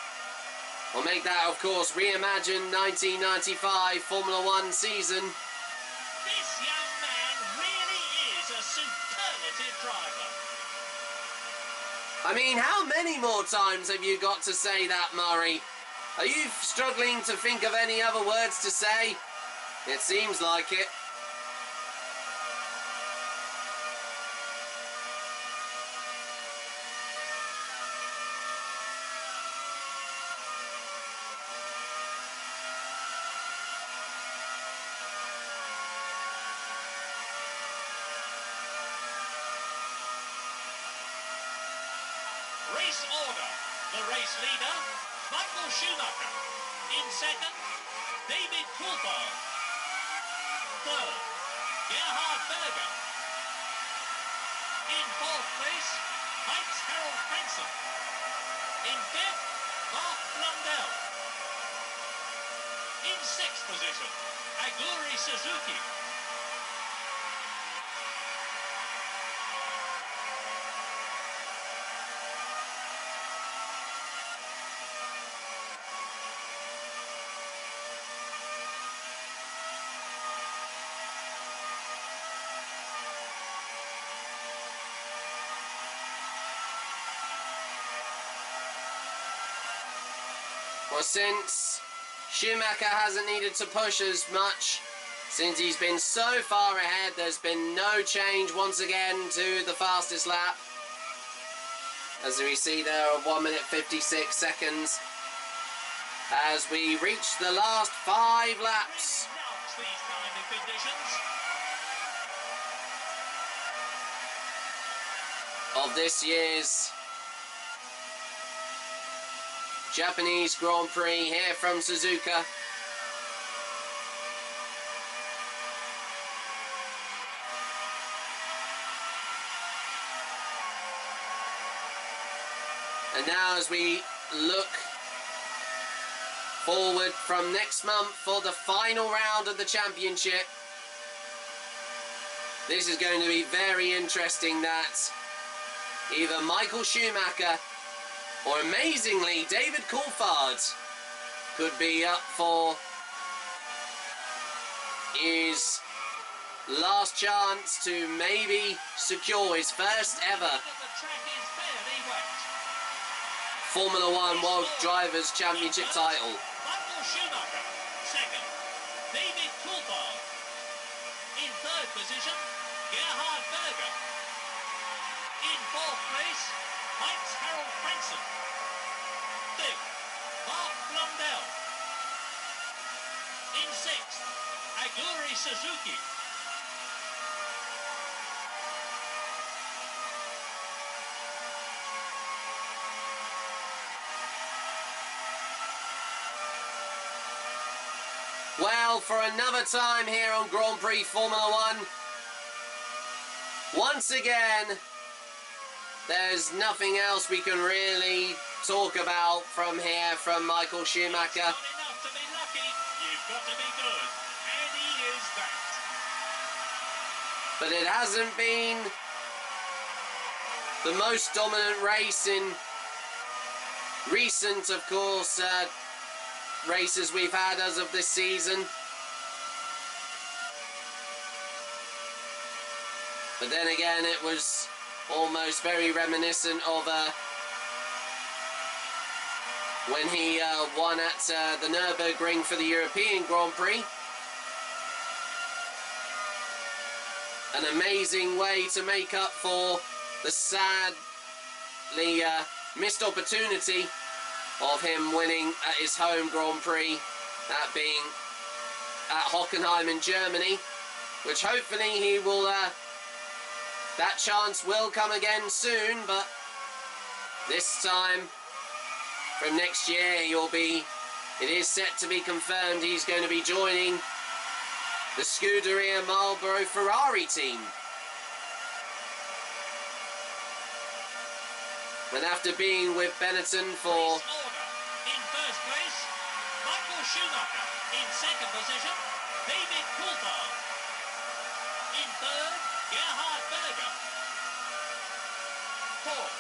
we'll make that, of course, reimagined 1995 Formula 1 season. This young man really is a superlative driver. I mean, how many more times have you got to say that, Murray? Are you struggling to think of any other words to say? It seems like it. Race order. The race leader, Michael Schumacher. In second, David Coulthard. Third, Gerhard Berger. In fourth place, Heinz Harald Frentzen. In fifth, Mark Blundell. In sixth position, Aguri Suzuki. Well, since Schumacher hasn't needed to push as much, since he's been so far ahead, there's been no change once again to the fastest lap. As we see there, 1 minute 56 seconds. As we reach the last 5 laps. These kind of conditions. Of this year's Japanese Grand Prix here from Suzuka. And now as we look forward from next month for the final round of the championship, this is going to be very interesting that either Michael Schumacher or amazingly David Coulthard could be up for his last chance to maybe secure his first ever Formula One World Drivers' Championship title. Michael Schumacher, second. David Coulthard. In third position, Gerhard Berger. In fourth place, Heinz-Harald Frentzen. Fifth, Mark Blundell. In sixth, Aguri Suzuki. Well, for another time here on Grand Prix Formula 1, once again, there's nothing else we can really talk about from here from Michael Schumacher. Not enough to be lucky, you've got to be good, and he is that. But it hasn't been the most dominant race in recent, of course, races we've had as of this season. But then again, it was almost very reminiscent of when he won at the Nürburgring for the European Grand Prix. An amazing way to make up for the sadly missed opportunity of him winning at his home Grand Prix, that being at Hockenheim in Germany, which hopefully he will, that chance will come again soon, but this time from next year it is set to be confirmed he's going to be joining the Scuderia Marlboro Ferrari team. And after being with Benetton for... In first place, Michael Schumacher. In second position, David Coulthard. In third, Gerhard Berger. Fourth,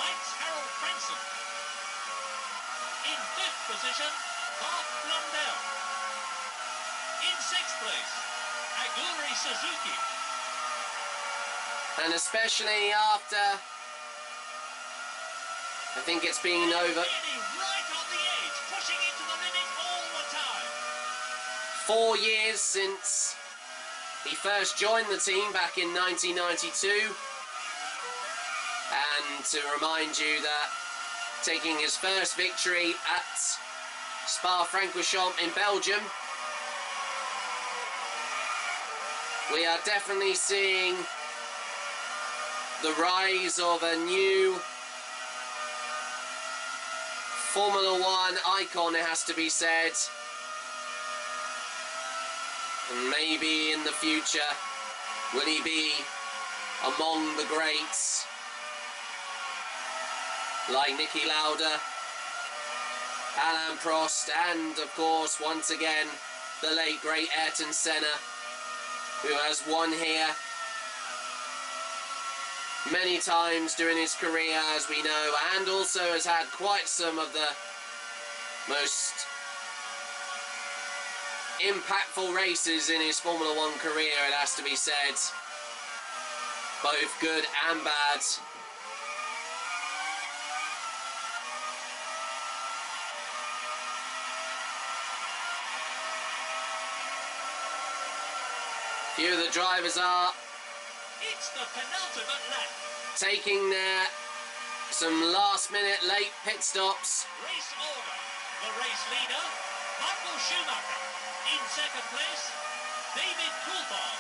Heinz-Harald Frentzen. In fifth position, Mark Blundell. In sixth place, Aguri Suzuki. And especially after... I think it's been over... Really right on the edge, pushing it to the limit all the time. 4 years since he first joined the team back in 1992. And to remind you that taking his first victory at Spa-Francorchamps in Belgium, we are definitely seeing the rise of a new Formula One icon, it has to be said. And maybe in the future, will he be among the greats like Niki Lauda, Alain Prost, and of course, once again, the late great Ayrton Senna, who has won here many times during his career, as we know, and also has had quite some of the most impactful races in his Formula One career, it has to be said. Both good and bad. Few of the drivers are It's the penultimate lap. taking some last-minute late pit stops. Race order. The race leader, Michael Schumacher. In second place, David Coulthard.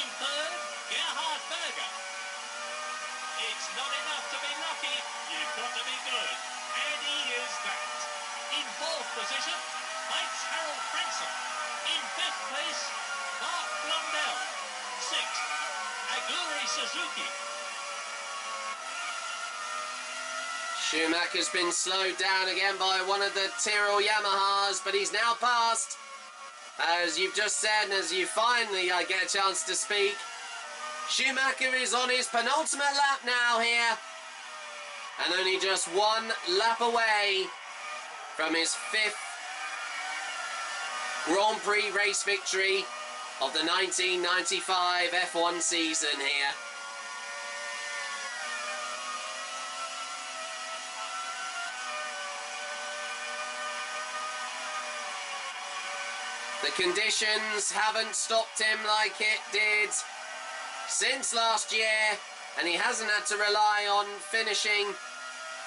In third, Gerhard Berger. It's not enough to be lucky. You've got to be good. And he is that. In fourth position, Mike's Harold Franson. In fifth place, Mark Blundell. Sixth, Aguri Suzuki. Schumacher's been slowed down again by one of the Tyrrell Yamahas, but he's now passed. As you've just said, and as you finally get a chance to speak, Schumacher is on his penultimate lap now here, and only just one lap away from his 5th Grand Prix race victory of the 1995 F1 season here. The conditions haven't stopped him like it did since last year, and he hasn't had to rely on finishing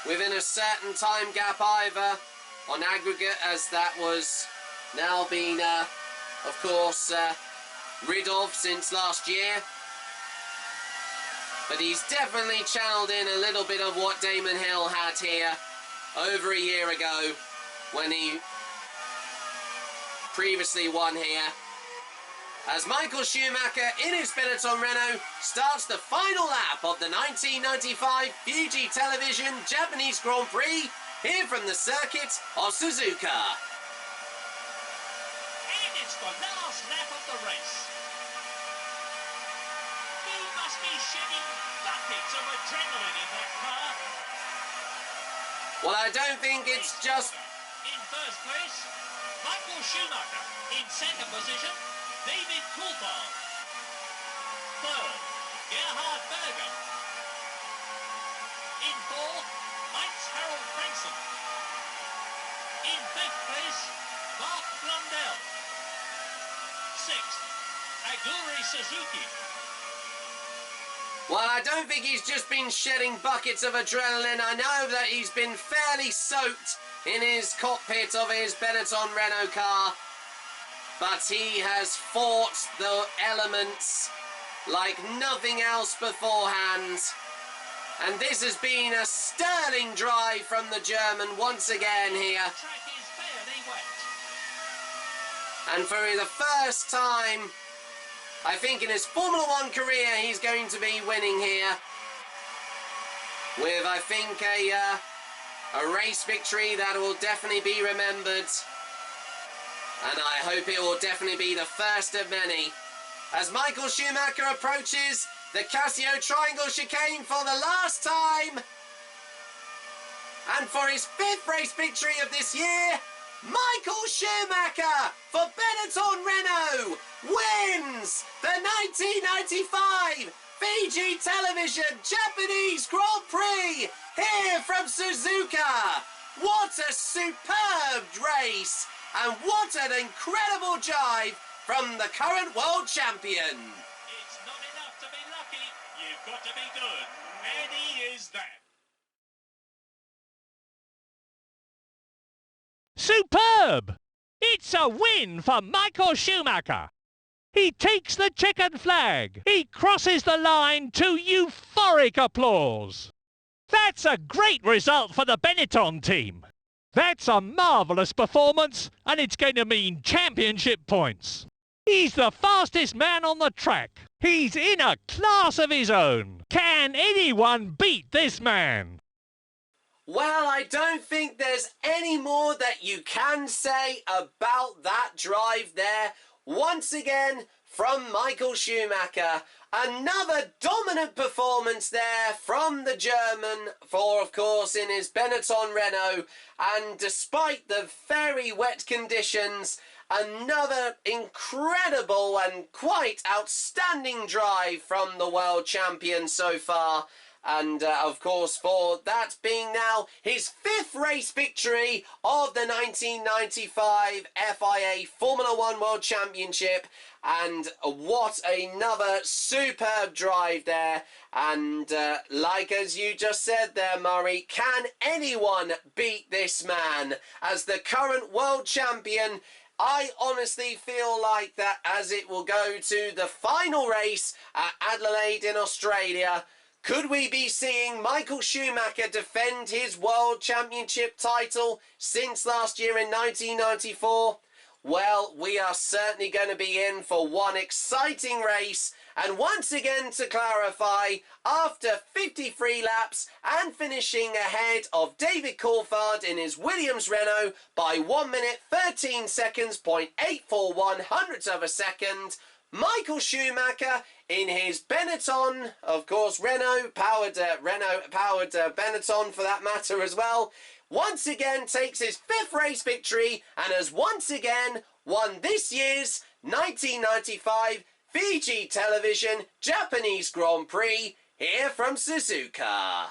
within a certain time gap either on aggregate, as that was now been, of course, rid of since last year. But he's definitely channeled in a little bit of what Damon Hill had here over a year ago when he previously won here, as Michael Schumacher in his Benetton Renault starts the final lap of the 1995 Fuji Television Japanese Grand Prix here from the circuit of Suzuka. And it's the last lap of the race. He must be shedding buckets of adrenaline in that car. Well, I don't think it's just... In first place, Michael Schumacher. In second position, David Coulthard. Third, Gerhard Berger. In fourth, Mike's Harold Franson. In fifth place, Mark Blundell. Sixth, Aguri Suzuki. Well, I don't think he's just been shedding buckets of adrenaline. I know that he's been fairly soaked in his cockpit of his Benetton Renault car, but he has fought the elements like nothing else beforehand, and this has been a sterling drive from the German once again here, The track is fairly wet. and for the first time I think in his Formula 1 career he's going to be winning here with, I think, a race victory that will definitely be remembered, and I hope it will definitely be the first of many, as Michael Schumacher approaches the Casio Triangle chicane for the last time, and for his 5th race victory of this year, Michael Schumacher for Benetton Renault wins the 1995 Fiji Television Japanese Grand Prix here from Suzuka. What a superb race, and what an incredible drive from the current world champion. It's not enough to be lucky. You've got to be good. And he is that. Superb! It's a win for Michael Schumacher. He takes the checkered flag. He crosses the line to euphoric applause. That's a great result for the Benetton team. That's a marvellous performance, and it's going to mean championship points. He's the fastest man on the track. He's in a class of his own. Can anyone beat this man? Well, I don't think there's any more that you can say about that drive there. Once again, from Michael Schumacher, another dominant performance there from the German, for of course in his Benetton Renault, and despite the very wet conditions, another incredible and quite outstanding drive from the world champion so far, And of course, for that being now his 5th race victory of the 1995 FIA Formula 1 World Championship. And what another superb drive there. And like as you just said there, Murray, can anyone beat this man as the current world champion? I honestly feel like that as it will go to the final race at Adelaide in Australia. Could we be seeing Michael Schumacher defend his World Championship title since last year in 1994? Well, we are certainly going to be in for one exciting race. And once again, to clarify, after 53 laps and finishing ahead of David Coulthard in his Williams Renault by 1 minute 13 seconds, 0.841 hundredths of a second, Michael Schumacher in his Benetton, of course Renault-powered Benetton for that matter as well, once again takes his 5th race victory and has once again won this year's 1995 Fiji Television Japanese Grand Prix here from Suzuka.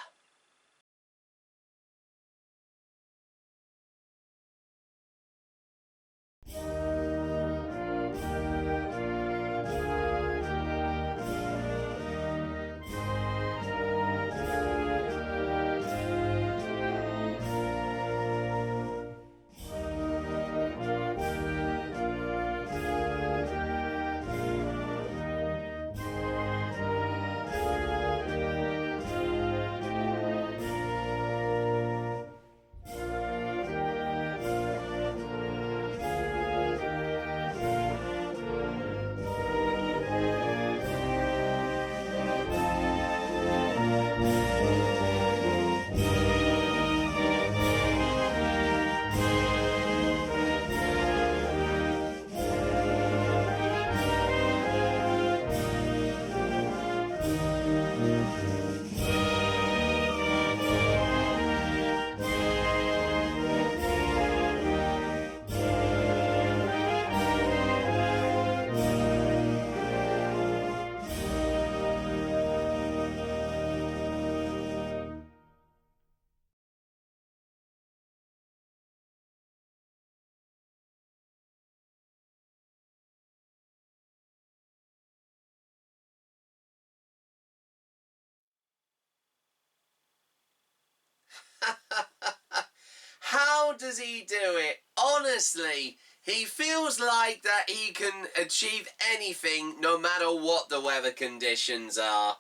How does he do it? Honestly, he feels like that he can achieve anything no matter what the weather conditions are.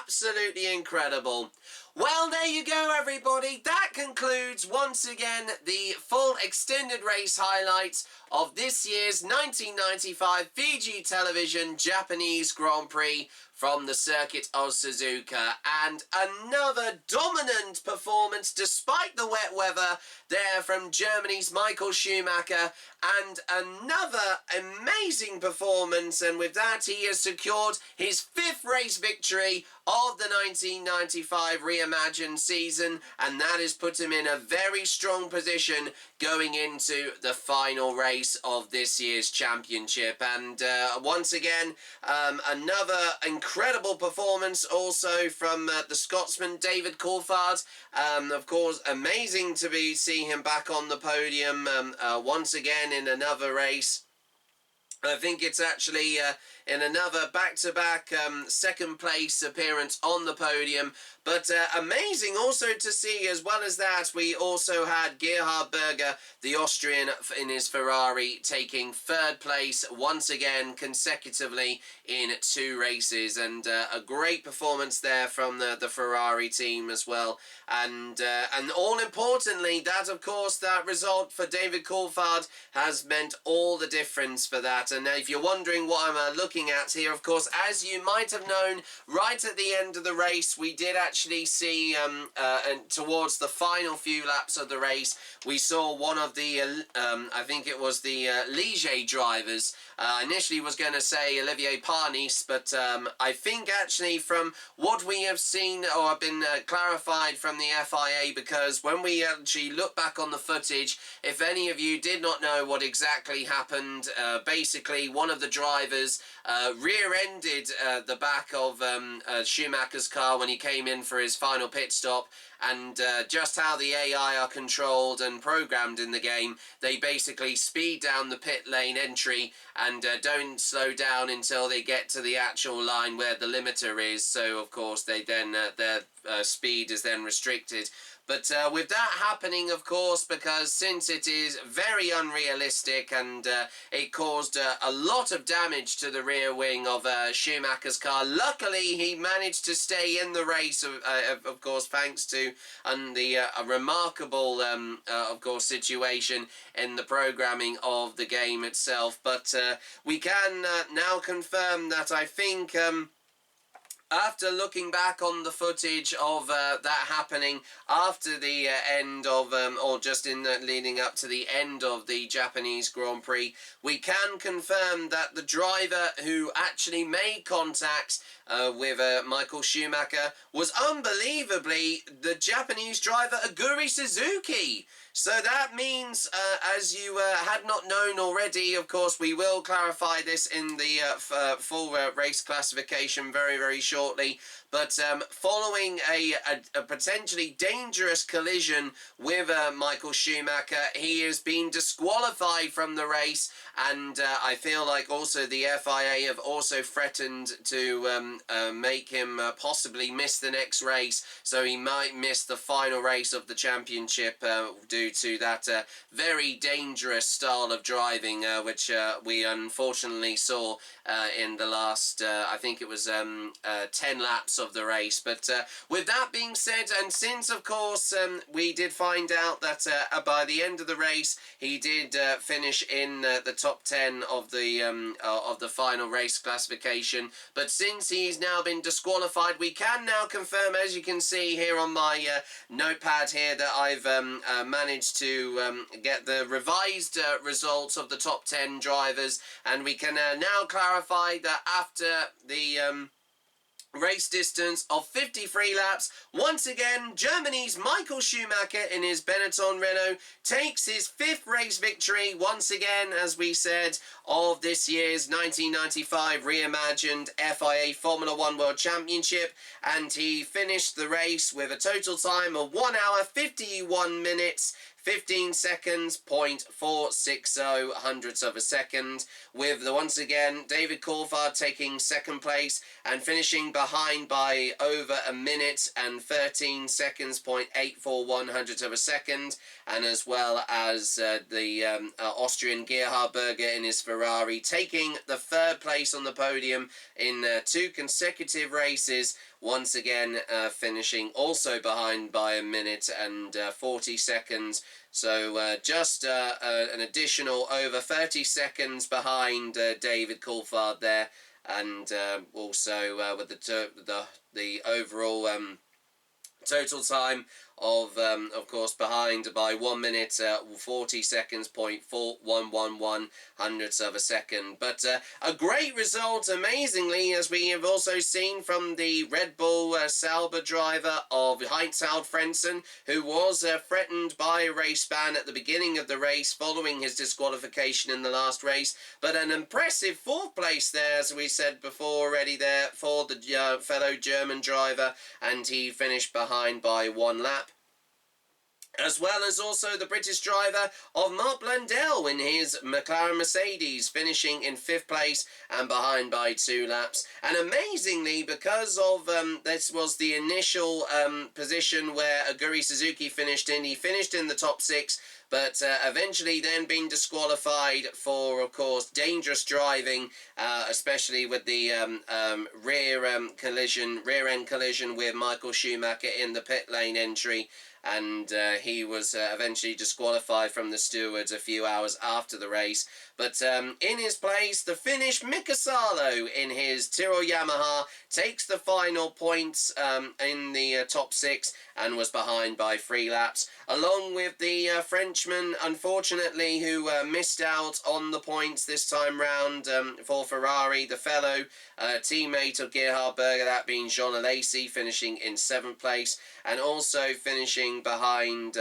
Absolutely incredible. Well, there you go, everybody. That concludes, once again, the full extended race highlights of this year's 1995 Fiji Television Japanese Grand Prix from the circuit of Suzuka. And another dominant performance, despite the wet weather, there from Germany's Michael Schumacher. And another amazing performance. And with that, he has secured his 5th race victory of the 1995 Reimagined season, and that has put him in a very strong position going into the final race of this year's championship. And once again, another incredible performance also from the Scotsman David Coulthard. Of course, amazing to see him back on the podium once again in another race. I think it's actually in another back-to-back second place appearance on the podium. But amazing also to see, as well as that, we also had Gerhard Berger, the Austrian, in his Ferrari, taking 3rd place once again consecutively in 2 races. And a great performance there from the Ferrari team as well. And all importantly, that, of course, that result for David Coulthard has meant all the difference for that. And if you're wondering what I'm looking at here, of course, as you might have known, right at the end of the race, we did actually see, and towards the final few laps of the race, we saw one of the, I think it was the Ligier drivers. Initially was going to say Olivier Parnis, but I think actually from what we have seen or have been clarified from the FIA, because when we actually look back on the footage, if any of you did not know what exactly happened, basically one of the drivers rear-ended the back of Schumacher's car when he came in for his final pit stop. And just how the AI are controlled and programmed in the game, they basically speed down the pit lane entry and don't slow down until they get to the actual line where the limiter is. So of course they then their speed is then restricted. But with that happening, of course, because since it is very unrealistic and it caused a lot of damage to the rear wing of Schumacher's car, luckily he managed to stay in the race, of course, thanks to a remarkable, of course, situation in the programming of the game itself. But we can now confirm that I think... after looking back on the footage of that happening after the end of, or just in the leading up to the end of the Japanese Grand Prix, we can confirm that the driver who actually made contact with Michael Schumacher was unbelievably the Japanese driver Aguri Suzuki. So that means, as you had not known already, of course, we will clarify this in the full race classification very, very shortly. But following a potentially dangerous collision with Michael Schumacher, he has been disqualified from the race. And I feel like also the FIA have also threatened to make him possibly miss the next race. So he might miss the final race of the championship due to that very dangerous style of driving, which we unfortunately saw in the last, I think it was 10 laps of the race. But with that being said, and since of course we did find out that by the end of the race he did finish in the top 10 of the final race classification, but since he's now been disqualified, we can now confirm, as you can see here on my notepad here, that I've managed to get the revised results of the top 10 drivers, and we can now clarify that after the race distance of 53 laps, once again Germany's Michael Schumacher in his Benetton Renault takes his 5th race victory once again, as we said, of this year's 1995 Reimagined FIA Formula 1 World Championship, and he finished the race with a total time of 1 hour 51 minutes 15 seconds, 0.460 hundredths of a second, with once again David Coulthard taking 2nd place and finishing behind by over a minute and 13 seconds, 0.841 hundredths of a second, and as well as the Austrian Gerhard Berger in his Ferrari taking the 3rd place on the podium in 2 consecutive races, once again finishing also behind by a minute and 40 seconds. So just an additional over 30 seconds behind David Coulthard there, and also with the overall total time of course behind by 1 minute 40 seconds, 0.4111 hundredths of a second. But a great result, amazingly, as we have also seen from the Red Bull Sauber driver of Heinz-Harald Frentzen, who was threatened by a race ban at the beginning of the race following his disqualification in the last race. But an impressive 4th place there, as we said before already, there for the fellow German driver, and he finished behind by 1 lap. As well as also the British driver of Mark Blundell in his McLaren Mercedes, finishing in 5th place and behind by 2 laps. And amazingly, because of this was the initial position where Aguri Suzuki finished in, he finished in the top 6, but eventually then being disqualified for, of course, dangerous driving, especially with the rear end collision with Michael Schumacher in the pit lane entry. And he was eventually disqualified from the stewards a few hours after the race. But in his place, the Finnish Mika Salo in his Tyrrell Yamaha takes the final points in the top 6 and was behind by 3 laps, along with the Frenchman, unfortunately, who missed out on the points this time round for Ferrari, the fellow teammate of Gerhard Berger, that being Jean Alesi, finishing in 7th place, and also finishing behind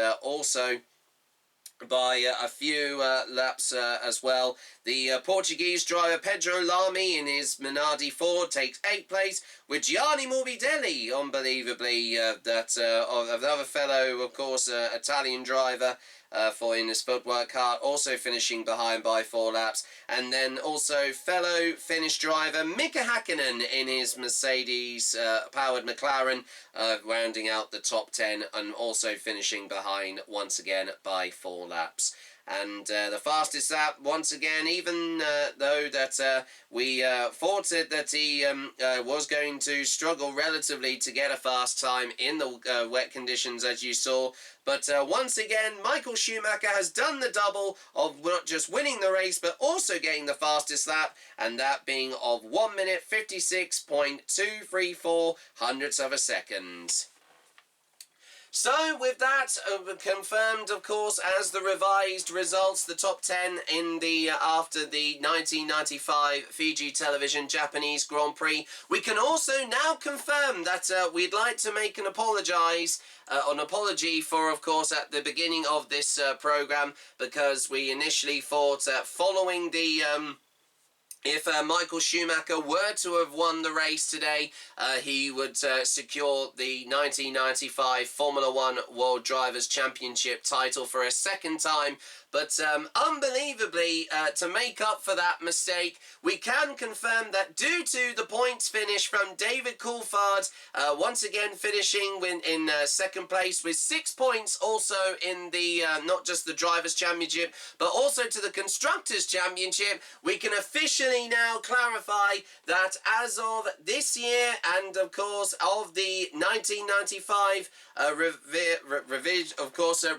by a few laps as well. The Portuguese driver Pedro Lamy in his Minardi Ford takes 8th place, with Gianni Morbidelli, unbelievably, of another fellow, of course, Italian driver, for in his footwork car, also finishing behind by 4 laps. And then also fellow Finnish driver Mika Hakkinen in his Mercedes powered McLaren, rounding out the top 10 and also finishing behind once again by 4 laps. And the fastest lap, once again, even though that we thought that he was going to struggle relatively to get a fast time in the wet conditions, as you saw. But once again, Michael Schumacher has done the double of not just winning the race, but also getting the fastest lap, and that being of 1 minute 56.234 hundredths of a second. So, with that confirmed, of course, as the revised results, the top 10 in the after the 1995 Fiji Television Japanese Grand Prix, we can also now confirm that we'd like to make an apology for, of course, at the beginning of this program, because we initially thought following the if Michael Schumacher were to have won the race today, he would secure the 1995 Formula One World Drivers' Championship title for a second time. But unbelievably, to make up for that mistake, we can confirm that due to the points finish from David Coulthard, once again finishing in second place with 6 points, also in the not just the Drivers' Championship, but also to the Constructors' Championship, we can officially now clarify that as of this year, and of course of the 1995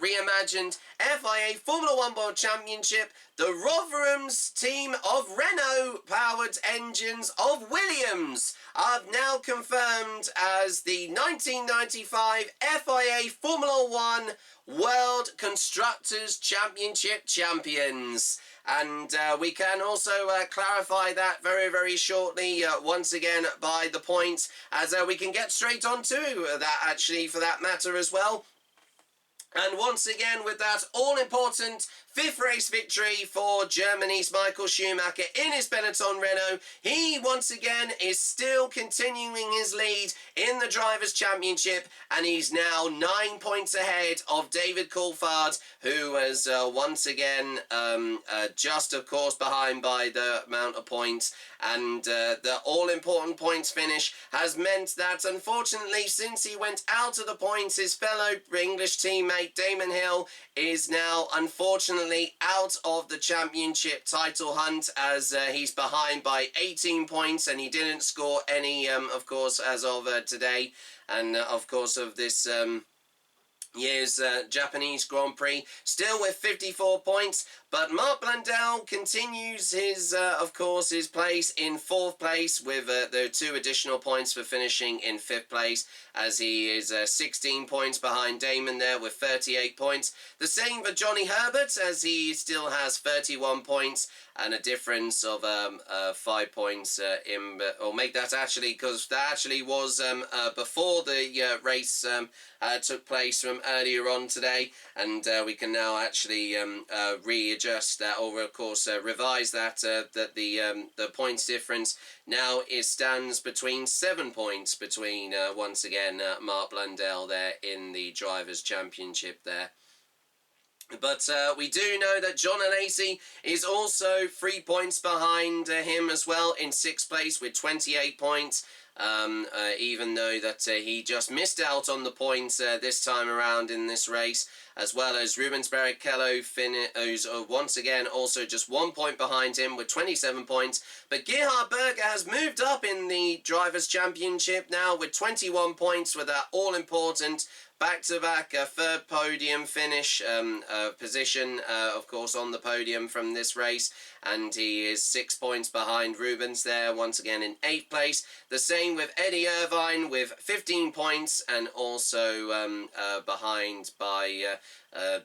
reimagined FIA Formula One World Championship, the Rotherham's team of Renault-powered engines of Williams are now confirmed as the 1995 FIA Formula One World Constructors' Championship champions. And we can also clarify that very, very shortly, once again, by the points, as we can get straight on to that, actually, for that matter as well. And once again, with that all-important 5th race victory for Germany's Michael Schumacher in his Benetton Renault, he once again is still continuing his lead in the Drivers' Championship, and he's now 9 points ahead of David Coulthard, who was once again just, of course, behind by the amount of points. And the all-important points finish has meant that, unfortunately, since he went out of the points, his fellow English teammate Damon Hill is now, unfortunately, out of the championship title hunt, as he's behind by 18 points, and he didn't score any, of course, as of today, and, of course, of this year's Japanese Grand Prix, still with 54 points. But Mark Blundell continues his, of course, his place in 4th place with the 2 additional points for finishing in 5th place, as he is 16 points behind Damon there with 38 points. The same for Johnny Herbert, as he still has 31 points and a difference of 5 points or make that actually, because that actually was before the race took place from earlier on today, and we can now actually readjust that, or of course revise that, that the points difference now stands between 7 points between once again Mark Blundell there in the Drivers' Championship there. But we do know that John Alesi is also 3 points behind him as well in 6th place with 28 points. Even though that he just missed out on the points this time around in this race, as well as Rubens Barrichello, who's once again also just 1 point behind him with 27 points. But Gerhard Berger has moved up in the Drivers' Championship now with 21 points with that all-important back-to-back third podium finish position, of course, on the podium from this race, and he is 6 points behind Rubens there, once again in 8th place. The same with Eddie Irvine with 15 points, and also behind by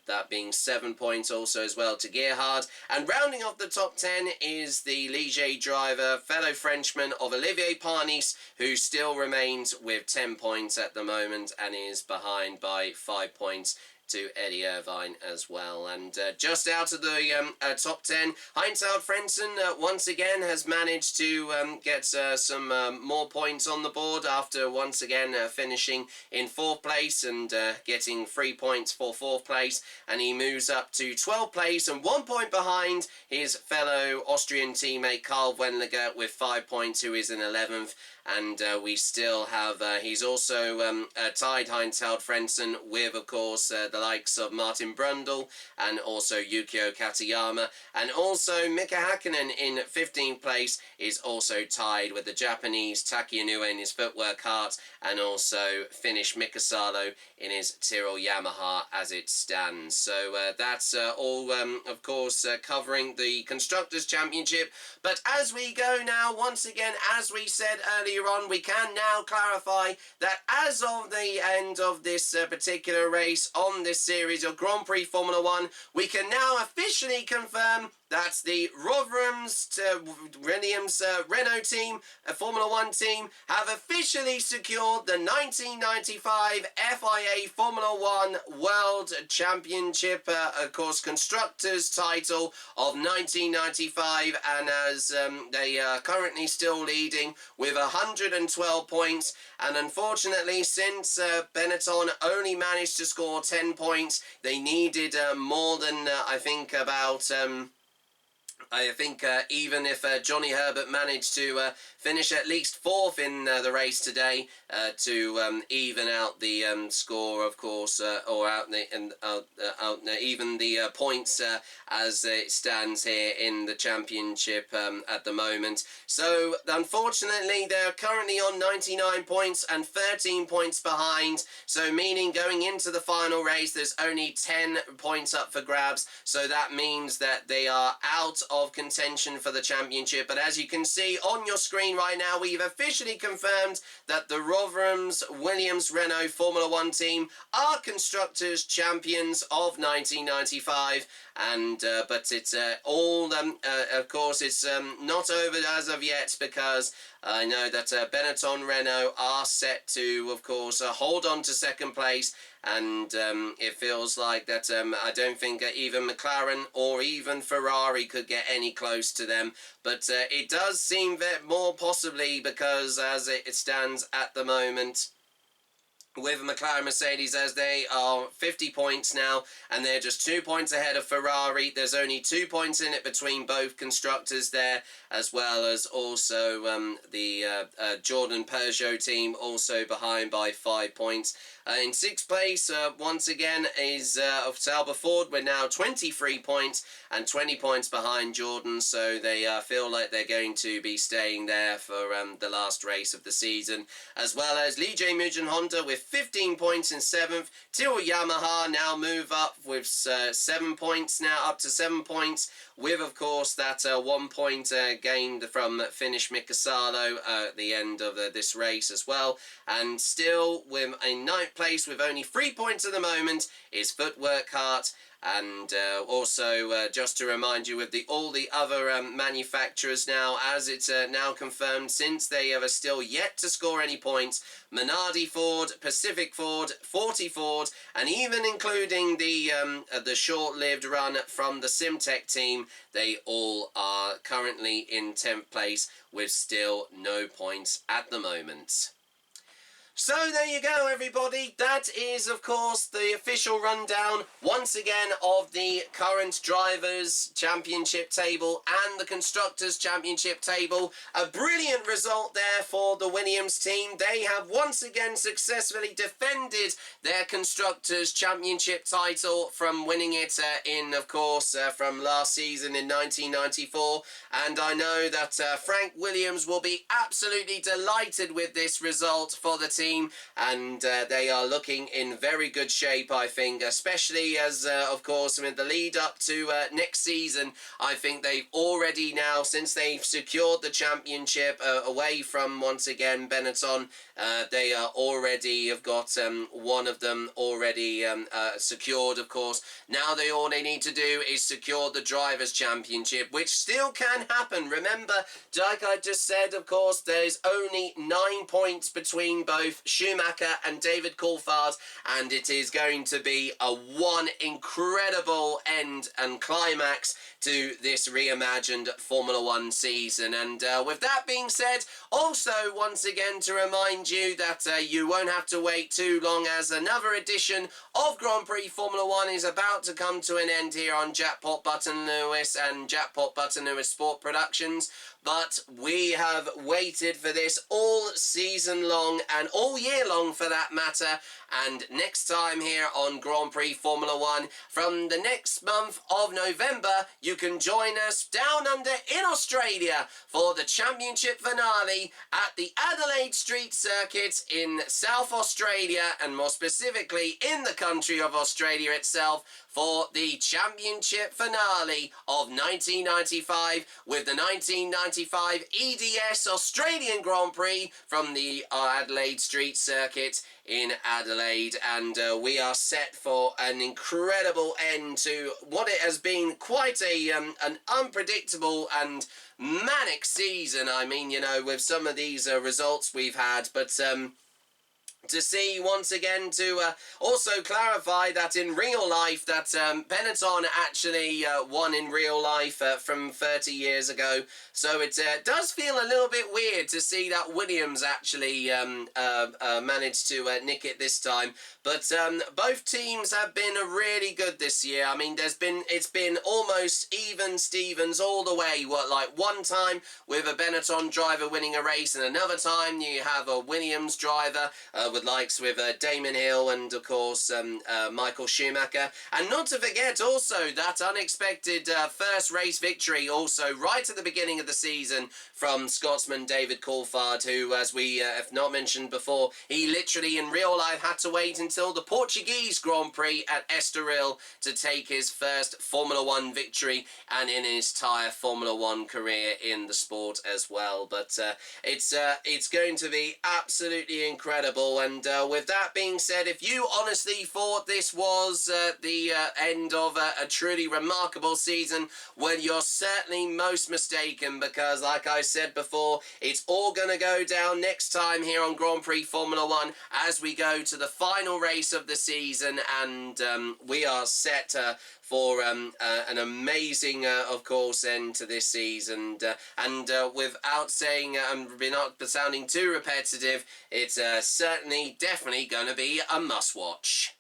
that being 7 points also as well to Gerhard. And rounding off the top 10 is the Ligier driver, fellow Frenchman of Olivier Panis, who still remains with 10 points at the moment and is behind by 5 points to Eddie Irvine as well. And just out of the top 10, Heinz-Harald Frentzen once again has managed to get some more points on the board after once again finishing in 4th place and getting 3 points for 4th place, and he moves up to 12th place and 1 point behind his fellow Austrian teammate Karl Wendlinger with 5 points, who is in 11th. And we still have, he's also tied Heinz-Harald Frentzen with, of course, the likes of Martin Brundle and also Yukio Katayama. And also Mika Hakkinen in 15th place is also tied with the Japanese Taki Inoue in his footwear kart, and also Finnish Mika Salo in his Tyrrell Yamaha as it stands. So that's all, of course, covering the Constructors' Championship. But as we go now, once again, as we said earlier on, we can now clarify that as of the end of this particular race on this series of Grand Prix Formula 1, we can now officially confirm that the Rotherham's Williams Renault team, a Formula 1 team, have officially secured the 1995 FIA Formula 1 World Championship, of course, Constructors title of 1995, and as they are currently still leading with 112 points. And unfortunately, since Benetton only managed to score 10 points, they needed more than, I think, about... even if Johnny Herbert managed to finish at least 4th in the race today to even out the score, of course, or even the points as it stands here in the championship at the moment. So unfortunately, they're currently on 99 points and 13 points behind. So meaning going into the final race, there's only 10 points up for grabs. So that means that they are out of contention for the championship. But as you can see on your screen right now, we've officially confirmed that the Rotherham's Williams Renault Formula 1 team are Constructors Champions of 1995. And but it's all of course it's not over as of yet, because I know that Benetton Renault are set to, of course, hold on to 2nd place, and it feels like that I don't think even McLaren or even Ferrari could get any close to them. But it does seem that more possibly, because as it stands at the moment, with McLaren Mercedes, as they are 50 points now, and they're just 2 points ahead of Ferrari. There's only 2 points in it between both constructors there, as well as also the Jordan Peugeot team also behind by 5 points. In 6th place, once again, is of Sauber Ford. We're now 23 points and 20 points behind Jordan, so they feel like they're going to be staying there for the last race of the season, as well as Lee-J Mugen Honda with 15 points in 7th. Tyrrell Yamaha now move up with 7 points, now up to 7 points, with, of course, that 1 point gained from Finnish Mika Salo at the end of this race as well. And still, with a 9th place with only 3 points at the moment, is Footwork Kart. And also, just to remind you, with all the other manufacturers now, as it's now confirmed, since they have still yet to score any points, Minardi Ford, Pacific Ford, 40 Ford, and even including the short-lived run from the Simtech team, they all are currently in 10th place with still no points at the moment. So there you go, everybody. That is, of course, the official rundown, once again, of the current Drivers' Championship table and the Constructors' Championship table. A brilliant result there for the Williams team. They have once again successfully defended their Constructors' Championship title from winning it in, of course, from last season in 1994. And I know that Frank Williams will be absolutely delighted with this result for the team. And they are looking in very good shape, I think, especially as, of course, with the lead up to next season. I think they've already now, since they've secured the championship away from, once again, Benetton, they are already have got one of them already secured, of course. Now all they need to do is secure the Drivers' Championship, which still can happen. Remember, like I just said, of course, there's only 9 points between both of Schumacher and David Coulthard, and it is going to be a one incredible end and climax to this reimagined Formula One season. And with that being said, also once again to remind you that you won't have to wait too long, as another edition of Grand Prix Formula One is about to come to an end here on Jackpot Button Lewis and Jackpot Button Lewis Sport Productions. But we have waited for this all season long, and all year long for that matter. And next time here on Grand Prix Formula One, from the next month of November, you can join us down under in Australia for the championship finale at the Adelaide Street Circuit in South Australia, and more specifically in the country of Australia itself, for the championship finale of 1995 with the 1995 EDS Australian Grand Prix from the Adelaide Street Circuit in Adelaide. And we are set for an incredible end to what it has been quite a an unpredictable and manic season. I mean, you know, with some of these results we've had, but to see once again, to also clarify that in real life that Benetton actually won in real life from 30 years ago. So it does feel a little bit weird to see that Williams actually managed to nick it this time. But both teams have been really good this year. I mean, it's been almost even Stevens all the way. What, like one time with a Benetton driver winning a race, and another time you have a Williams driver with likes with Damon Hill and of course Michael Schumacher. And not to forget also that unexpected first race victory also right at the beginning of the season from Scotsman David Coulthard, who, as we have not mentioned before, he literally in real life had to wait until the Portuguese Grand Prix at Estoril to take his first Formula One victory, and in his entire Formula One career in the sport as well. But it's going to be absolutely incredible. And with that being said, if you honestly thought this was the end of a truly remarkable season, well, you're certainly most mistaken, because like I said before, it's all going to go down next time here on Grand Prix Formula One as we go to the final race of the season. And we are set for an amazing, of course, end to this season. And without saying, not sounding too repetitive, it's certainly, definitely going to be a must-watch.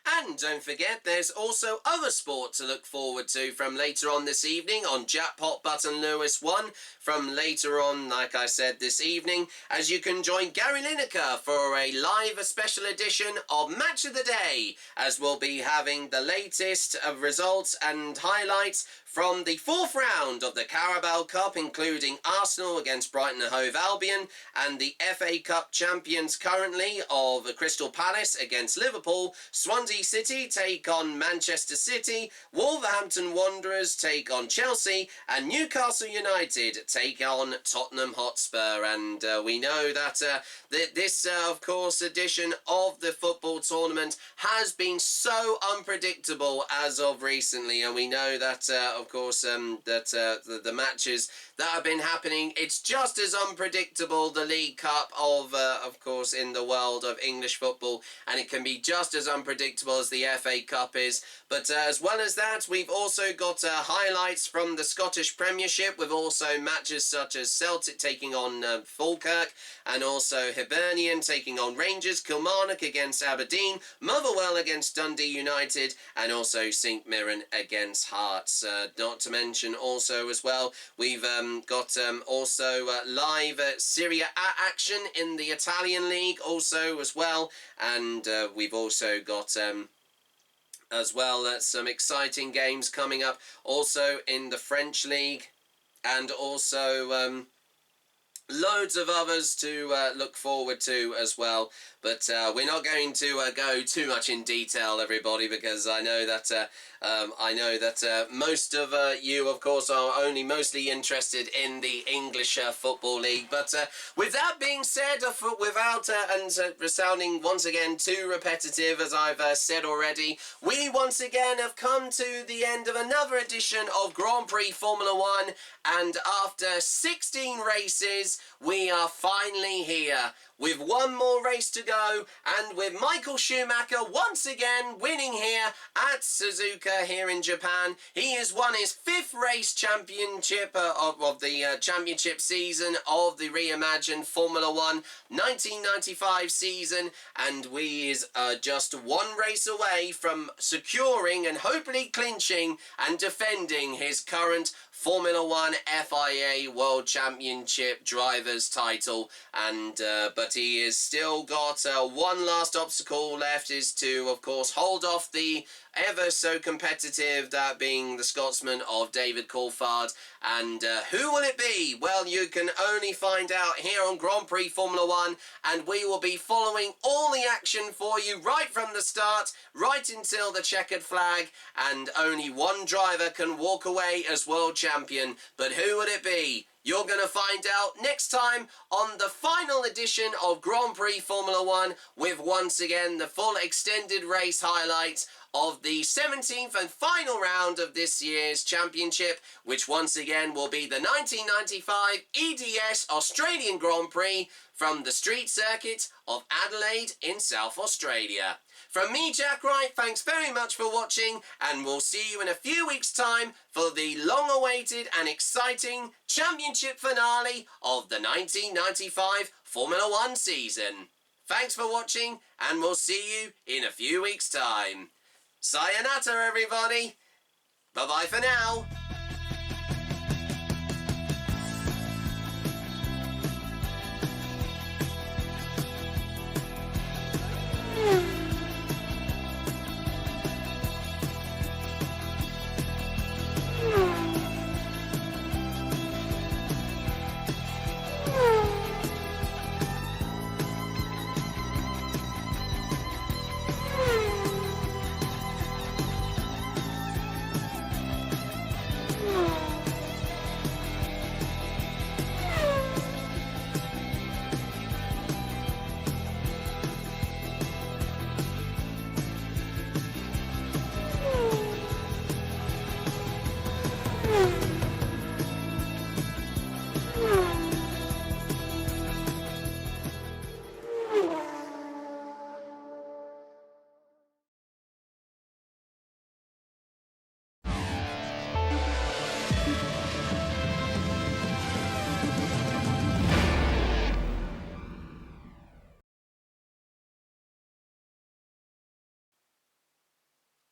And don't forget, there's also other sport to look forward to from later on this evening on Jackpot Button Lewis 1. From later on, like I said, this evening, as you can join Gary Lineker for a live special edition of Match of the Day, as we'll be having the latest of results and highlights from the fourth round of the Carabao Cup, including Arsenal against Brighton and Hove Albion, and the FA Cup champions currently of Crystal Palace against Liverpool, Swansea City take on Manchester City, Wolverhampton Wanderers take on Chelsea, and Newcastle United take on Tottenham Hotspur. And we know that this, of course, edition of the football tournament has been so unpredictable as of recently, and we know that, of course, the matches that have been happening, it's just as unpredictable, the League Cup of course, in the world of English football, and it can be just as unpredictable as the FA Cup is. But as well as that, we've also got highlights from the Scottish Premiership, with also matches such as Celtic taking on Falkirk, and also Hibernian taking on Rangers, Kilmarnock against Aberdeen, Motherwell against Dundee United, and also St Mirren against Hearts. Not to mention also as well, we've got also live Serie A action in the Italian League also as well, and we've also got as well some exciting games coming up also in the French League, and also loads of others to look forward to as well. But we're not going to go too much in detail, everybody, because I know that most of you, of course, are only mostly interested in the English Football League. But with that being said, without sounding once again too repetitive, as I've said already, we once again have come to the end of another edition of Grand Prix Formula One, and after 16 races, we are finally here with one more race to go, and with Michael Schumacher once again winning here at Suzuka here in Japan. He has won his 5th race championship of the championship season of the Reimagined Formula 1 1995 season, and we is just one race away from securing and hopefully clinching and defending his current Formula 1 FIA World Championship Drivers title, and but he has still got one last obstacle left, is to of course hold off the ever so competitive, that being the Scotsman of David Coulthard. And who will it be? Well, you can only find out here on Grand Prix Formula 1, and we will be following all the action for you right from the start, right until the checkered flag, and only one driver can walk away as world champion. But who would it be? You're going to find out next time on the final edition of Grand Prix Formula 1, with once again the full extended race highlights of the 17th and final round of this year's championship, which once again will be the 1995 EDS Australian Grand Prix from the street circuit of Adelaide in South Australia. From me, Jack Wright, thanks very much for watching, and we'll see you in a few weeks' time for the long-awaited and exciting championship finale of the 1995 Formula 1 season. Thanks for watching, and we'll see you in a few weeks' time. Sayonara, everybody. Bye-bye for now.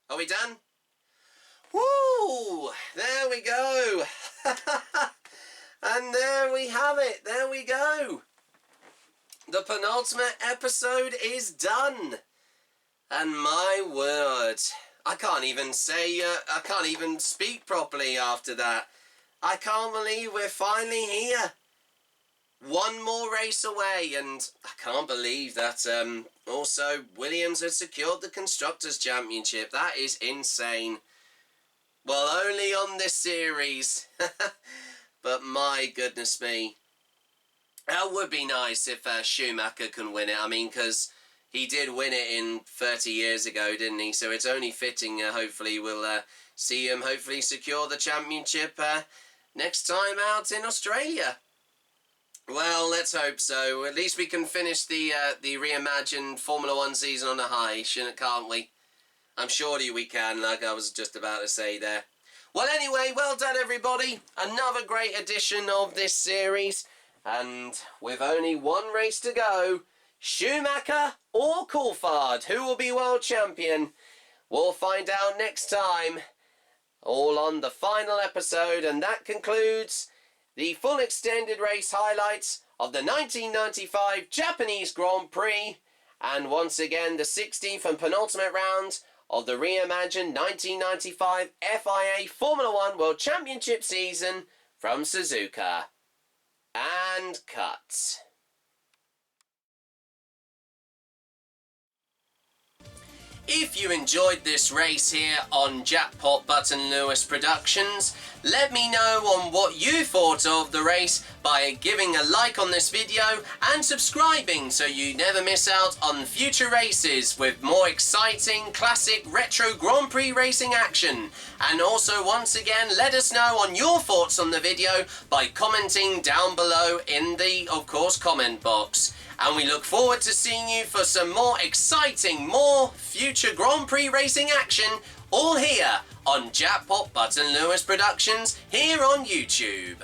Are we done? Woo! There we go. And there we have it. There we go. The penultimate episode is done. And my word, I can't even speak properly after that. I can't believe we're finally here. One more race away, and I can't believe that also Williams has secured the Constructors' Championship. That is insane. Well, only on this series. But my goodness me. That would be nice if Schumacher can win it. I mean, because he did win it in 30 years ago, didn't he? So it's only fitting, hopefully we'll see him hopefully secure the championship next time out in Australia. Well, let's hope so. At least we can finish the reimagined Formula 1 season on a high, can't we? I'm sure we can, like I was just about to say there. Well, anyway, well done, everybody. Another great edition of this series. And with only one race to go, Schumacher or Coulthard, who will be world champion? We'll find out next time. All on the final episode, and that concludes the full extended race highlights of the 1995 Japanese Grand Prix, and once again the 16th and penultimate round of the reimagined 1995 FIA Formula 1 World Championship season from Suzuka. And cut. If you enjoyed this race here on Jackpot Button Lewis Productions, let me know on what you thought of the race by giving a like on this video and subscribing so you never miss out on future races with more exciting classic retro Grand Prix racing action. And also once again, let us know on your thoughts on the video by commenting down below in the, of course, comment box. and we look forward to seeing you for some more exciting, more future Grand Prix racing action, all here on Jackpot Button Lewis Productions, here on YouTube.